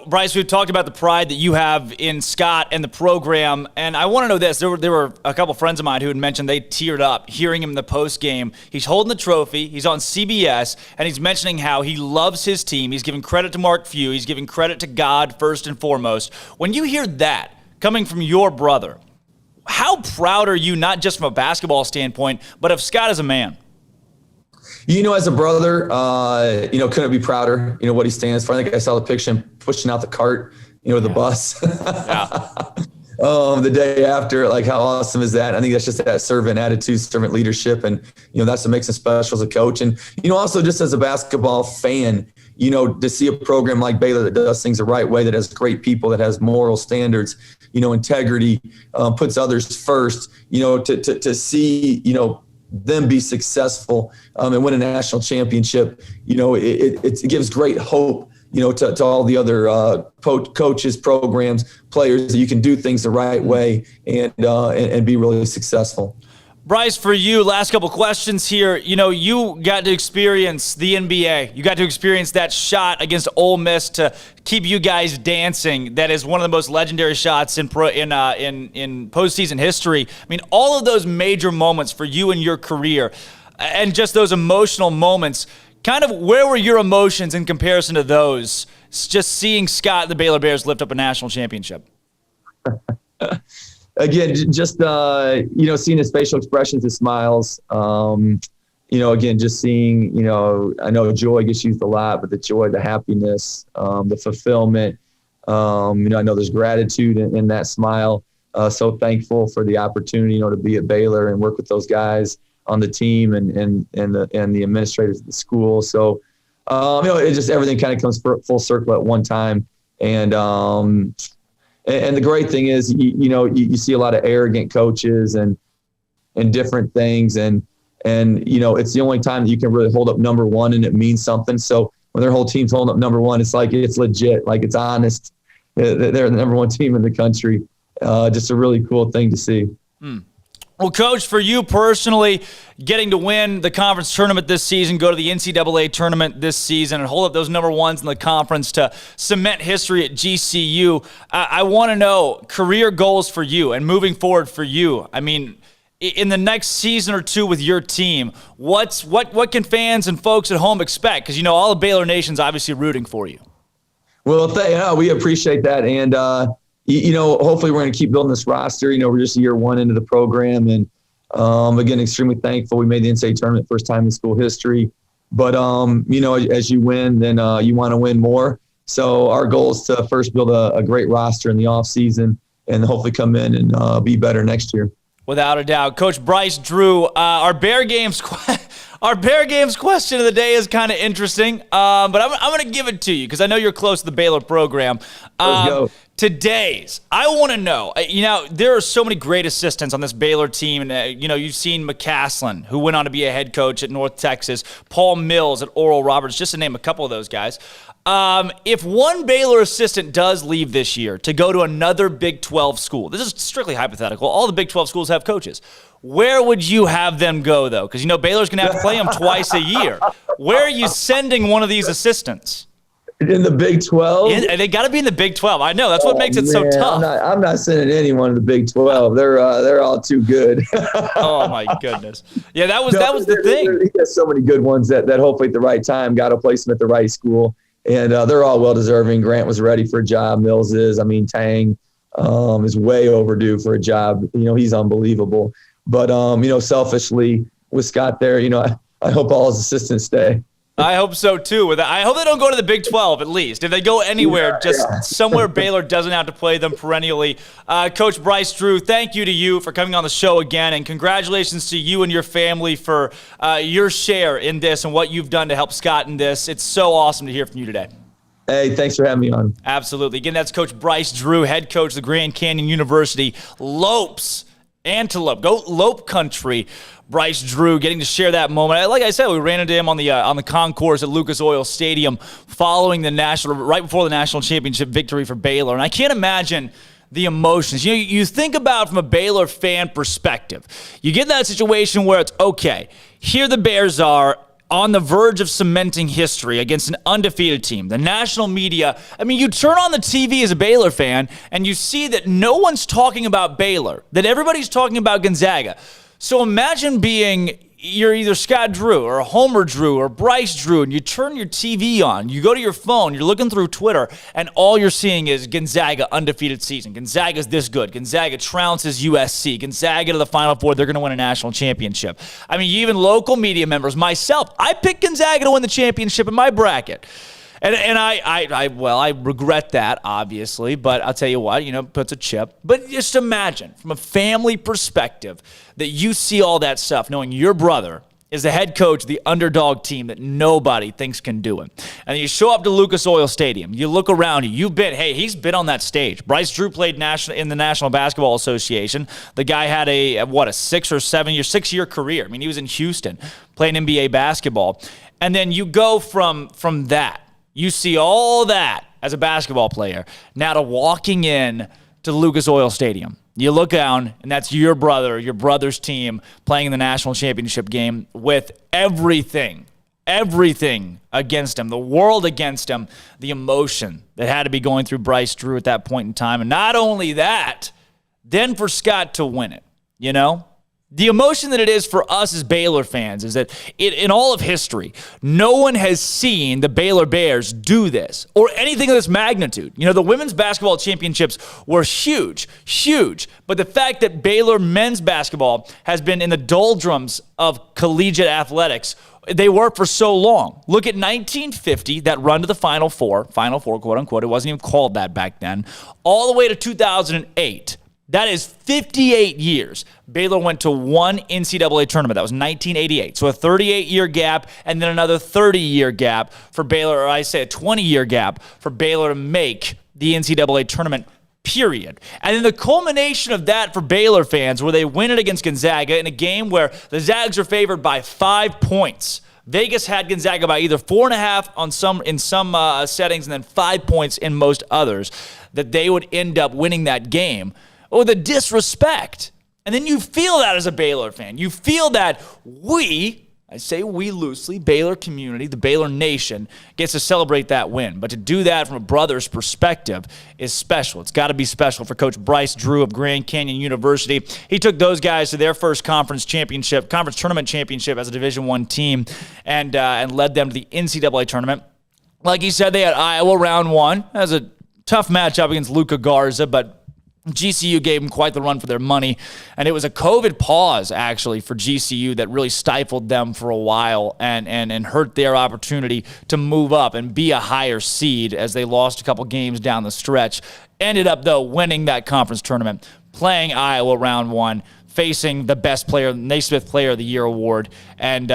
Bryce, we've talked about the pride that you have in Scott and the program, and I want to know this. There were a couple friends of mine who had mentioned they teared up hearing him in the post game. He's holding the trophy. He's on CBS, and he's mentioning how he loves his team. He's giving credit to Mark Few. He's giving credit to God first and foremost. When you hear that coming from your brother, how proud are you, not just from a basketball standpoint, but of Scott as a man? As a brother, couldn't be prouder, what he stands for. I think I saw the picture him pushing out the cart, the bus. The day after, like, how awesome is that? I think that's just that servant attitude, servant leadership. And, that's what makes him special as a coach. And, also just as a basketball fan, to see a program like Baylor that does things the right way, that has great people, that has moral standards, integrity, puts others first, to see, them be successful and win a national championship, it gives great hope, to all the other coaches, programs, players, that you can do things the right way and be really successful. Bryce, for you, last couple questions here. You got to experience the NBA. You got to experience that shot against Ole Miss to keep you guys dancing. That is one of the most legendary shots in postseason history. I mean, all of those major moments for you in your career, and just those emotional moments. Kind of, where were your emotions in comparison to those? Just seeing Scott and the Baylor Bears lift up a national championship. Again, just, seeing his facial expressions, his smiles, again, just seeing, I know joy gets used a lot, but the joy, the happiness, the fulfillment, I know there's gratitude in that smile. So thankful for the opportunity, to be at Baylor and work with those guys on the team and the administrators of the school. So, it just, everything kind of comes full circle at one time. And the great thing is, you see a lot of arrogant coaches and different things. And it's the only time that you can really hold up number one and it means something. So when their whole team's holding up number one, it's like, it's legit, like it's honest. They're the number one team in the country. Just a really cool thing to see. Well, Coach, for you personally, getting to win the conference tournament this season, go to the NCAA tournament this season, and hold up those number ones in the conference to cement history at GCU, I want to know career goals for you and moving forward for you. I mean, in the next season or two with your team, what can fans and folks at home expect? Because, all of Baylor Nation's obviously rooting for you. Well, we appreciate that. And, hopefully we're going to keep building this roster. We're just year one into the program. And, again, extremely thankful. We made the NCAA tournament first time in school history. But, as you win, then you want to win more. So our goal is to first build a great roster in the offseason and hopefully come in and be better next year. Without a doubt. Coach Bryce Drew, our Bear Games question of the day is kind of interesting, but I'm going to give it to you because I know you're close to the Baylor program. Let's go. Today's, I want to know, there are so many great assistants on this Baylor team. And, you've seen McCaslin, who went on to be a head coach at North Texas, Paul Mills at Oral Roberts, just to name a couple of those guys. If one Baylor assistant does leave this year to go to another Big 12 school, this is strictly hypothetical, all the Big 12 schools have coaches. Where would you have them go, though? Because, Baylor's going to have to play them twice a year. Where are you sending one of these assistants? In the Big 12? They got to be in the Big 12. I know. That's what makes it so tough. I'm not sending anyone to the Big 12. They're all too good. Oh, my goodness. Yeah, that was the thing. He has so many good ones that hopefully at the right time got to place them at the right school. And they're all well-deserving. Grant was ready for a job. Mills is. Tang is way overdue for a job. He's unbelievable. But, selfishly with Scott there, I hope all his assistants stay. I hope so, too. I hope they don't go to the Big 12, at least. If they go anywhere, somewhere Baylor doesn't have to play them perennially. Coach Bryce Drew, thank you to you for coming on the show again, and congratulations to you and your family for your share in this and what you've done to help Scott in this. It's so awesome to hear from you today. Hey, thanks for having me on. Absolutely. Again, that's Coach Bryce Drew, head coach of the Grand Canyon University Lopes. Antelope, go Lope Country. Bryce Drew getting to share that moment. Like I said, we ran into him on the concourse at Lucas Oil Stadium following right before the national championship victory for Baylor. And I can't imagine the emotions. You think about from a Baylor fan perspective. You get that situation where it's okay. Here the Bears are on the verge of cementing history against an undefeated team. The national media, you turn on the TV as a Baylor fan and you see that no one's talking about Baylor, that everybody's talking about Gonzaga. So imagine you're either Scott Drew or Homer Drew or Bryce Drew, and you turn your TV on, you go to your phone, you're looking through Twitter, and all you're seeing is Gonzaga undefeated season. Gonzaga's this good. Gonzaga trounces USC. Gonzaga to the Final Four. They're going to win a national championship. Even local media members, myself, I picked Gonzaga to win the championship in my bracket. And I regret that, obviously, but I'll tell you what, puts a chip. But just imagine, from a family perspective, that you see all that stuff, knowing your brother is the head coach of the underdog team that nobody thinks can do it. And you show up to Lucas Oil Stadium. You look around you. He's been on that stage. Bryce Drew played in the National Basketball Association. The guy had a 6-year career. I mean, he was in Houston playing NBA basketball. And then you go from that. You see all that as a basketball player. Now to walking in to Lucas Oil Stadium. You look down, and that's your brother's team playing in the national championship game with everything against him, the world against him, the emotion that had to be going through Bryce Drew at that point in time. And not only that, then for Scott to win it, you know? The emotion that it is for us as Baylor fans is that in all of history, no one has seen the Baylor Bears do this or anything of this magnitude. You know, the women's basketball championships were huge. But the fact that Baylor men's basketball has been in the doldrums of collegiate athletics, they were for so long. Look at 1950, that run to the Final Four, quote unquote. It wasn't even called that back then, all the way to 2008. That is 58 years. Baylor went to one NCAA tournament. That was 1988. So a 38-year gap and then another 30-year gap for Baylor, or I say a 20-year gap for Baylor to make the NCAA tournament, period. And then the culmination of that for Baylor fans, where they win it against Gonzaga in a game where the Zags are favored by 5 points. Vegas had Gonzaga by either 4.5 in some settings and then 5 points in most others, that they would end up winning that game. Or the disrespect. And then you feel that as a Baylor fan. You feel that I say we loosely, Baylor community, the Baylor nation, gets to celebrate that win. But to do that from a brother's perspective is special. It's got to be special for Coach Bryce Drew of Grand Canyon University. He took those guys to their first conference tournament championship as a Division I team and led them to the NCAA tournament. Like he said, they had Iowa round 1. That was a tough matchup against Luka Garza, but GCU gave them quite the run for their money, and it was a COVID pause, actually, for GCU that really stifled them for a while and hurt their opportunity to move up and be a higher seed as they lost a couple games down the stretch. Ended up, though, winning that conference tournament, playing Iowa round 1, facing the best player, Naismith Player of the Year award, and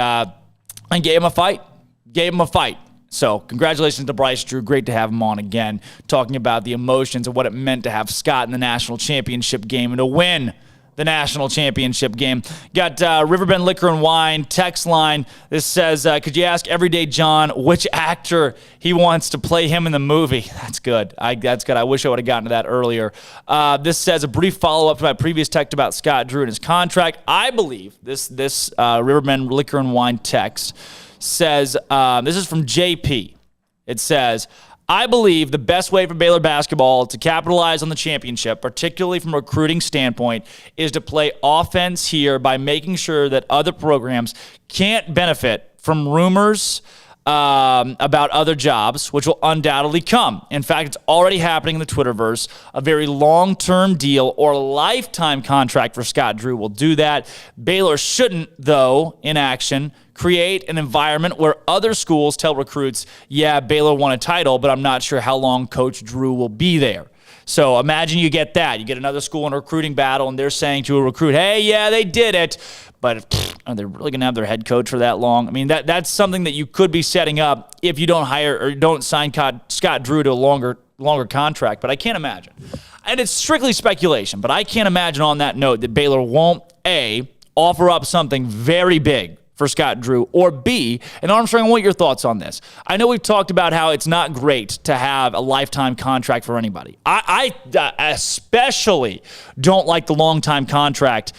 gave him a fight. So congratulations to Bryce Drew. Great to have him on again, talking about the emotions of what it meant to have Scott in the national championship game and to win the national championship game. Got Riverbend Liquor and Wine text line. This says, could you ask Everyday John which actor he wants to play him in the movie? That's good. That's good. I wish I would have gotten to that earlier. This says, a brief follow-up to my previous text about Scott Drew and his contract. I believe this Riverbend Liquor and Wine text says, this is from JP. It says, I believe the best way for Baylor basketball to capitalize on the championship, particularly from a recruiting standpoint, is to play offense here by making sure that other programs can't benefit from rumors about other jobs, which will undoubtedly come. In fact, it's already happening in the Twitterverse. A very long-term deal or lifetime contract for Scott Drew will do that. Baylor shouldn't, though, in action, create an environment where other schools tell recruits, yeah, Baylor won a title, but I'm not sure how long Coach Drew will be there. So imagine you get that. You get another school in a recruiting battle, and they're saying to a recruit, hey, yeah, they did it, but are they really going to have their head coach for that long? I mean, that's something that you could be setting up if you don't hire or don't sign Scott Drew to a longer contract, but I can't imagine. And it's strictly speculation, but I can't imagine on that note that Baylor won't, A, offer up something very big for Scott Drew, or B, and Armstrong, I want your thoughts on this. I know we've talked about how it's not great to have a lifetime contract for anybody. I especially don't like the lifetime contract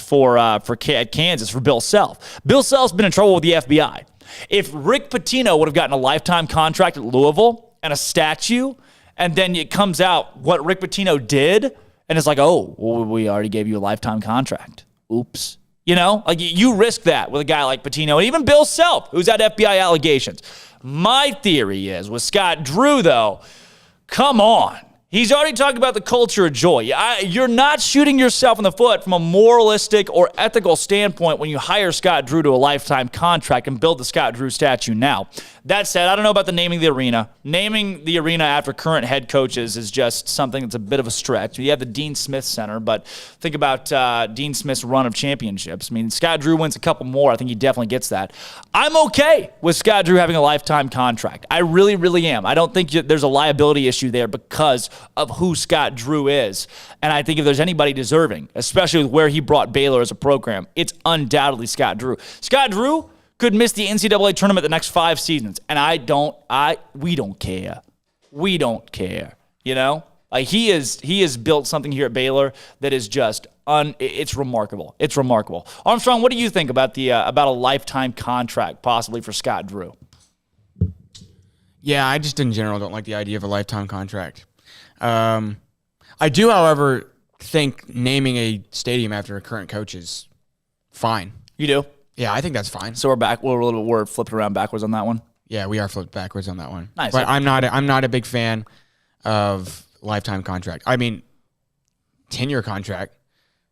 for Kansas for Bill Self. Bill Self's been in trouble with the FBI. If Rick Pitino would have gotten a lifetime contract at Louisville and a statue, and then it comes out what Rick Pitino did, and it's like, oh, well, we already gave you a lifetime contract. Oops. You know, like you risk that with a guy like Pitino and even Bill Self, who's had FBI allegations. My theory is with Scott Drew, though, come on. He's already talked about the culture of joy. You're not shooting yourself in the foot from a moralistic or ethical standpoint when you hire Scott Drew to a lifetime contract and build the Scott Drew statue now. That said, I don't know about the naming the arena. Naming the arena after current head coaches is just something that's a bit of a stretch. You have the Dean Smith Center, but think about Dean Smith's run of championships. I mean, Scott Drew wins a couple more. I think he definitely gets that. I'm okay with Scott Drew having a lifetime contract. I really, really am. I don't think there's a liability issue there because of who Scott Drew is. And I think if there's anybody deserving, especially with where he brought Baylor as a program, it's undoubtedly Scott Drew. Scott Drew could miss the NCAA tournament the next 5 seasons, and we don't care. We don't care. You know, like he has built something here at Baylor that is just it's remarkable. It's remarkable. Armstrong, what do you think about about a lifetime contract possibly for Scott Drew? Yeah, I just in general don't like the idea of a lifetime contract. I do, however, think naming a stadium after a current coach is fine. You do? Yeah, I think that's fine. So we're flipping around backwards on that one. Yeah, we are flipped backwards on that one. Nice. But I'm not a big fan of lifetime contract. I mean, 10-year contract.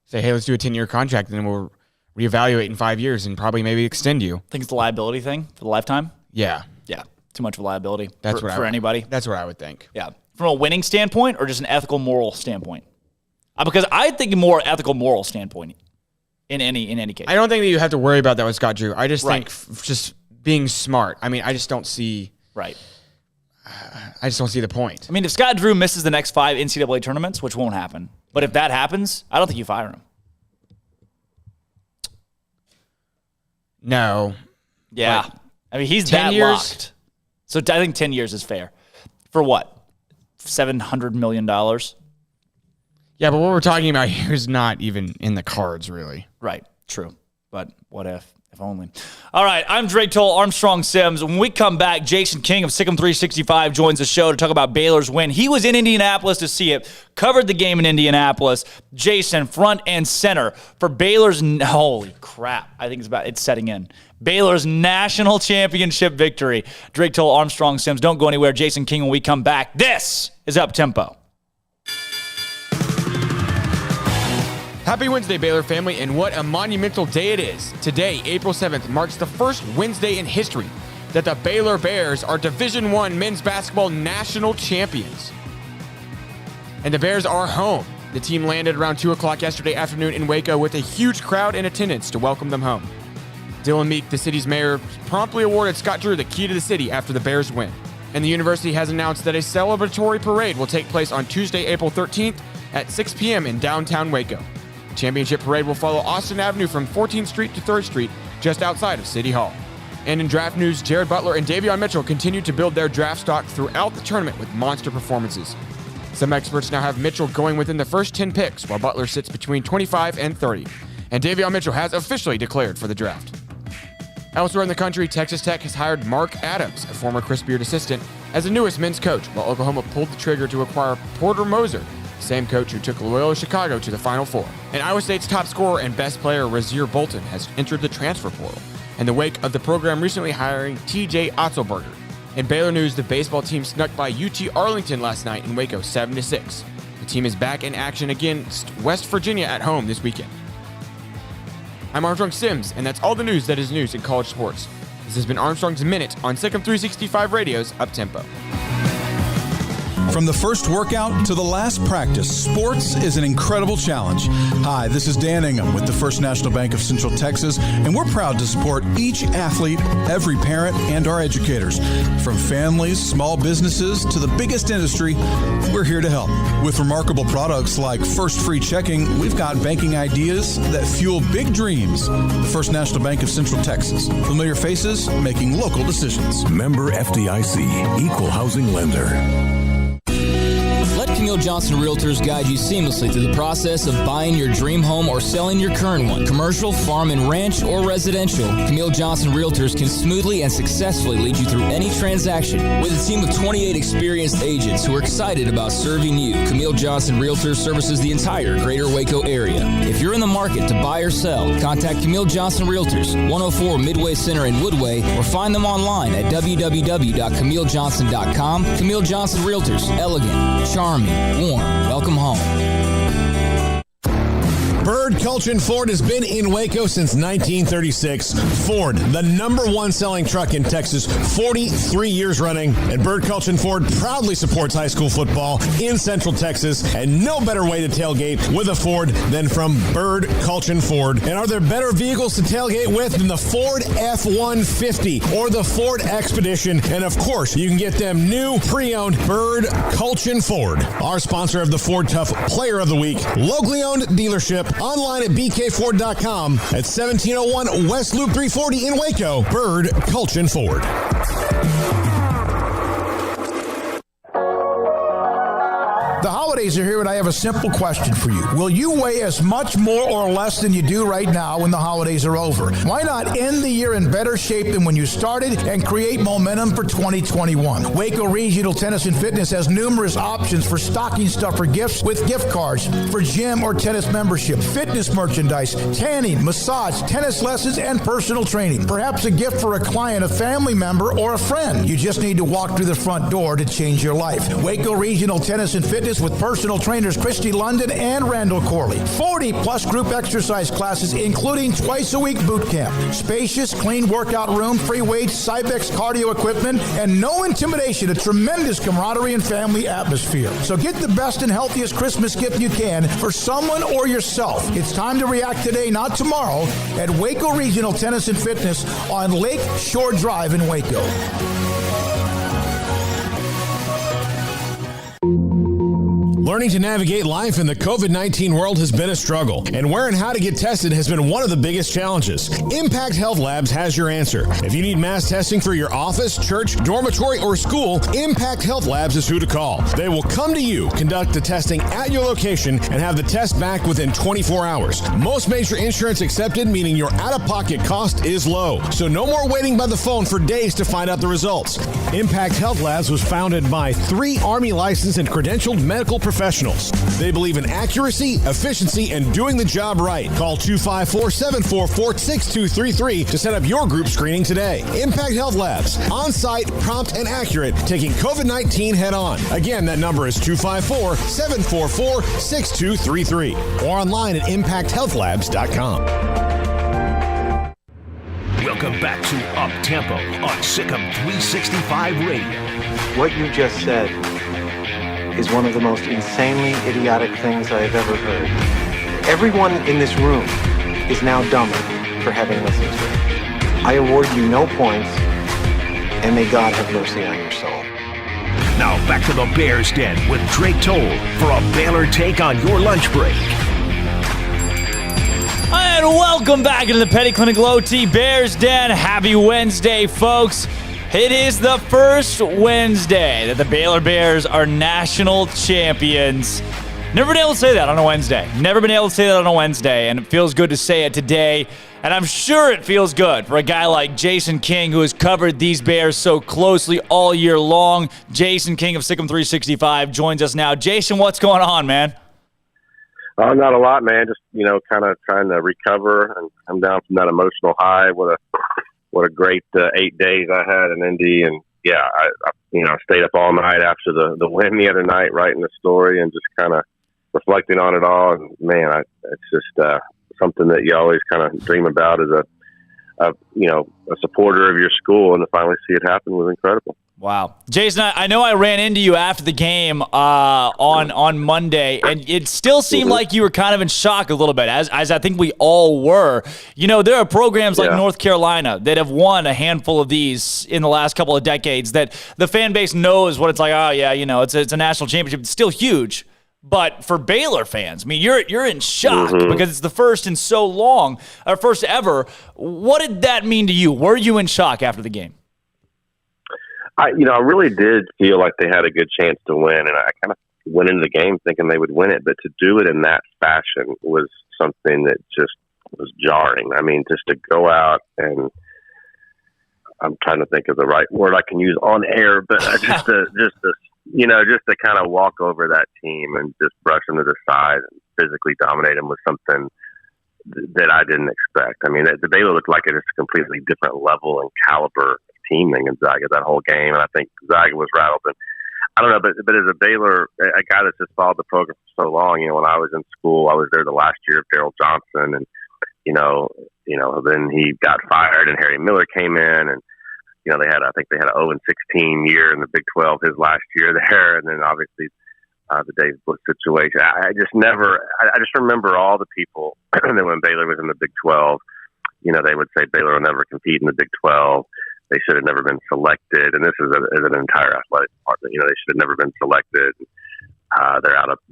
Say, hey, let's do a 10-year contract, and then we'll reevaluate in 5 years and probably maybe extend you. Think it's the liability thing for the lifetime? Yeah. Yeah. Too much of a liability for anybody. That's what I would think. Yeah. From a winning standpoint or just an ethical, moral standpoint? Because I think more ethical, moral standpoint. In any case, I don't think that you have to worry about that with Scott Drew. I just think just being smart. I mean, I just don't see. Right. I just don't see the point. I mean, if Scott Drew misses the next 5 NCAA tournaments, which won't happen, but if that happens, I don't think you fire him. No. Yeah. I mean, he's 10 years locked. So I think 10 years is fair. For what? $700 million? Yeah, but what we're talking about here is not even in the cards, really. Right. True. But what if? If only. All right. I'm Drake Toll, Armstrong Sims. When we come back, Jason King of SicEm365 joins the show to talk about Baylor's win. He was in Indianapolis to see it, covered the game in Indianapolis. Jason, front and center for Baylor's, holy crap, I think it's setting in. Baylor's national championship victory. Drake Toll, Armstrong Sims. Don't go anywhere. Jason King when we come back. This is Up Tempo. Happy Wednesday, Baylor family, and what a monumental day it is. Today, April 7th, marks the first Wednesday in history that the Baylor Bears are Division I men's basketball national champions. And the Bears are home. The team landed around 2 o'clock yesterday afternoon in Waco with a huge crowd in attendance to welcome them home. Dylan Meek, the city's mayor, promptly awarded Scott Drew the key to the city after the Bears win. And the university has announced that a celebratory parade will take place on Tuesday, April 13th at 6 p.m. in downtown Waco. Championship Parade will follow Austin Avenue from 14th Street to 3rd Street, just outside of City Hall. And in draft news, Jared Butler and Davion Mitchell continue to build their draft stock throughout the tournament with monster performances. Some experts now have Mitchell going within the first 10 picks, while Butler sits between 25 and 30. And Davion Mitchell has officially declared for the draft. Elsewhere in the country, Texas Tech has hired Mark Adams, a former Chris Beard assistant, as the newest men's coach, while Oklahoma pulled the trigger to acquire Porter Moser, same coach who took Loyola Chicago to the Final Four. And Iowa State's top scorer and best player, Rasir Bolton, has entered the transfer portal in the wake of the program recently hiring T.J. Otzelberger. In Baylor news, the baseball team snuck by UT Arlington last night in Waco 7-6. The team is back in action against West Virginia at home this weekend. I'm Armstrong Sims, and that's all the news that is news in college sports. This has been Armstrong's Minute on SicEm365 Radio's Up Tempo. From the first workout to the last practice, sports is an incredible challenge. Hi, this is Dan Ingham with the First National Bank of Central Texas, and we're proud to support each athlete, every parent, and our educators. From families, small businesses, to the biggest industry, we're here to help. With remarkable products like First Free Checking, we've got banking ideas that fuel big dreams. The First National Bank of Central Texas. Familiar faces making local decisions. Member FDIC, Equal Housing Lender. Let Camille Johnson Realtors guide you seamlessly through the process of buying your dream home or selling your current one. Commercial, farm and ranch, or residential, Camille Johnson Realtors can smoothly and successfully lead you through any transaction. With a team of 28 experienced agents who are excited about serving you, Camille Johnson Realtors services the entire greater Waco area. If you're in the market to buy or sell, contact Camille Johnson Realtors, 104 Midway Center in Woodway, or find them online at www.camillejohnson.com. Camille Johnson Realtors, elegant, charming, warm. Welcome home. Bird Culchin Ford has been in Waco since 1936. Ford, the #1 selling truck in Texas, 43 years running. And Bird Culchin Ford proudly supports high school football in Central Texas. And no better way to tailgate with a Ford than from Bird Culchin Ford. And are there better vehicles to tailgate with than the Ford F-150 or the Ford Expedition? And of course, you can get them new pre-owned Bird Culchin Ford. Our sponsor of the Ford Tough Player of the Week, locally owned dealership, online at bkford.com at 1701 West Loop 340 in Waco. Bird Culchin Ford. The holidays are here, and I have a simple question for you. Will you weigh as much more or less than you do right now when the holidays are over? Why not end the year in better shape than when you started and create momentum for 2021? Waco Regional Tennis and Fitness has numerous options for stocking stuffer gifts with gift cards for gym or tennis membership, fitness merchandise, tanning, massage, tennis lessons, and personal training. Perhaps a gift for a client, a family member, or a friend. You just need to walk through the front door to change your life. Waco Regional Tennis and Fitness with personal trainers Christy London and Randall Corley. 40-plus group exercise classes, including twice-a-week boot camp. Spacious, clean workout room, free weights, Cybex cardio equipment, and no intimidation. A tremendous camaraderie and family atmosphere. So get the best and healthiest Christmas gift you can for someone or yourself. It's time to react today, not tomorrow, at Waco Regional Tennis and Fitness on Lake Shore Drive in Waco. Learning to navigate life in the COVID-19 world has been a struggle, and where and how to get tested has been one of the biggest challenges. Impact Health Labs has your answer. If you need mass testing for your office, church, dormitory, or school, Impact Health Labs is who to call. They will come to you, conduct the testing at your location, and have the test back within 24 hours. Most major insurance accepted, meaning your out-of-pocket cost is low. So no more waiting by the phone for days to find out the results. Impact Health Labs was founded by 3 Army licensed and credentialed medical professionals. They believe in accuracy, efficiency, and doing the job right. Call 254-744-6233 to set up your group screening today. Impact Health Labs, on-site, prompt, and accurate, taking COVID-19 head-on. Again, that number is 254-744-6233 or online at impacthealthlabs.com. Welcome back to Up Tempo on SicEm365 Radio. What you just said is one of the most insanely idiotic things I have ever heard. Everyone in this room is now dumber for having listened to it. I award you no points, and may God have mercy on your soul. Now back to the Bears Den with Drake Toll for a Baylor take on your lunch break. And welcome back into the Petty Clinic Low T Bears Den. Happy Wednesday, folks. It is the first Wednesday that the Baylor Bears are national champions. Never been able to say that on a Wednesday. And it feels good to say it today. And I'm sure it feels good for a guy like Jason King, who has covered these Bears so closely all year long. Jason King of SicEm365 joins us now. Jason, what's going on, man? Not a lot, man. Just, kind of trying to recover and come down from that emotional high. What a great 8 days I had in Indy, and I stayed up all night after the win the other night, writing the story and just kind of reflecting on it all. And man, it's just something that you always kind of dream about as a supporter of your school, and to finally see it happen was incredible. Wow. Jason, I know I ran into you after the game on Monday, and it still seemed like you were kind of in shock a little bit, as I think we all were. There are programs like North Carolina that have won a handful of these in the last couple of decades that the fan base knows what it's like. Oh, yeah, it's a national championship. It's still huge. But for Baylor fans, you're in shock because it's the first in so long, or first ever. What did that mean to you? Were you in shock after the game? I really did feel like they had a good chance to win, and I kind of went into the game thinking they would win it, but to do it in that fashion was something that just was jarring. I mean, just to go out and I'm trying to think of the right word I can use on air, but just to kind of walk over that team and just brush them to the side and physically dominate them was something that I didn't expect. I mean, the Baylor looked like it is a completely different level and caliber team than Gonzaga that whole game, and I think Gonzaga was rattled. And I don't know, but as a Baylor, a guy that's just followed the program for so long, when I was in school, I was there the last year of Daryl Johnson, and then he got fired, and Harry Miller came in, and I think they had an 0-16 year in the Big 12 his last year there, and then obviously the Dave Bush situation. I just remember all the people that when Baylor was in the Big 12, they would say Baylor will never compete in the Big 12. They should have never been selected, and this is an entire athletic department. They should have never been selected.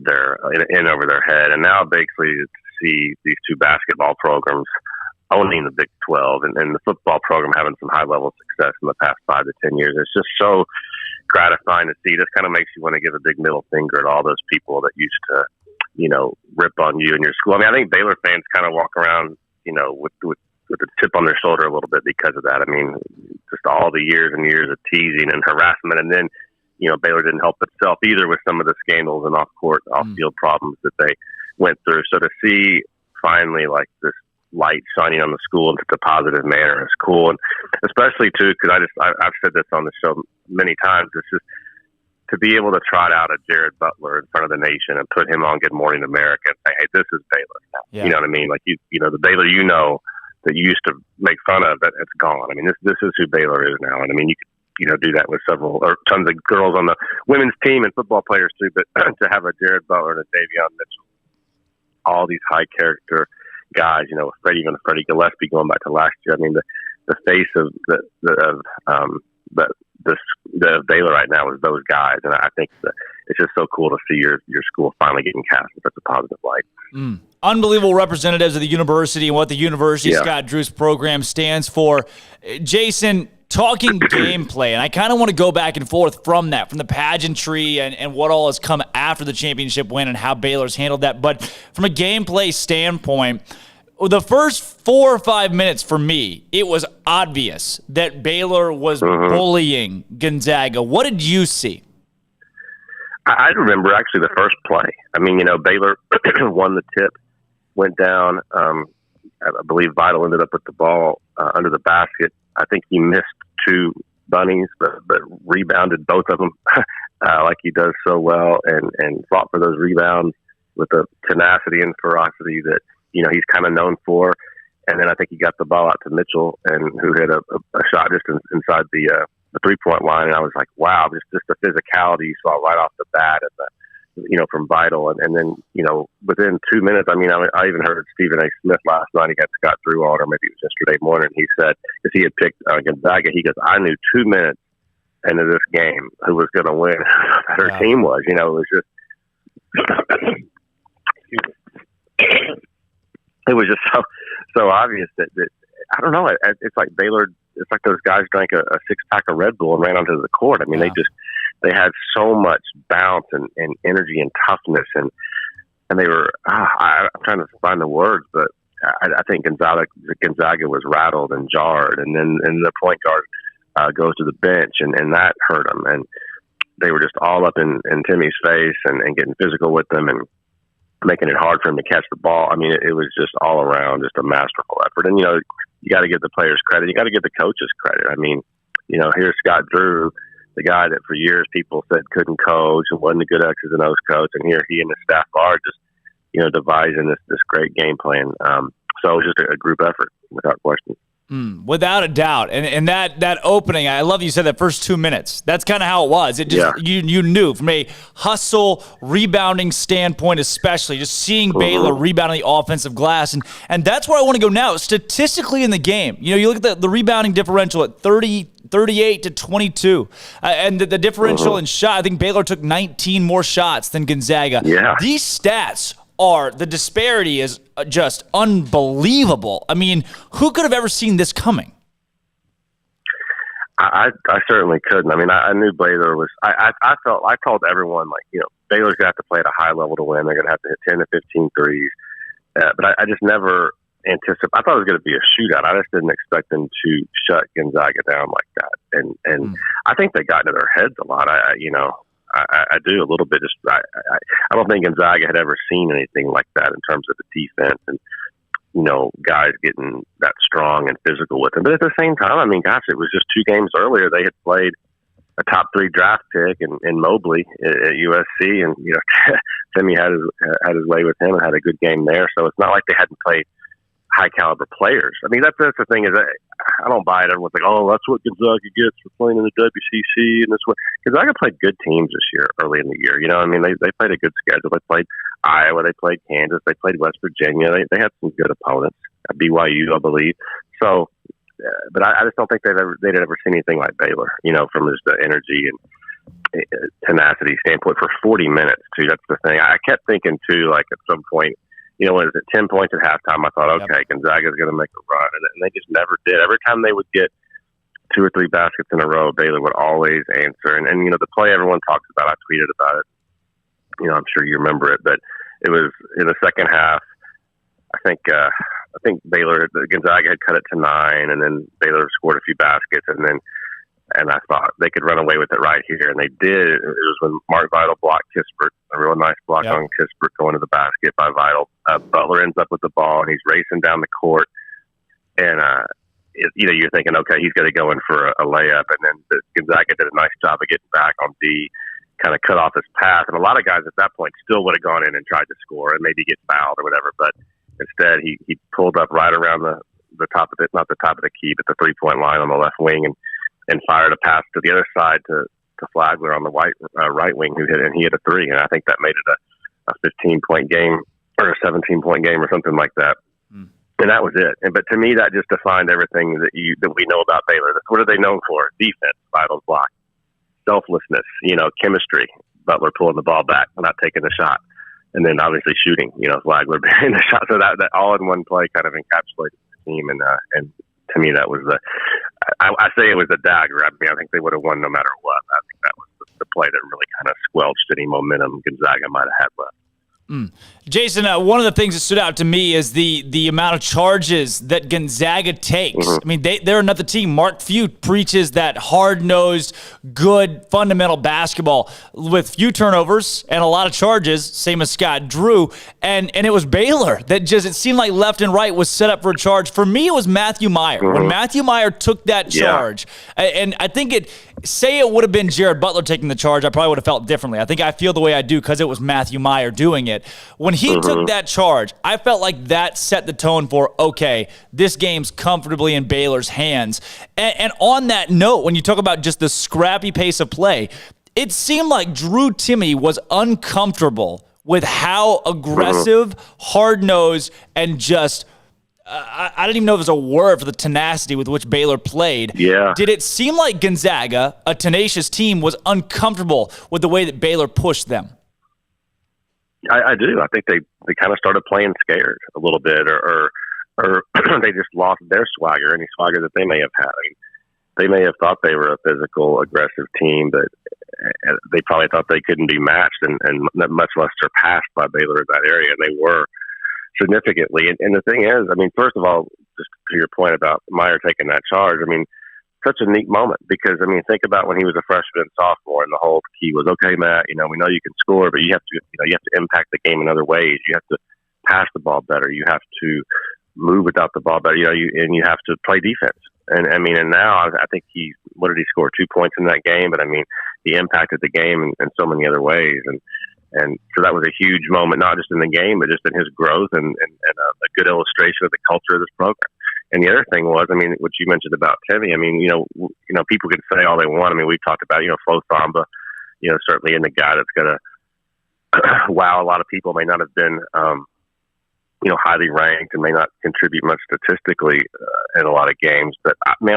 They're in over their head, and now basically to see these two basketball programs owning the Big 12 and the football program having some high level success in the past 5 to 10 years, it's just so gratifying to see. This kind of makes you want to give a big middle finger at all those people that used to, rip on you in your school. I mean, I think Baylor fans kind of walk around, with the chip on their shoulder a little bit because of that. I mean, just all the years and years of teasing and harassment. And then, Baylor didn't help itself either with some of the scandals and off-field problems that they went through. So to see finally like this light shining on the school in such a positive manner is cool. And especially too, because I've said this on the show many times, it's just to be able to trot out a Jared Butler in front of the nation and put him on Good Morning America and say, hey, this is Baylor now. Yeah. You know what I mean? Like, the Baylor that you used to make fun of, that it's gone. I mean, this is who Baylor is now. And I mean, you could, do that with tons of girls on the women's team and football players too, but to have a Jared Butler and a Davion Mitchell, all these high character guys, even Freddie Gillespie going back to last year. I mean, the face of the Baylor right now is those guys. And I think that it's just so cool to see your school finally getting cast in such a positive light. Unbelievable representatives of the university and what the University Scott Drew's program stands for. Jason, talking gameplay, and I kind of want to go back and forth from the pageantry and what all has come after the championship win and how Baylor's handled that. But from a gameplay standpoint, the first 4 or 5 minutes for me, it was obvious that Baylor was bullying Gonzaga. What did you see? I remember actually the first play. I mean, Baylor won the tip, went down. I believe Vital ended up with the ball under the basket. I think he missed 2 bunnies, but rebounded both of them like he does so well, and fought for those rebounds with the tenacity and ferocity that he's kind of known for. And then I think he got the ball out to Mitchell, and who hit a shot just inside the 3-point line. And I was like, wow, just the physicality you saw right off the bat at from Vital. And then, within 2 minutes, I mean, I even heard Stephen A. Smith last night. He got Scott Drew on, or maybe it was yesterday morning. He said, because he had picked Gonzaga, he goes, I knew 2 minutes into this game who was going to win, who the better team was. It was just, it was just so obvious that I don't know. It's like Baylor. It's like those guys drank a 6-pack of Red Bull and ran onto the court. I mean, they had so much bounce and energy and toughness, and they were. I'm trying to find the words, but I think Gonzaga was rattled and jarred, and then the point guard goes to the bench, and that hurt them, and they were just all up in Timmy's face and getting physical with them and making it hard for him to catch the ball. I mean, it was just all around just a masterful effort. And, you got to give the players credit. You got to give the coaches credit. I mean, here's Scott Drew, the guy that for years people said couldn't coach and wasn't a good X's and O's coach. And here he and his staff are just, devising this great game plan. So it was just a group effort without question. Without a doubt. And that opening, I love you said that first 2 minutes. That's kind of how it was. It just you knew from a hustle, rebounding standpoint, especially just seeing Baylor rebounding the offensive glass. And that's where I want to go now. Statistically in the game, you look at the rebounding differential at 38 to 22. And the differential in shot, I think Baylor took 19 more shots than Gonzaga. Yeah. These stats the disparity is just unbelievable. I mean, who could have ever seen this coming? I certainly couldn't. I mean, I knew Baylor was. I told everyone, Baylor's gonna have to play at a high level to win. They're gonna have to hit 10 to 15 threes. But I just never anticipated. I thought it was gonna be a shootout. I just didn't expect them to shut Gonzaga down like that. And I think they got into their heads a lot. I do a little bit. I don't think Gonzaga had ever seen anything like that in terms of the defense and, guys getting that strong and physical with them. But at the same time, I mean, gosh, it was just 2 games earlier. They had played a top 3 draft pick in Mobley at USC, and Timmy had his way with him and had a good game there. So it's not like they hadn't played high caliber players. I mean, that's the thing is I don't buy it. Everyone's like, oh, that's what Gonzaga gets for playing in the WCC, and that's what Gonzaga played good teams this year, early in the year. I mean, they played a good schedule. They played Iowa, they played Kansas, they played West Virginia. They had some good opponents. BYU, I believe. So, but I just don't think they'd ever seen anything like Baylor. From just the energy and tenacity standpoint for 40 minutes too. That's the thing. I kept thinking too, like at some point, when it was at 10 points at halftime, I thought, okay, Gonzaga's going to make a run, and they just never did. Every time they would get 2 or 3 baskets in a row, Baylor would always answer. And the play everyone talks about, I tweeted about it. I'm sure you remember it, but it was in the second half. I think Gonzaga had cut it to 9, and then Baylor scored a few baskets, and I thought they could run away with it right here, and they did. It was when Mark Vital blocked Kispert, a real nice block on Kispert going to the basket by Vital. Butler ends up with the ball, and he's racing down the court, and you're thinking, okay, he's going to go in for a layup, and then Gonzaga did a nice job of getting back on D, kind of cut off his path, and a lot of guys at that point still would have gone in and tried to score and maybe get fouled or whatever, but instead he pulled up right around the top of not the top of the key, but the 3-point line on the left wing, and fired a pass to the other side to Flagler on the right wing, who hit it, and he hit a 3, and I think that made it a 15-point game or a 17-point game or something like that. And that was it. But to me, that just defined everything that we know about Baylor. What are they known for? Defense, Vital's block, selflessness, chemistry, Butler pulling the ball back, not taking the shot, and then obviously shooting, Flagler bearing the shot. So that all in one play kind of encapsulated the team. And to me, that was I say it was a dagger. I mean, I think they would have won no matter what. I think that was the play that really kind of squelched any momentum Gonzaga might have had left. Jason, one of the things that stood out to me is the amount of charges that Gonzaga takes. I mean, they're another team. Mark Few preaches that hard-nosed, good, fundamental basketball with few turnovers and a lot of charges, same as Scott Drew. And it was Baylor that it seemed like left and right was set up for a charge. For me, it was Matthew Meyer. When Matthew Meyer took that charge, and I think it would have been Jared Butler taking the charge, I probably would have felt differently. I feel the way I do because it was Matthew Meyer doing it. When he took that charge, I felt like that set the tone for, okay, this game's comfortably in Baylor's hands. And on that note, when you talk about just the scrappy pace of play, it seemed like Drew Timme was uncomfortable with how aggressive, hard-nosed, and just I don't even know if there's a word for the tenacity with which Baylor played. Yeah. Did it seem like Gonzaga, a tenacious team, was uncomfortable with the way that Baylor pushed them? I do. I think they kind of started playing scared a little bit, or they just lost their swagger, any swagger that they may have had. I mean, they may have thought they were a physical, aggressive team, but they probably thought they couldn't be matched and much less surpassed by Baylor in that area, and they were significantly. And the thing is, I mean, first of all, just to your point about Meyer taking that charge, I mean, such a neat moment because, I mean, think about when he was a freshman and sophomore and the whole key was, okay, Matt, we know you can score, but you have to impact the game in other ways. You have to pass the ball better. You have to move without the ball better, and you have to play defense. And I mean, and now I think what did he score? 2 points in that game, but I mean, he impacted the game in so many other ways. And so that was a huge moment, not just in the game, but just in his growth and a good illustration of the culture of this program. And the other thing was, I mean, what you mentioned about Timmy, I mean, people can say all they want. I mean, we've talked about, Flo Thamba, certainly in the guy that's going to wow a lot of people, may not have been, highly ranked and may not contribute much statistically in a lot of games. But, I mean,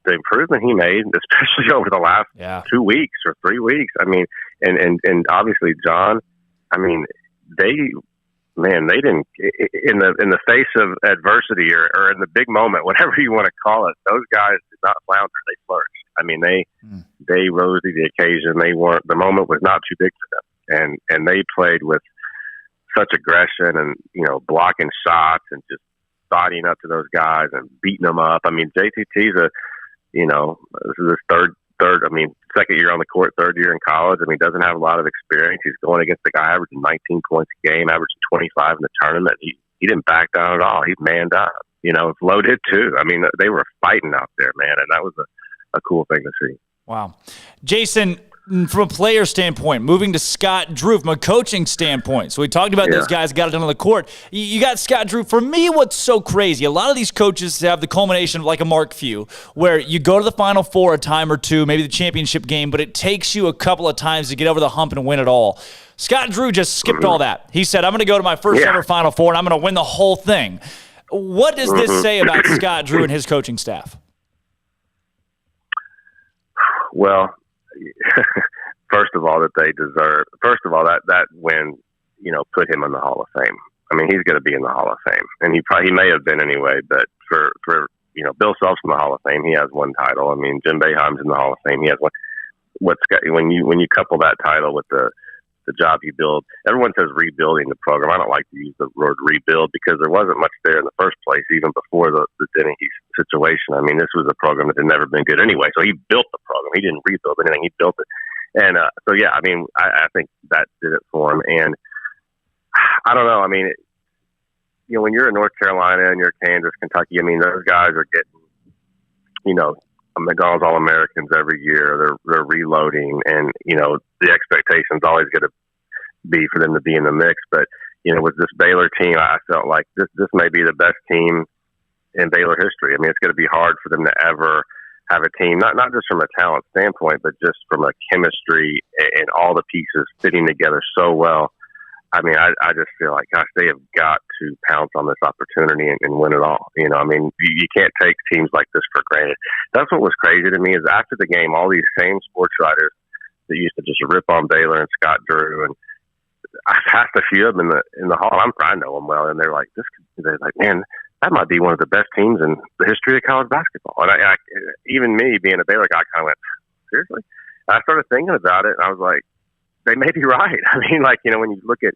the improvement he made, especially over the last 2 weeks or 3 weeks, I mean, and obviously John, I mean, they didn't, in the face of adversity or in the big moment, whatever you want to call it, those guys did not flounder. They flourished. I mean, they rose to the occasion. The moment was not too big for them. And they played with such aggression and, blocking shots and just bodying up to those guys and beating them up. I mean, JTT's this is his second year on the court, third year in college. I mean, doesn't have a lot of experience. He's going against the guy averaging 19 points a game, averaging 25 in the tournament. He didn't back down at all. He manned up. Flo did too. I mean, they were fighting out there, man, and that was a cool thing to see. Wow. Jason, from a player standpoint, moving to Scott Drew from a coaching standpoint. So we talked about those guys got it done on the court. You got Scott Drew. For me, what's so crazy, a lot of these coaches have the culmination of like a Mark Few, where you go to the Final Four a time or two, maybe the championship game, but it takes you a couple of times to get over the hump and win it all. Scott Drew just skipped all that. He said, I'm going to go to my first ever Final Four, and I'm going to win the whole thing. What does this say about Scott Drew and his coaching staff? Well, first of all, that win, put him in the Hall of Fame. I mean, he's going to be in the Hall of Fame, and he may have been anyway. But for Bill Self's in the Hall of Fame. He has one title. I mean, Jim Boeheim's in the Hall of Fame. He has one. When you couple that title with the job you build, everyone says rebuilding the program. I don't like to use the word rebuild because there wasn't much there in the first place, even before the Denny situation. I mean, this was a program that had never been good anyway. So he built the program. He didn't rebuild anything. He built it. And I mean, I think that did it for him. And I don't know. I mean, when you're in North Carolina and you're Kansas, Kentucky, I mean, those guys are getting, McDonald's All-Americans every year. They're reloading, and the expectation's always going to be for them to be in the mix. But with this Baylor team, I felt like this may be the best team in Baylor history. I mean, it's going to be hard for them to ever have a team, not just from a talent standpoint, but just from a chemistry and all the pieces fitting together so well. I mean, I just feel like, gosh, they have got to pounce on this opportunity and win it all. I mean, you can't take teams like this for granted. That's what was crazy to me is after the game, all these same sports writers that used to just rip on Baylor and Scott Drew, and I passed a few of them in the hall. I know them well, and they're like, man, that might be one of the best teams in the history of college basketball. And I even me being a Baylor guy, kind of went, seriously? And I started thinking about it, and I was like, they may be right. I mean, when you look at,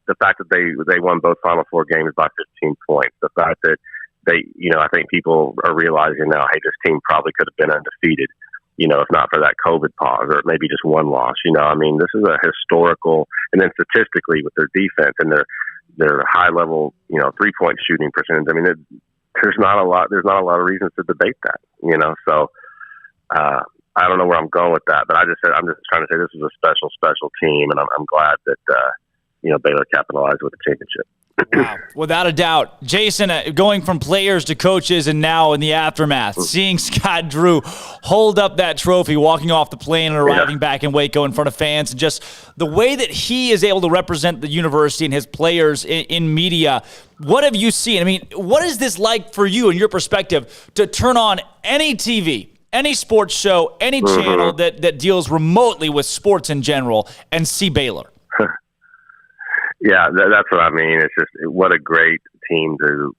the fact that they won both Final Four games by 15 points, the fact that they, I think people are realizing now, hey, this team probably could have been undefeated, if not for that COVID pause or maybe just one loss. I mean, this is a historical, and then statistically with their defense and their high level, 3-point shooting percentage. I mean, there's not a lot of reasons to debate that, so, I don't know where I'm going with that, but I'm just trying to say this is a special, special team, and I'm glad that Baylor capitalized with the championship. Wow, without a doubt. Jason, going from players to coaches and now in the aftermath, seeing Scott Drew hold up that trophy, walking off the plane and arriving back in Waco in front of fans, and just the way that he is able to represent the university and his players in media. What have you seen? I mean, what is this like for you and your perspective to turn on any TV, any sports show, any channel that deals remotely with sports in general and see Baylor? Yeah, that's what I mean. It's just what a great team to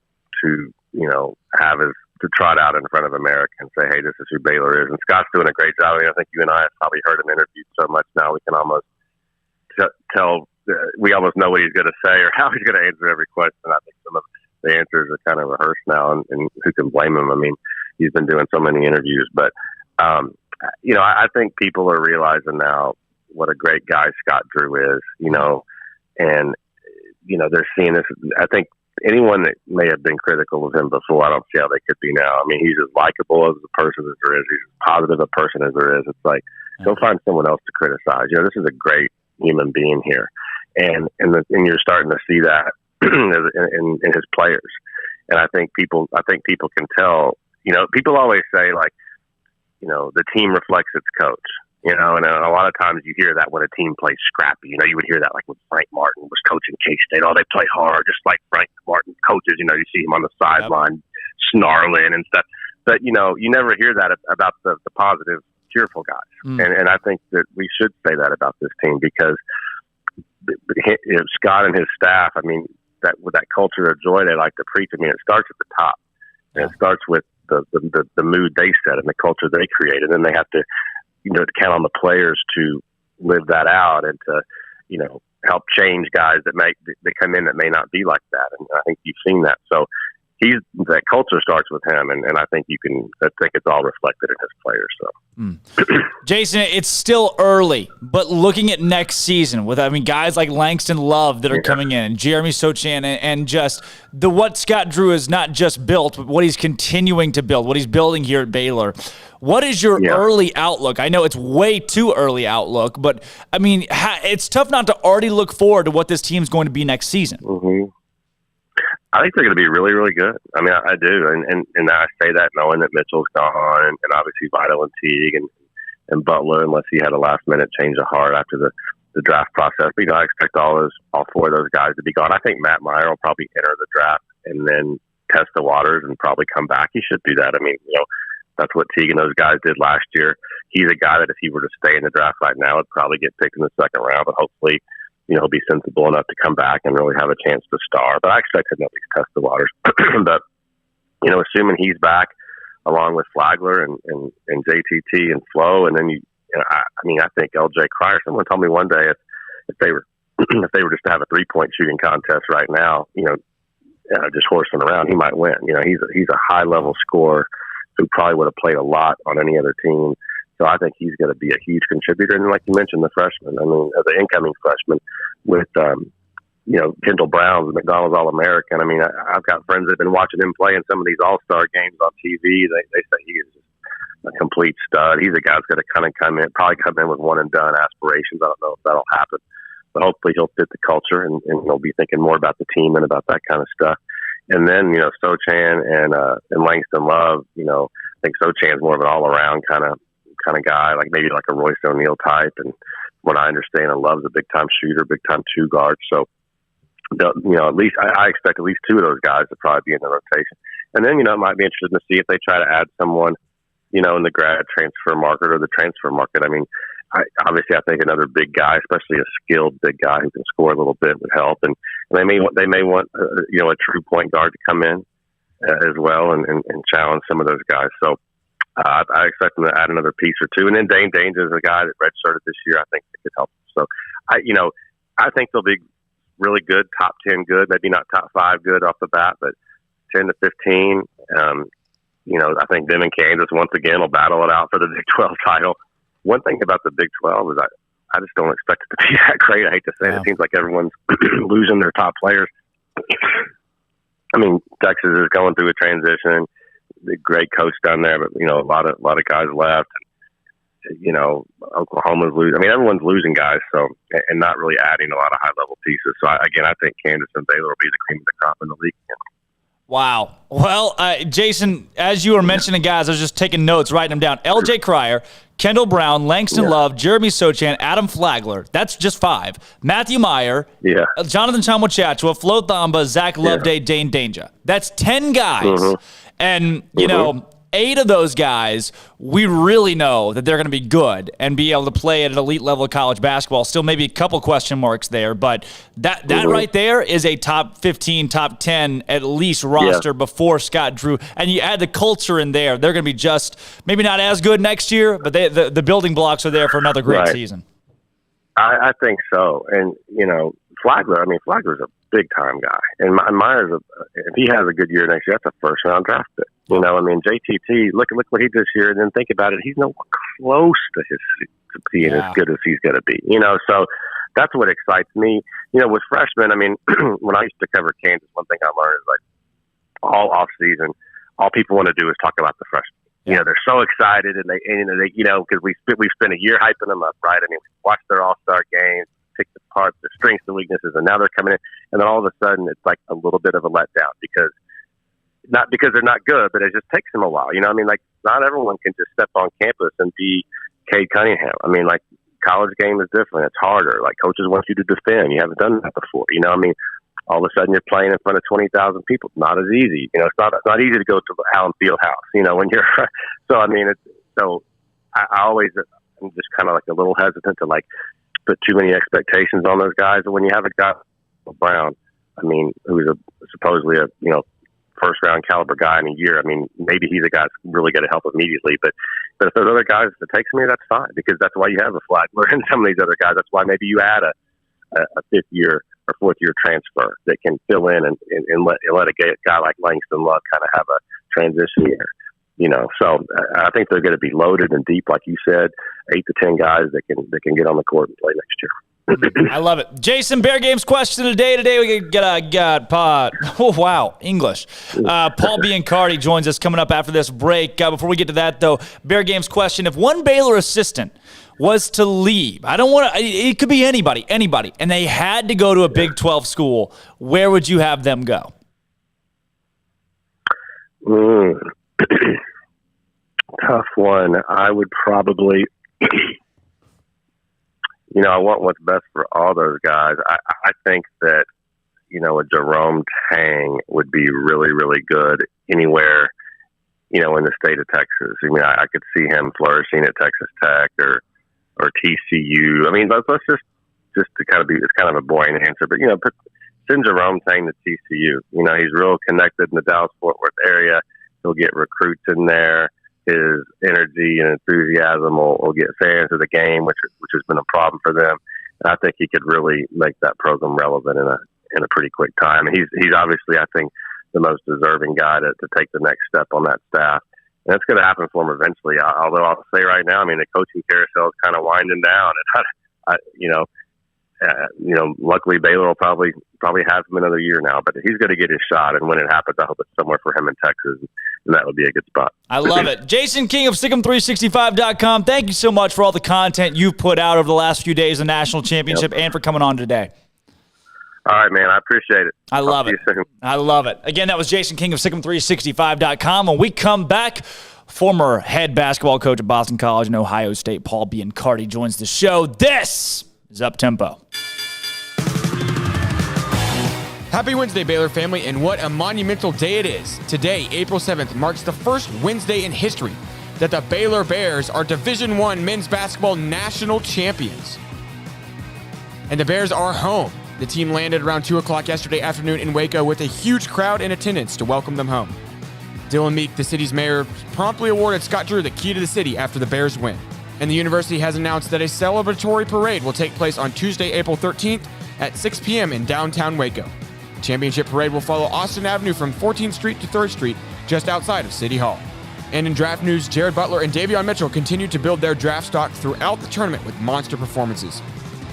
have is to trot out in front of America and say, hey, this is who Baylor is. And Scott's doing a great job. I mean, I think you and I have probably heard him interviewed so much now we can almost tell, we almost know what he's going to say or how he's going to answer every question. I think some of the answers are kind of rehearsed now, and who can blame him? I mean, he's been doing so many interviews. But, I think people are realizing now what a great guy Scott Drew is, and, they're seeing this. I think anyone that may have been critical of him before, I don't see how they could be now. I mean, he's as likable as a person as there is. He's as positive a person as there is. It's like, go find someone else to criticize. This is a great human being here. And you're starting to see that in his players. And I think people can tell, people always say the team reflects its coach. And a lot of times you hear that when a team plays scrappy. You would hear that like when Frank Martin was coaching K-State. Oh, they play hard, just like Frank Martin coaches. You see him on the sideline snarling and stuff. But, you never hear that about the positive, cheerful guys. And I think that we should say that about this team because Scott and his staff, I mean, with that culture of joy they like to preach, I mean, it starts at the top. And it starts with the mood they set and the culture they created. And they have to, to count on the players to live that out and to, help change guys that come in that may not be like that. And I think you've seen that. So that culture starts with him, and I think I think it's all reflected in his players. So, Jason, it's still early, but looking at next season with guys like Langston Love that are coming in, and Jeremy Sochan, and just what Scott Drew has not just built, but what he's continuing to build, what he's building here at Baylor. What is your early outlook? I know it's way too early outlook, but it's tough not to already look forward to what this team's going to be next season. Mm-hmm. I think they're going to be really, really good. I do, and I say that knowing that Mitchell's gone, and obviously Vito and Teague and Butler, unless he had a last minute change of heart after the draft process. But, I expect all four of those guys to be gone. I think Matt Meyer will probably enter the draft and then test the waters and probably come back. He should do that. That's what Teague and those guys did last year. He's a guy that if he were to stay in the draft right now, would probably get picked in the second round, but hopefully, he'll be sensible enough to come back and really have a chance to star. But I expect him to at least test the waters. But, assuming he's back along with Flagler and JTT and Flo, and then I think LJ Cryer, someone told me one day if they were just to have a 3-point shooting contest right now, just horsing around, he might win. He's a high level scorer who probably would have played a lot on any other team. So I think he's going to be a huge contributor. And like you mentioned, the freshman, the incoming freshman with, Kendall Brown's McDonald's All-American. I've got friends that have been watching him play in some of these All-Star games on TV. They say he is a complete stud. He's a guy that's going to come in with one-and-done aspirations. I don't know if that'll happen. But hopefully he'll fit the culture and he'll be thinking more about the team and about that kind of stuff. And then, Sochan and Langston Love, I think Sochan's more of an all-around kind of guy, maybe like a Royce O'Neal type. And what I understand, Love's a big-time shooter, big-time two guard. So, at least I expect at least two of those guys to probably be in the rotation. And then, it might be interesting to see if they try to add someone, in the grad transfer market or the transfer market. I think another big guy, especially a skilled big guy who can score a little bit, would help. And they may want a true point guard to come in as well and challenge some of those guys. So I expect them to add another piece or two. And then Dane Danger is a guy that redshirted this year. I think it could help. So I think they'll be really good, top 10 good, maybe not top 5 good off the bat, but 10 to 15. I think them and Kansas once again will battle it out for the Big 12 title. One thing about the Big 12 is I just don't expect it to be that great. I hate to say it. It seems like everyone's losing their top players. Texas is going through a transition. The great coach down there, but a lot of guys left. Oklahoma's losing. Everyone's losing guys, so and not really adding a lot of high level pieces. So I think Kansas and Baylor will be the cream of the crop in the league again. Wow. Well, Jason, as you were mentioning guys, I was just taking notes, writing them down. LJ Cryer, Kendall Brown, Langston Love, Jeremy Sochan, Adam Flagler. That's just 5. Matthew Meyer, Jonathan Chamwa-Chachua, Flo Thamba, Zach Loveday, Dane Danger. That's 10 guys. Mm-hmm. And, 8 of those guys, we really know that they're going to be good and be able to play at an elite level of college basketball. Still maybe a couple question marks there, but that right there is a top 15, top 10 at least roster before Scott Drew. And you add the culture in there, they're going to be just maybe not as good next year, but the building blocks are there for another great season. I think so. And, Flagler's a big-time guy. And Myers, if he has a good year next year, that's a first-round draft pick. JTT, look what he did this year, and then think about it. He's nowhere close to being as good as he's going to be. So that's what excites me. With freshmen, when I used to cover Kansas, one thing I learned is all off season, all people want to do is talk about the freshmen. They're so excited, and they because we spent a year hyping them up, right? We watched their all-star games, picked apart their strengths and weaknesses, and now they're coming in, and then all of a sudden it's like a little bit of a letdown not because they're not good, but it just takes them a while. Not everyone can just step on campus and be Cade Cunningham. College game is different. It's harder. Coaches want you to defend. You haven't done that before. All of a sudden you're playing in front of 20,000 people. It's not as easy. It's not easy to go to Allen Fieldhouse, when you're, I'm just kind of a little hesitant to put too many expectations on those guys. And when you have a guy like Brown, who's supposedly a, first round caliber guy in a year, maybe he's a guy that's really going to help immediately. But if there's other guys that takes me, that's fine, because that's why you have a Flagler and some of these other guys. That's why maybe you add a a fifth-year or fourth-year transfer that can fill in and let a guy like Langston Love kind of have a transition year. So I think they're going to be loaded and deep, like you said, 8 to 10 guys that can get on the court and play next year. I love it. Jason, Bear Games question of the day. Today we got Paul Biancardi joins us coming up after this break. Before we get to that, though, Bear Games question: if one Baylor assistant was to leave, it could be anybody, and they had to go to a Big 12 school, where would you have them go? Tough one. I would probably, I want what's best for all those guys. I think that, a Jerome Tang would be really, really good anywhere, in the state of Texas. I mean, I could see him flourishing at Texas Tech or TCU. I mean, let's just to kind of it's kind of a boring answer, but, send Jerome Tang to TCU. He's real connected in the Dallas-Fort Worth area. He'll get recruits in there. His energy and enthusiasm will get fans of the game, which has been a problem for them. And I think he could really make that program relevant in a pretty quick time. And he's obviously, I think, the most deserving guy to take the next step on that staff. And it's going to happen for him eventually. Although I'll say right now, I mean, the coaching carousel is kind of winding down, and luckily Baylor will probably have him another year now, but he's going to get his shot. And when it happens, I hope it's somewhere for him in Texas, and that would be a good spot. I love it. Jason King of SicEm365.com. Thank you so much for all the content you've put out over the last few days of the national championship and for coming on today. All right, man. I appreciate it. I love it. I love it. Again, that was Jason King of SicEm365.com. When we come back, former head basketball coach at Boston College and Ohio State, Paul Biancardi, joins the show. This is Up Tempo. Happy Wednesday, Baylor family, and what a monumental day it is. Today, April 7th, marks the first Wednesday in history that the Baylor Bears are Division I men's basketball national champions. And the Bears are home. The team landed around 2 o'clock yesterday afternoon in Waco with a huge crowd in attendance to welcome them home. Dylan Meek, the city's mayor, promptly awarded Scott Drew the key to the city after the Bears win. And the university has announced that a celebratory parade will take place on Tuesday, April 13th at 6 p.m. in downtown Waco. The championship parade will follow Austin Avenue from 14th Street to 3rd Street, just outside of City Hall. And in draft news, Jared Butler and Davion Mitchell continue to build their draft stock throughout the tournament with monster performances.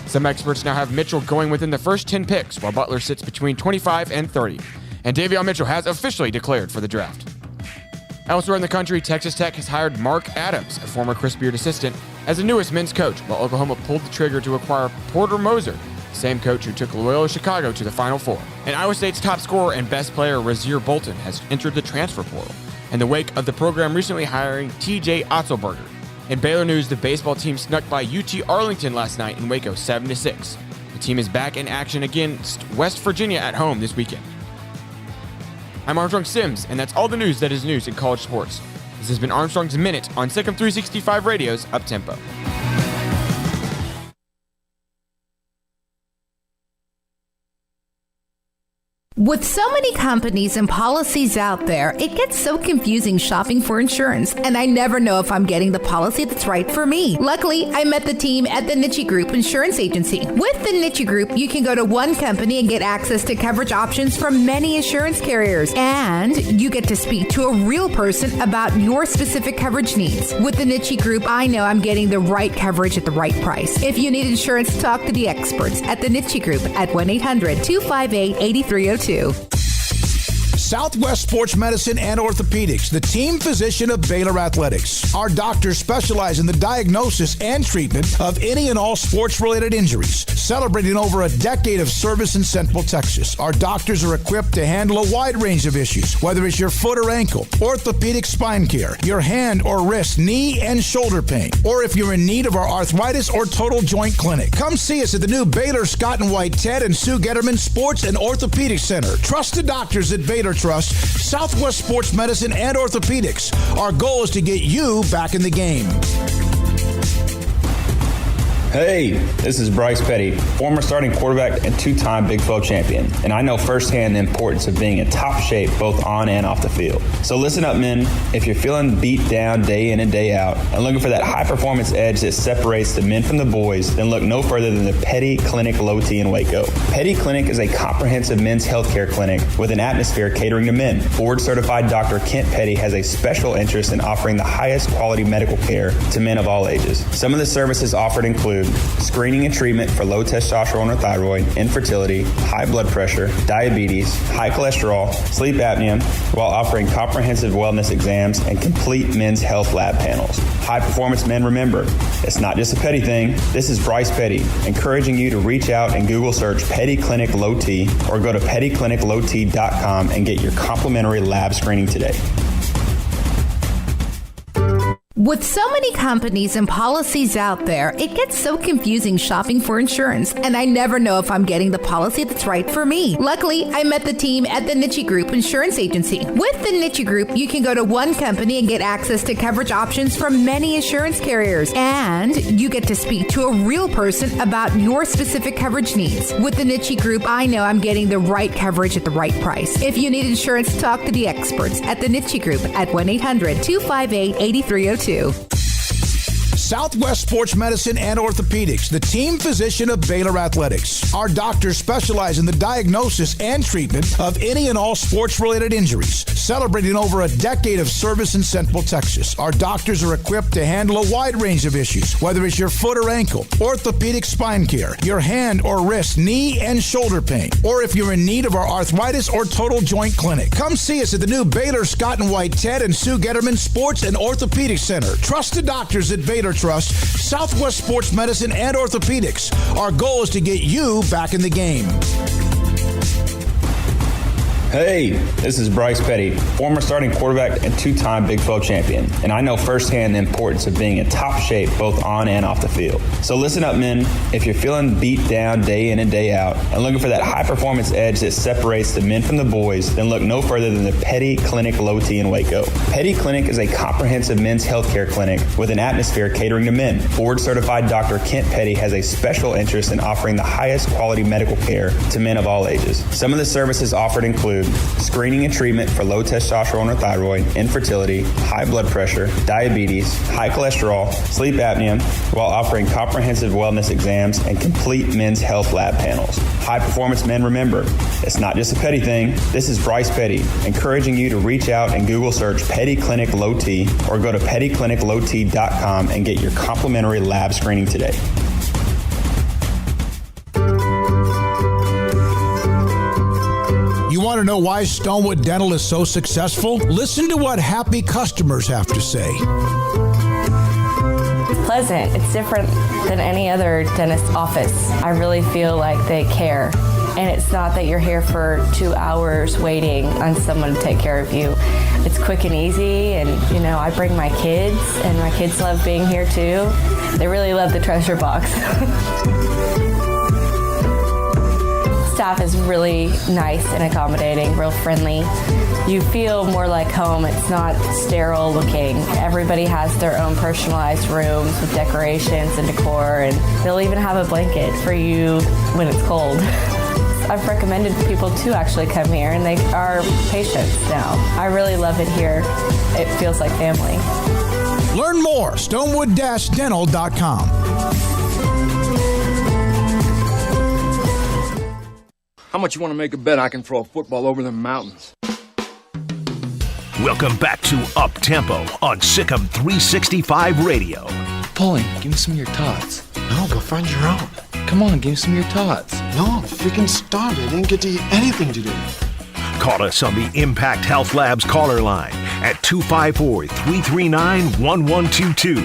Some experts now have Mitchell going within the first 10 picks, while Butler sits between 25 and 30. And Davion Mitchell has officially declared for the draft. Elsewhere in the country, Texas Tech has hired Mark Adams, a former Chris Beard assistant, as the newest men's coach, while Oklahoma pulled the trigger to acquire Porter Moser, the same coach who took Loyola Chicago to the Final Four. And Iowa State's top scorer and best player, Razir Bolton, has entered the transfer portal, in the wake of the program recently hiring T.J. Otzelberger. In Baylor news, the baseball team snuck by UT Arlington last night in Waco 7-6. The team is back in action against West Virginia at home this weekend. I'm Armstrong Sims, and that's all the news that is news in college sports. This has been Armstrong's Minute on SicEm365 Radio's Up Tempo. With so many companies and policies out there, it gets so confusing shopping for insurance, and I never know if I'm getting the policy that's right for me. Luckily, I met the team at the Niche Group Insurance Agency. With the Niche Group, you can go to one company and get access to coverage options from many insurance carriers, and you get to speak to a real person about your specific coverage needs. With the Niche Group, I know I'm getting the right coverage at the right price. If you need insurance, talk to the experts at the Niche Group at 1-800-258-8302. Southwest Sports Medicine and Orthopedics, the team physician of Baylor Athletics. Our doctors specialize in the diagnosis and treatment of any and all sports-related injuries. Celebrating over a decade of service in Central Texas, our doctors are equipped to handle a wide range of issues, whether it's your foot or ankle, orthopedic spine care, your hand or wrist, knee and shoulder pain, or if you're in need of our arthritis or total joint clinic. Come see us at the new Baylor Scott and White Ted and Sue Getterman Sports and Orthopedic Center. Trusted doctors at Baylor Trust, Southwest Sports Medicine and Orthopedics. Our goal is to get you back in the game. Hey, this is Bryce Petty, former starting quarterback and two-time Big 12 champion, and I know firsthand the importance of being in top shape both on and off the field. So listen up, men. If you're feeling beat down day in and day out and looking for that high-performance edge that separates the men from the boys, then look no further than the Petty Clinic Low T in Waco. Petty Clinic is a comprehensive men's healthcare clinic with an atmosphere catering to men. Board-certified Dr. Kent Petty has a special interest in offering the highest quality medical care to men of all ages. Some of the services offered include screening and treatment for low testosterone or thyroid, infertility, high blood pressure, diabetes, high cholesterol, sleep apnea, while offering comprehensive wellness exams and complete men's health lab panels. High performance men, remember, it's not just a petty thing. This is Bryce Petty, encouraging you to reach out and Google search Petty Clinic Low T or go to pettycliniclowt.com and get your complimentary lab screening today. With so many companies and policies out there, it gets so confusing shopping for insurance, and I never know if I'm getting the policy that's right for me. Luckily, I met the team at the Niche Group Insurance Agency. With the Niche Group, you can go to one company and get access to coverage options from many insurance carriers, and you get to speak to a real person about your specific coverage needs. With the Niche Group, I know I'm getting the right coverage at the right price. If you need insurance, talk to the experts at the Niche Group at 1-800-258-8302. Southwest Sports Medicine and Orthopedics, the team physician of Baylor Athletics. Our doctors specialize in the diagnosis and treatment of any and all sports-related injuries. Celebrating over a decade of service in Central Texas, our doctors are equipped to handle a wide range of issues, whether it's your foot or ankle, orthopedic spine care, your hand or wrist, knee and shoulder pain, or if you're in need of our arthritis or total joint clinic. Come see us at the new Baylor Scott and White Ted and Sue Getterman Sports and Orthopedic Center. Trusted doctors at Baylor Trust, Southwest Sports Medicine and Orthopedics. Our goal is to get you back in the game. Hey, this is Bryce Petty, former starting quarterback and two-time Big 12 champion, and I know firsthand the importance of being in top shape both on and off the field. So listen up, men. If you're feeling beat down day in and day out and looking for that high-performance edge that separates the men from the boys, then look no further than the Petty Clinic Low T in Waco. Petty Clinic is a comprehensive men's healthcare clinic with an atmosphere catering to men. Board-certified Dr. Kent Petty has a special interest in offering the highest quality medical care to men of all ages. Some of the services offered include screening and treatment for low testosterone or thyroid, infertility, high blood pressure, diabetes, high cholesterol, sleep apnea, while offering comprehensive wellness exams and complete men's health lab panels. High performance men, remember, it's not just a petty thing. This is Bryce Petty, encouraging you to reach out and Google search Petty Clinic Low T or go to pettycliniclowt.com and get your complimentary lab screening today. You want to know why Stonewood Dental is so successful? Listen to what happy customers have to say. It's pleasant. It's different than any other dentist office. I really feel like they care. And it's not that you're here for 2 hours waiting on someone to take care of you. It's quick and easy, and I bring my kids, and my kids love being here too. They really love the treasure box. Staff is really nice and accommodating, real friendly. You feel more like home. It's not sterile looking. Everybody has their own personalized rooms with decorations and decor, and they'll even have a blanket for you when it's cold. I've recommended people to actually come here, and they are patients now. I really love it here. It feels like family. Learn more, stonewood-dental.com. How much you want to make a bet I can throw a football over the mountains? Welcome back to Up Tempo on SicEm365 Radio. Paulie, give me some of your tots. No, go find your own. Come on, give me some of your tots. No, I'm freaking starved. I didn't get to eat anything today. Call us on the Impact Health Labs caller line at 254-339-1122.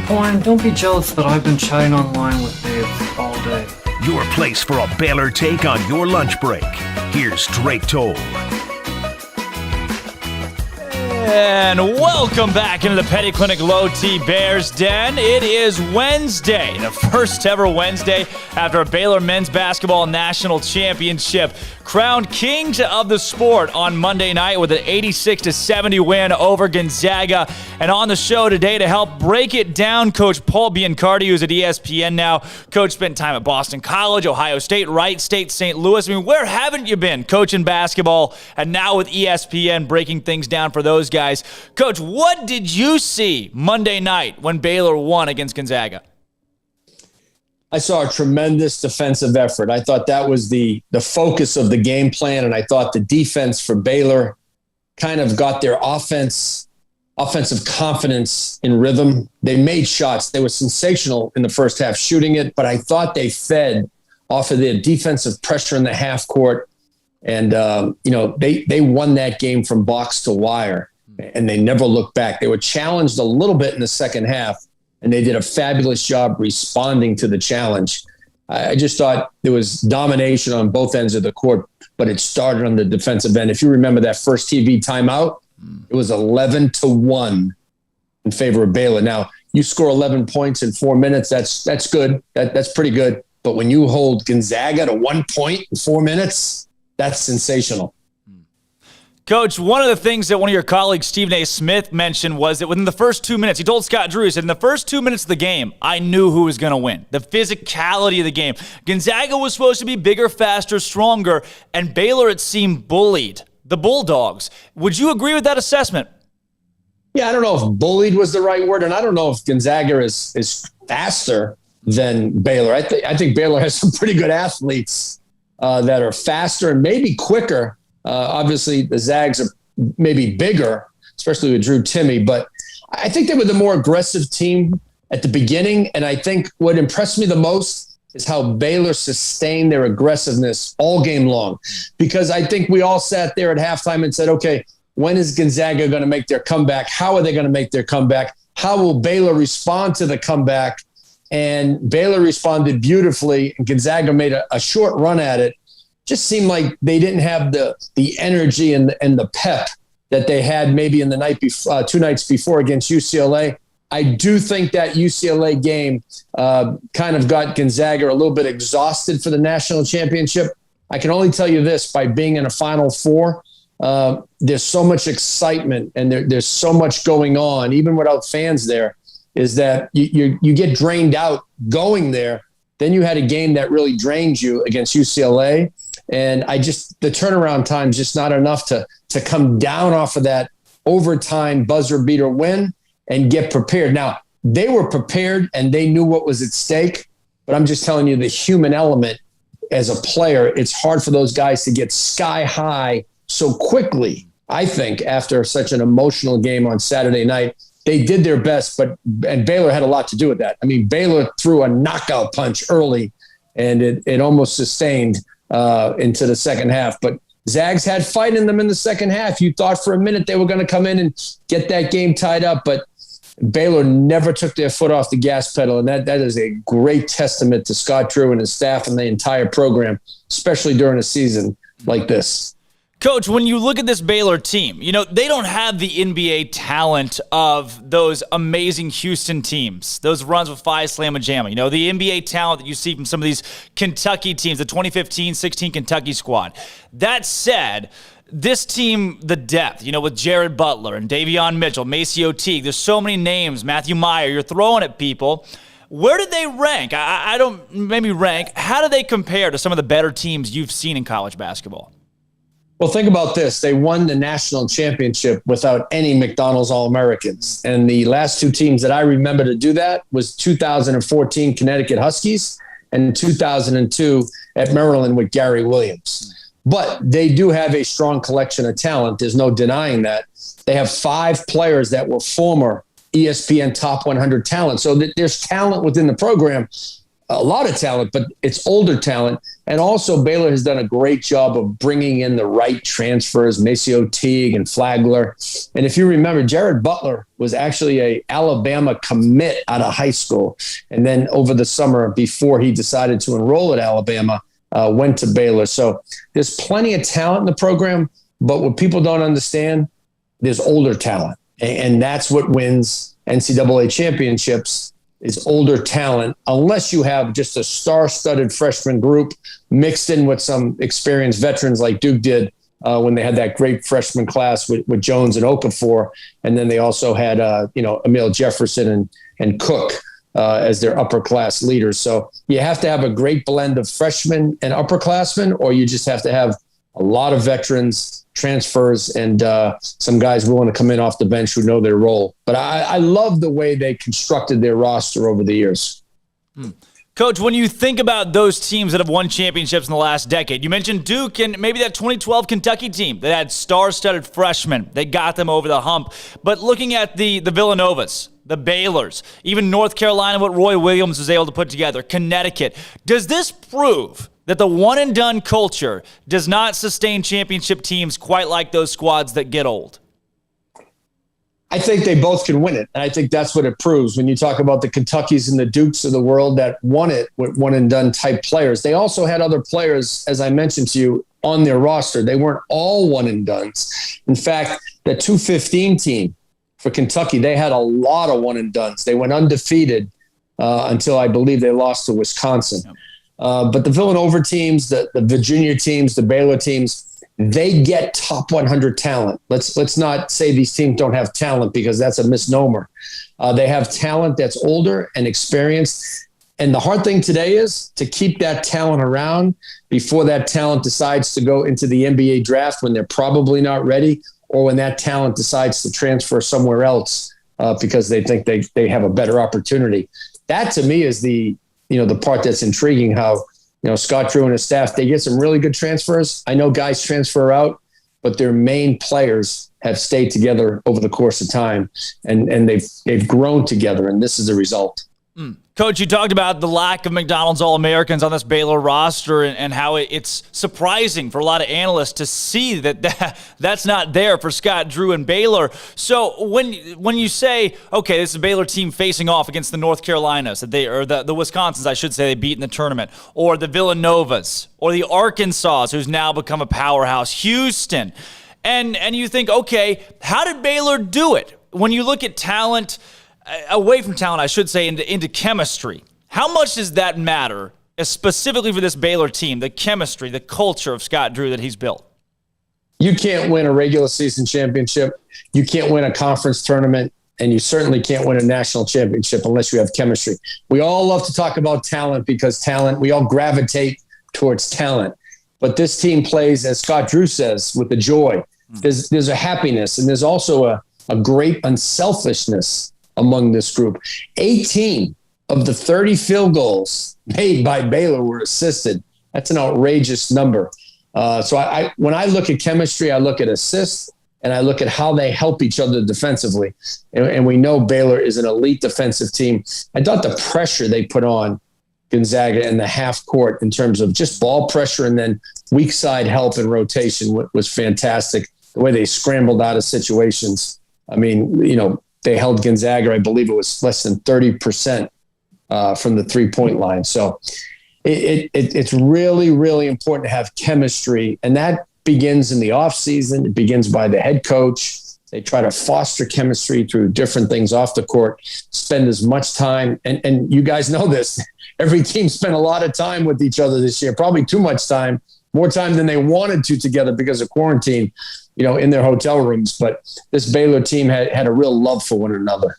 Brian, don't be jealous that I've been chatting online with Dave all day. Your place for a Baylor take on your lunch break. Here's Drake Toll. And welcome back into the Petty Clinic Low T Bears Den. It is Wednesday, the first ever Wednesday after a Baylor men's basketball national championship. Crowned kings of the sport on Monday night with an 86-70 win over Gonzaga. And on the show today to help break it down, Coach Paul Biancardi, who's at ESPN now. Coach spent time at Boston College, Ohio State, Wright State, St. Louis. I mean, where haven't you been coaching basketball? And now with ESPN breaking things down for those guys. Coach, what did you see Monday night when Baylor won against Gonzaga? I saw a tremendous defensive effort. I thought that was the focus of the game plan, and I thought the defense for Baylor kind of got their offensive confidence in rhythm. They made shots. They were sensational in the first half shooting it, but I thought they fed off of their defensive pressure in the half court. And, they won that game from box to wire, and they never looked back. They were challenged a little bit in the second half, and they did a fabulous job responding to the challenge. I just thought there was domination on both ends of the court, but it started on the defensive end. If you remember that first TV timeout, it was 11-1 in favor of Baylor. Now, you score 11 points in 4 minutes, that's good. That's pretty good. But when you hold Gonzaga to 1 point in 4 minutes, that's sensational. Coach, one of the things that one of your colleagues, Stephen A. Smith, mentioned was that within the first 2 minutes, he told Scott Drew, he said, in the first 2 minutes of the game, I knew who was going to win. The physicality of the game. Gonzaga was supposed to be bigger, faster, stronger, and Baylor, it seemed, bullied the Bulldogs. Would you agree with that assessment? Yeah, I don't know if bullied was the right word, and I don't know if Gonzaga is faster than Baylor. I think Baylor has some pretty good athletes that are faster and maybe quicker. Obviously, the Zags are maybe bigger, especially with Drew Timme, but I think they were the more aggressive team at the beginning. And I think what impressed me the most is how Baylor sustained their aggressiveness all game long, because I think we all sat there at halftime and said, okay, when is Gonzaga going to make their comeback? How are they going to make their comeback? How will Baylor respond to the comeback? And Baylor responded beautifully, and Gonzaga made a short run at it. Just seemed like they didn't have the energy and the pep that they had maybe in the night before, 2 nights before against UCLA. I do think that UCLA game kind of got Gonzaga a little bit exhausted for the national championship. I can only tell you this, by being in a Final Four, there's so much excitement and there's so much going on, even without fans there, is that you get drained out going there. Then you had a game that really drained you against UCLA. And the turnaround time is just not enough to come down off of that overtime buzzer beater win and get prepared. Now, they were prepared and they knew what was at stake, but I'm just telling you, the human element as a player, it's hard for those guys to get sky high so quickly. I think after such an emotional game on Saturday night, they did their best, and Baylor had a lot to do with that. I mean, Baylor threw a knockout punch early, and it almost sustained into the second half. But Zags had fight in them in the second half. You thought for a minute they were going to come in and get that game tied up, but Baylor never took their foot off the gas pedal, and that is a great testament to Scott Drew and his staff and the entire program, especially during a season like this. Coach, when you look at this Baylor team, they don't have the NBA talent of those amazing Houston teams, those runs with Phi Slamma Jamma. The NBA talent that you see from some of these Kentucky teams, the 2015-16 Kentucky squad. That said, this team, the depth, with Jared Butler and Davion Mitchell, Maceo Teague, there's so many names, Matthew Meyer, you're throwing at people. Where did they rank? I don't maybe rank. How do they compare to some of the better teams you've seen in college basketball? Well, think about this. They won the national championship without any McDonald's All-Americans. And the last two teams that I remember to do that was 2014 Connecticut Huskies and 2002 at Maryland with Gary Williams. But they do have a strong collection of talent. There's no denying that. They have 5 players that were former ESPN Top 100 talent. So there's talent within the program. A lot of talent, but it's older talent. And also Baylor has done a great job of bringing in the right transfers, Maceo Teague and Flagler. And if you remember, Jared Butler was actually a Alabama commit out of high school. And then over the summer, before he decided to enroll at Alabama, went to Baylor. So there's plenty of talent in the program, but what people don't understand, there's older talent. And that's what wins NCAA championships is older talent, unless you have just a star-studded freshman group mixed in with some experienced veterans like Duke did when they had that great freshman class with Jones and Okafor. And then they also had, Emil Jefferson and Cook as their upper class leaders. So you have to have a great blend of freshmen and upperclassmen, or you just have to have a lot of veterans, transfers, and some guys willing to come in off the bench who know their role. But I love the way they constructed their roster over the years. Coach, when you think about those teams that have won championships in the last decade, you mentioned Duke and maybe that 2012 Kentucky team that had star-studded freshmen. They got them over the hump. But looking at the Villanovas, the Baylors, even North Carolina, what Roy Williams was able to put together, Connecticut, does this prove that the one-and-done culture does not sustain championship teams quite like those squads that get old? I think they both can win it. And I think that's what it proves. When you talk about the Kentuckys and the Dukes of the world that won it with one-and-done type players, they also had other players, as I mentioned to you, on their roster. They weren't all one-and-dones. In fact, the 215 team for Kentucky, they had a lot of one-and-dones. They went undefeated until I believe they lost to Wisconsin. But the Villanova teams, the Virginia teams, the Baylor teams, they get top 100 talent. Let's not say these teams don't have talent, because that's a misnomer. They have talent that's older and experienced. And the hard thing today is to keep that talent around before that talent decides to go into the NBA draft when they're probably not ready, or when that talent decides to transfer somewhere else because they think they have a better opportunity. That to me is the part that's intriguing, how Scott Drew and his staff, they get some really good transfers. I know guys transfer out, but their main players have stayed together over the course of time, and they've grown together, and this is the result. Coach, you talked about the lack of McDonald's All-Americans on this Baylor roster and how it's surprising for a lot of analysts to see that's not there for Scott Drew and Baylor. So when you say, okay, this is a Baylor team facing off against the North Carolinas, or the Wisconsins, I should say, they beat in the tournament, or the Villanovas, or the Arkansas, who's now become a powerhouse, Houston, and you think, okay, how did Baylor do it? When you look at talent, away from talent, I should say, into chemistry. How much does that matter, specifically for this Baylor team, the chemistry, the culture of Scott Drew that he's built? You can't win a regular season championship. You can't win a conference tournament, and you certainly can't win a national championship unless you have chemistry. We all love to talk about talent because we all gravitate towards talent. But this team plays, as Scott Drew says, with the joy. There's a happiness, and there's also a great unselfishness among this group. 18 of the 30 field goals made by Baylor were assisted. That's an outrageous number. So when I look at chemistry, I look at assists, and I look at how they help each other defensively. And we know Baylor is an elite defensive team. I thought the pressure they put on Gonzaga in the half court in terms of just ball pressure and then weak side help and rotation was fantastic. The way they scrambled out of situations. I mean, they held Gonzaga, I believe it was less than 30% from the three-point line. So it's really, really important to have chemistry. And that begins in the offseason. It begins by the head coach. They try to foster chemistry through different things off the court, spend as much time. And you guys know this. Every team spent a lot of time with each other this year, probably too much time, more time than they wanted to together because of quarantine, in their hotel rooms. But this Baylor team had a real love for one another.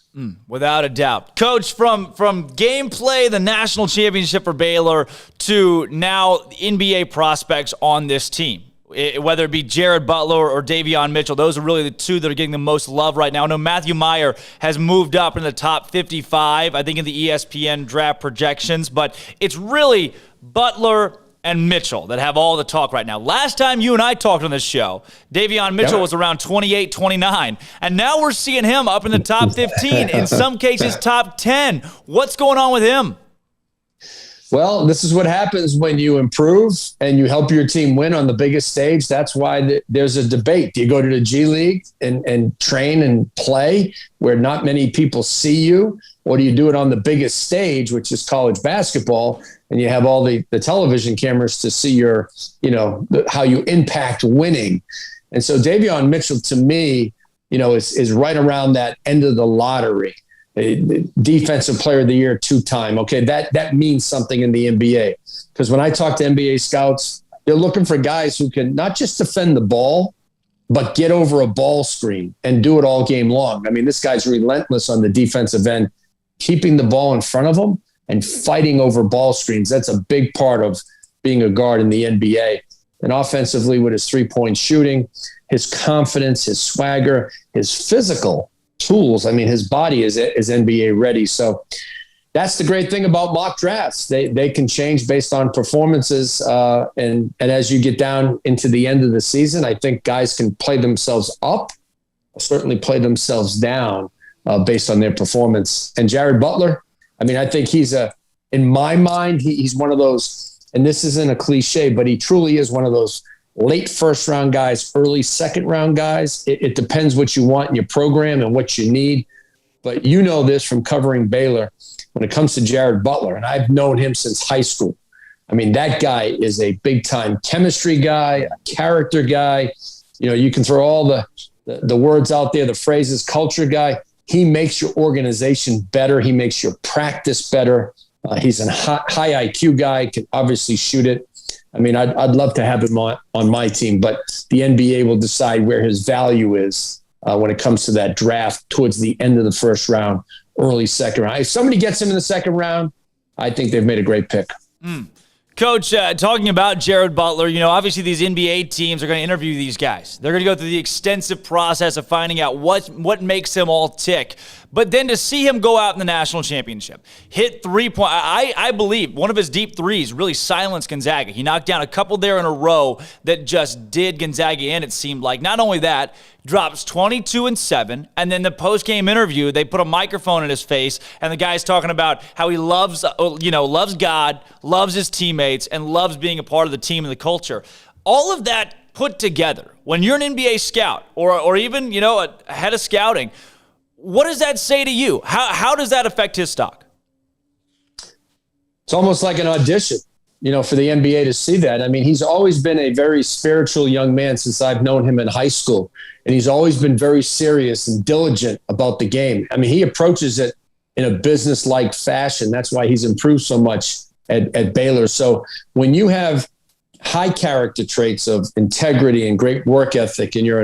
Without a doubt. Coach, from gameplay, the national championship for Baylor, to now NBA prospects on this team, whether it be Jared Butler or Davion Mitchell, those are really the two that are getting the most love right now. I know Matthew Meyer has moved up in the top 55, I think, in the ESPN draft projections, but it's really Butler and Mitchell that have all the talk right now. Last time you and I talked on this show, Davion Mitchell was around 28, 29, and now we're seeing him up in the top 15, in some cases top 10. What's going on with him? Well, this is what happens when you improve and you help your team win on the biggest stage. That's why there's a debate. Do you go to the G League and train and play where not many people see you? Or do you do it on the biggest stage, which is college basketball, and you have all the television cameras to see how you impact winning? And so Davion Mitchell, to me, is right around that end of the lottery. Defensive Player of the Year 2-time. Okay, that means something in the NBA. Because when I talk to NBA scouts, they're looking for guys who can not just defend the ball, but get over a ball screen and do it all game long. I mean, this guy's relentless on the defensive end, keeping the ball in front of him and fighting over ball screens. That's a big part of being a guard in the NBA. And offensively, with his three-point shooting, his confidence, his swagger, his physical tools. I mean, his body is NBA ready. So that's the great thing about mock drafts. They can change based on performances. And as you get down into the end of the season, I think guys can play themselves up, certainly play themselves down based on their performance. And Jared Butler, I mean, I think in my mind, he's one of those, and this isn't a cliche, but he truly is one of those late first round guys, early second round guys. It depends what you want in your program and what you need. But you know this from covering Baylor when it comes to Jared Butler, and I've known him since high school. I mean, that guy is a big time chemistry guy, a character guy. You can throw all the words out there, the phrases, culture guy. He makes your organization better. He makes your practice better. He's a high IQ guy, can obviously shoot it. I mean, I'd love to have him on my team, but the NBA will decide where his value is when it comes to that draft towards the end of the first round, early second round. If somebody gets him in the second round, I think they've made a great pick. Coach, talking about Jared Butler, obviously these NBA teams are going to interview these guys. They're going to go through the extensive process of finding out what makes them all tick. But then to see him go out in the national championship, hit 3-point, I believe one of his deep threes really silenced Gonzaga. He knocked down a couple there in a row that just did Gonzaga in, it seemed like. Not only that, drops 22 and 7, and then the post-game interview, they put a microphone in his face, and the guy's talking about how he loves God, loves his teammates, and loves being a part of the team and the culture. All of that put together, when you're an NBA scout or even, a head of scouting, what does that say to you? How does that affect his stock? It's almost like an audition, for the NBA to see that. I mean, he's always been a very spiritual young man since I've known him in high school. And he's always been very serious and diligent about the game. I mean, he approaches it in a business-like fashion. That's why he's improved so much at Baylor. So when you have high character traits of integrity and great work ethic, and you're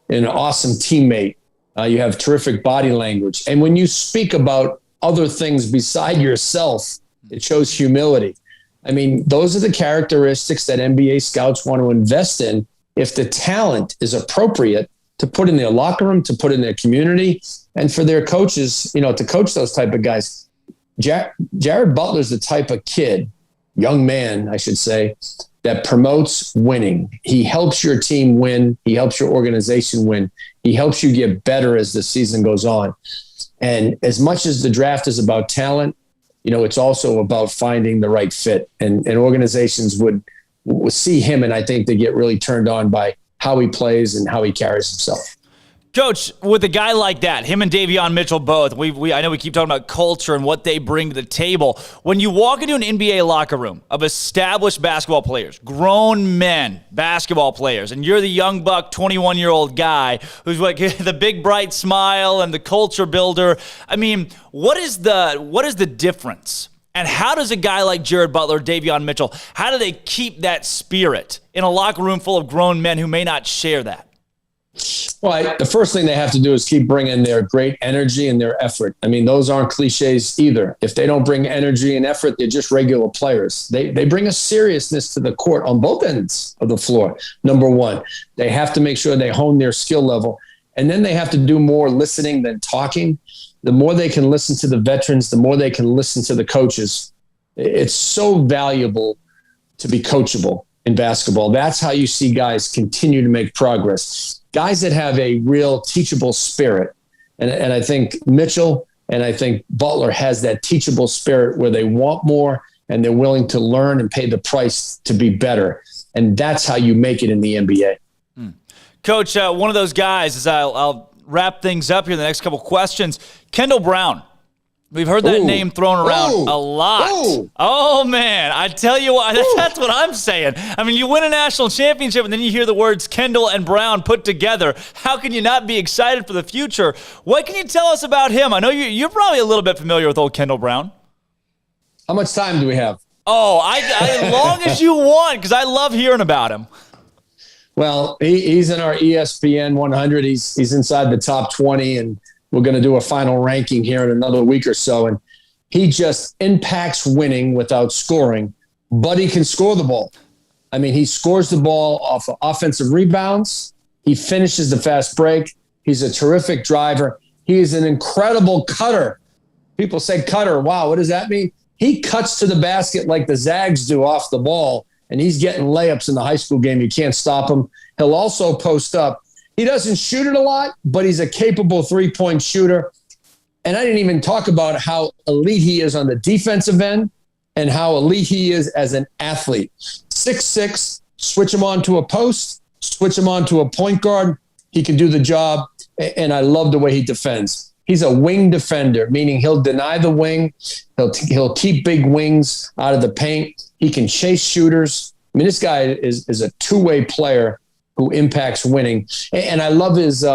an awesome teammate, you have terrific body language. And when you speak about other things beside yourself, it shows humility. I mean, those are the characteristics that NBA scouts want to invest in if the talent is appropriate to put in their locker room, to put in their community, and for their coaches, to coach those type of guys. Jared Butler's the type of kid, young man, I should say, that promotes winning. He helps your team win. He helps your organization win. He helps you get better as the season goes on. And as much as the draft is about talent, it's also about finding the right fit. And organizations would see him, and I think they get really turned on by how he plays and how he carries himself. Coach, with a guy like that, him and Davion Mitchell both, I know we keep talking about culture and what they bring to the table. When you walk into an NBA locker room of established basketball players, grown men basketball players, and you're the young buck 21-year-old guy who's like the big bright smile and the culture builder, I mean, what is the difference? And how does a guy like Jared Butler, Davion Mitchell, how do they keep that spirit in a locker room full of grown men who may not share that? Well, the first thing they have to do is keep bringing their great energy and their effort. I mean, those aren't cliches either. If they don't bring energy and effort, they're just regular players. They bring a seriousness to the court on both ends of the floor. Number one, they have to make sure they hone their skill level. And then they have to do more listening than talking. The more they can listen to the veterans, the more they can listen to the coaches. It's so valuable to be coachable in basketball. That's how you see guys continue to make progress. Guys that have a real teachable spirit. And I think Mitchell and I think Butler has that teachable spirit where they want more and they're willing to learn and pay the price to be better. And that's how you make it in the NBA. Coach, one of those guys, as I'll wrap things up here in the next couple questions, Kendall Brown. We've heard that name thrown around a lot. Oh, man. I tell you what, that's what I'm saying. I mean, you win a national championship, and then you hear the words Kendall and Brown put together. How can you not be excited for the future? What can you tell us about him? I know you're probably a little bit familiar with old Kendall Brown. How much time do we have? Oh, as long as you want, because I love hearing about him. Well, he's in our ESPN 100. He's inside the top 20, and we're going to do a final ranking here in another week or so. And he just impacts winning without scoring, but he can score the ball. I mean, he scores the ball off of offensive rebounds. He finishes the fast break. He's a terrific driver. He is an incredible cutter. People say cutter. Wow, what does that mean? He cuts to the basket like the Zags do off the ball, and he's getting layups in the high school game. You can't stop him. He'll also post up. He doesn't shoot it a lot, but he's a capable three-point shooter. And I didn't even talk about how elite he is on the defensive end and how elite he is as an athlete. 6'6", switch him onto a post, switch him onto a point guard. He can do the job, and I love the way he defends. He's a wing defender, meaning he'll deny the wing. He'll keep big wings out of the paint. He can chase shooters. I mean, this guy is a two-way player who impacts winning. And I love his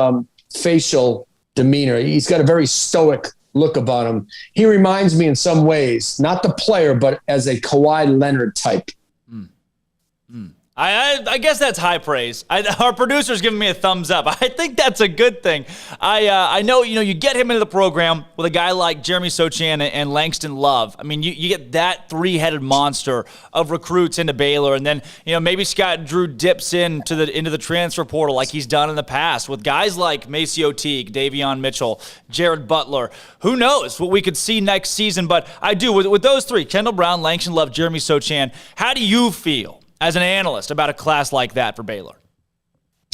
facial demeanor. He's got a very stoic look about him. He reminds me in some ways, not the player, but as a Kawhi Leonard type. I guess that's high praise. Our producer's giving me a thumbs up. I think that's a good thing. I know, you get him into the program with a guy like Jeremy Sochan and Langston Love. I mean, you get that three-headed monster of recruits into Baylor, and then maybe Scott Drew dips into the transfer portal like he's done in the past with guys like Maceo Teague, Davion Mitchell, Jared Butler. Who knows what we could see next season? But I do with those three: Kendall Brown, Langston Love, Jeremy Sochan. How do you feel as an analyst about a class like that for Baylor?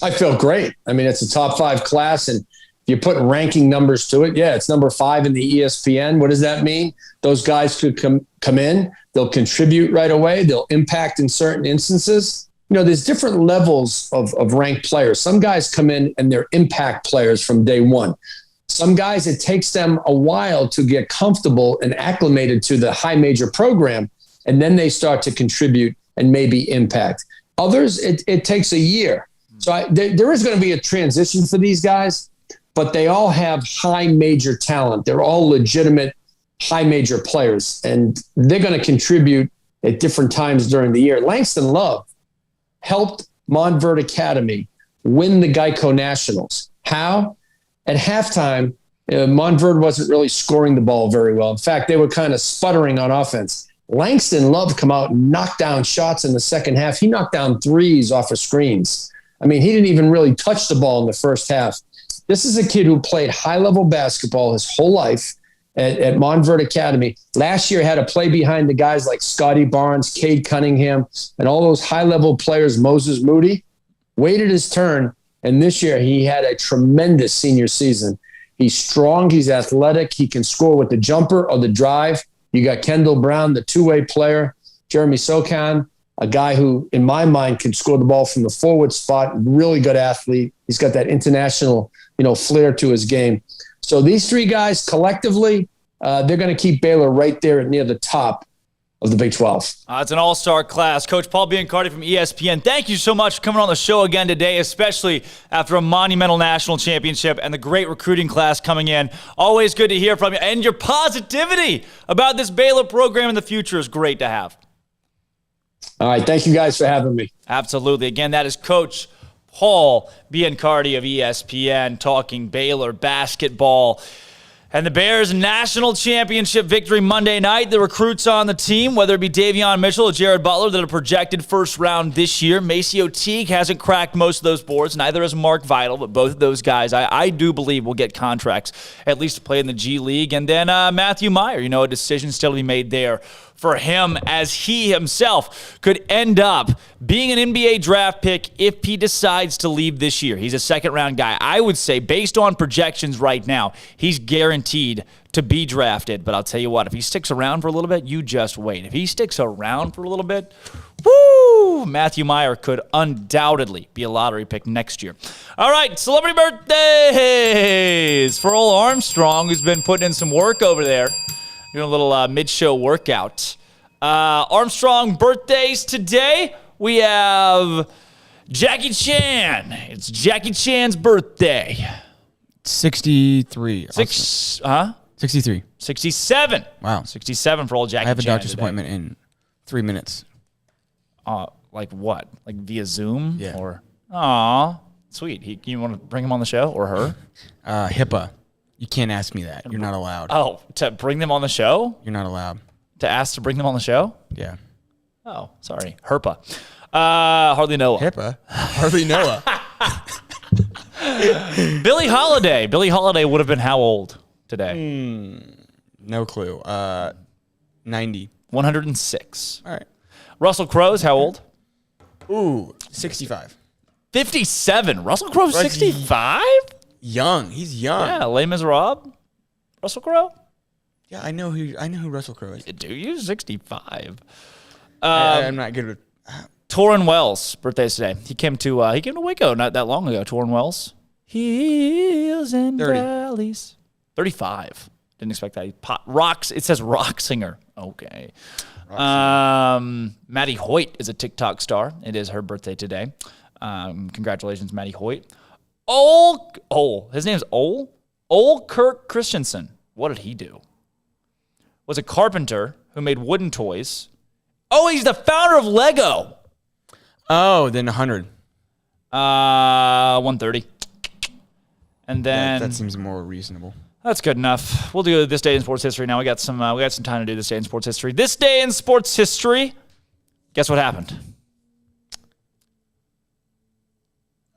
I feel great. I mean, it's a top 5 class, and if you put ranking numbers to it, it's number 5 in the ESPN. What does that mean? Those guys could come in, they'll contribute right away, they'll impact in certain instances. There's different levels of ranked players. Some guys come in and they're impact players from day one. Some guys, it takes them a while to get comfortable and acclimated to the high major program, and then they start to contribute and maybe impact. Others, it takes a year. So there is going to be a transition for these guys, but they all have high major talent. They're all legitimate high major players, and they're going to contribute at different times during the year. Langston Love helped Montverde Academy win the Geico Nationals. How? At halftime, Montverde wasn't really scoring the ball very well. In fact, they were kind of sputtering on offense. Langston Love come out and knock down shots in the second half. He knocked down threes off of screens. I mean, he didn't even really touch the ball in the first half. This is a kid who played high-level basketball his whole life at Montverde Academy. Last year had to play behind the guys like Scotty Barnes, Cade Cunningham, and all those high-level players, Moses Moody. Waited his turn, and this year he had a tremendous senior season. He's strong, he's athletic, he can score with the jumper or the drive. You got Kendall Brown, the two-way player, Jeremy Sochan, a guy who, in my mind, can score the ball from the forward spot, really good athlete. He's got that international, flair to his game. So these three guys collectively, they're going to keep Baylor right there near the top of the Big 12. It's an all-star class. Coach Paul Biancardi from ESPN, thank you so much for coming on the show again today, especially after a monumental national championship and the great recruiting class coming in. Always good to hear from you. And your positivity about this Baylor program in the future is great to have. All right. Thank you guys for having me. Absolutely. Again, that is Coach Paul Biancardi of ESPN talking Baylor basketball. And the Bears' national championship victory Monday night. The recruits on the team, whether it be Davion Mitchell or Jared Butler, that are projected first round this year. Maceo Teague hasn't cracked most of those boards. Neither has Mark Vital, but both of those guys I do believe will get contracts, at least to play in the G League. And then Matthew Meyer, a decision still to be made there for him, as he himself could end up being an NBA draft pick if he decides to leave this year. He's a second-round guy. I would say, based on projections right now, he's guaranteed to be drafted. But I'll tell you what, if he sticks around for a little bit, you just wait. If he sticks around for a little bit, woo! Matthew Meyer could undoubtedly be a lottery pick next year. All right, celebrity birthdays for old Armstrong, who's been putting in some work over there, doing a little mid-show workout. Armstrong birthdays today. We have Jackie Chan. It's Jackie Chan's birthday. 63. 63. 67. Wow. 67 for old Jackie Chan. I have a doctor's today. appointment in 3 minutes. Like what? Like via Zoom? Yeah. Or aw, sweet. You want to bring him on the show or her? HIPAA. You can't ask me that. You're not allowed. Oh, to bring them on the show? You're not allowed. To ask to bring them on the show? Yeah. Oh, sorry. Herpa. Hardly Noah. HIPAA. Hardly Noah. Billie Holiday. Billie Holiday would have been how old today? No clue. 90. 106. All right. Russell Crowe's how old? Ooh, 65. 57. Russell Crowe's 65? Young. He's young. Yeah, Les Miserables. Russell Crowe? Yeah, I know who Russell Crowe is. Do you? 65. I'm not good with. Torrin Wells' birthday is today. He came to Waco not that long ago. Torrin Wells. Hills and 30. valleys. 35. Didn't expect that. Rocks. It says rock singer. Okay. Maddie Hoyt is a TikTok star. It is her birthday today. Congratulations, Maddie Hoyt. His name's Ole Kirk Christensen. What did he do? Was a carpenter who made wooden toys. Oh, he's the founder of Lego. Oh, then 100. 130. And then that seems more reasonable. That's good enough. We'll do this day in sports history now. We got some time to do this day in sports history. This day in sports history. Guess what happened?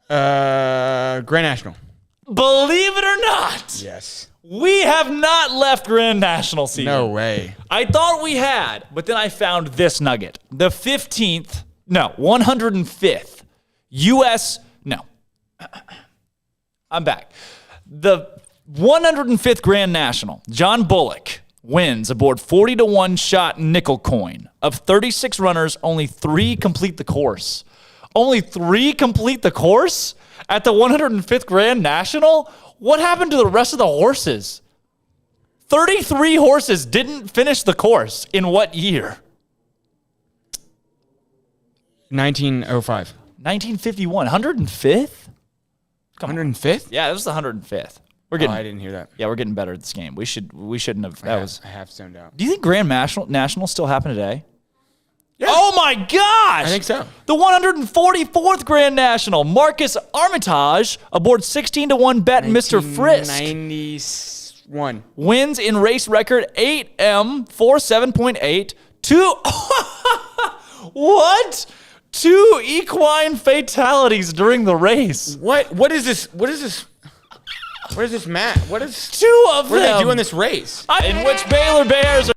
Grand National. Believe it or not. Yes. We have not left Grand National season. No way. I thought we had, but then I found this nugget. The 105th I'm back. The 105th Grand National, John Bullock wins aboard 40-1 shot nickel coin. Of 36 runners, only 3 complete the course. Only 3 complete the course at the 105th Grand National? What happened to the rest of the horses? 33 horses didn't finish the course. In what year? 1905. 1951. 105th? 105th? Yeah, this was the 105th. We're getting. I didn't hear that. Yeah, we're getting better at this game. We shouldn't have. I have zoned out. Do you think Grand National still happen today? Yeah. Oh my gosh! I think so. The 144th Grand National, Marcus Armitage aboard 16-1 bet Mr. Frisk. 91. Wins in race record 8M47.8. 2 What? 2 equine fatalities during the race. What is this? What is this? What is this, Matt? What is 2 of them? What are they doing this race? In which Baylor Bears are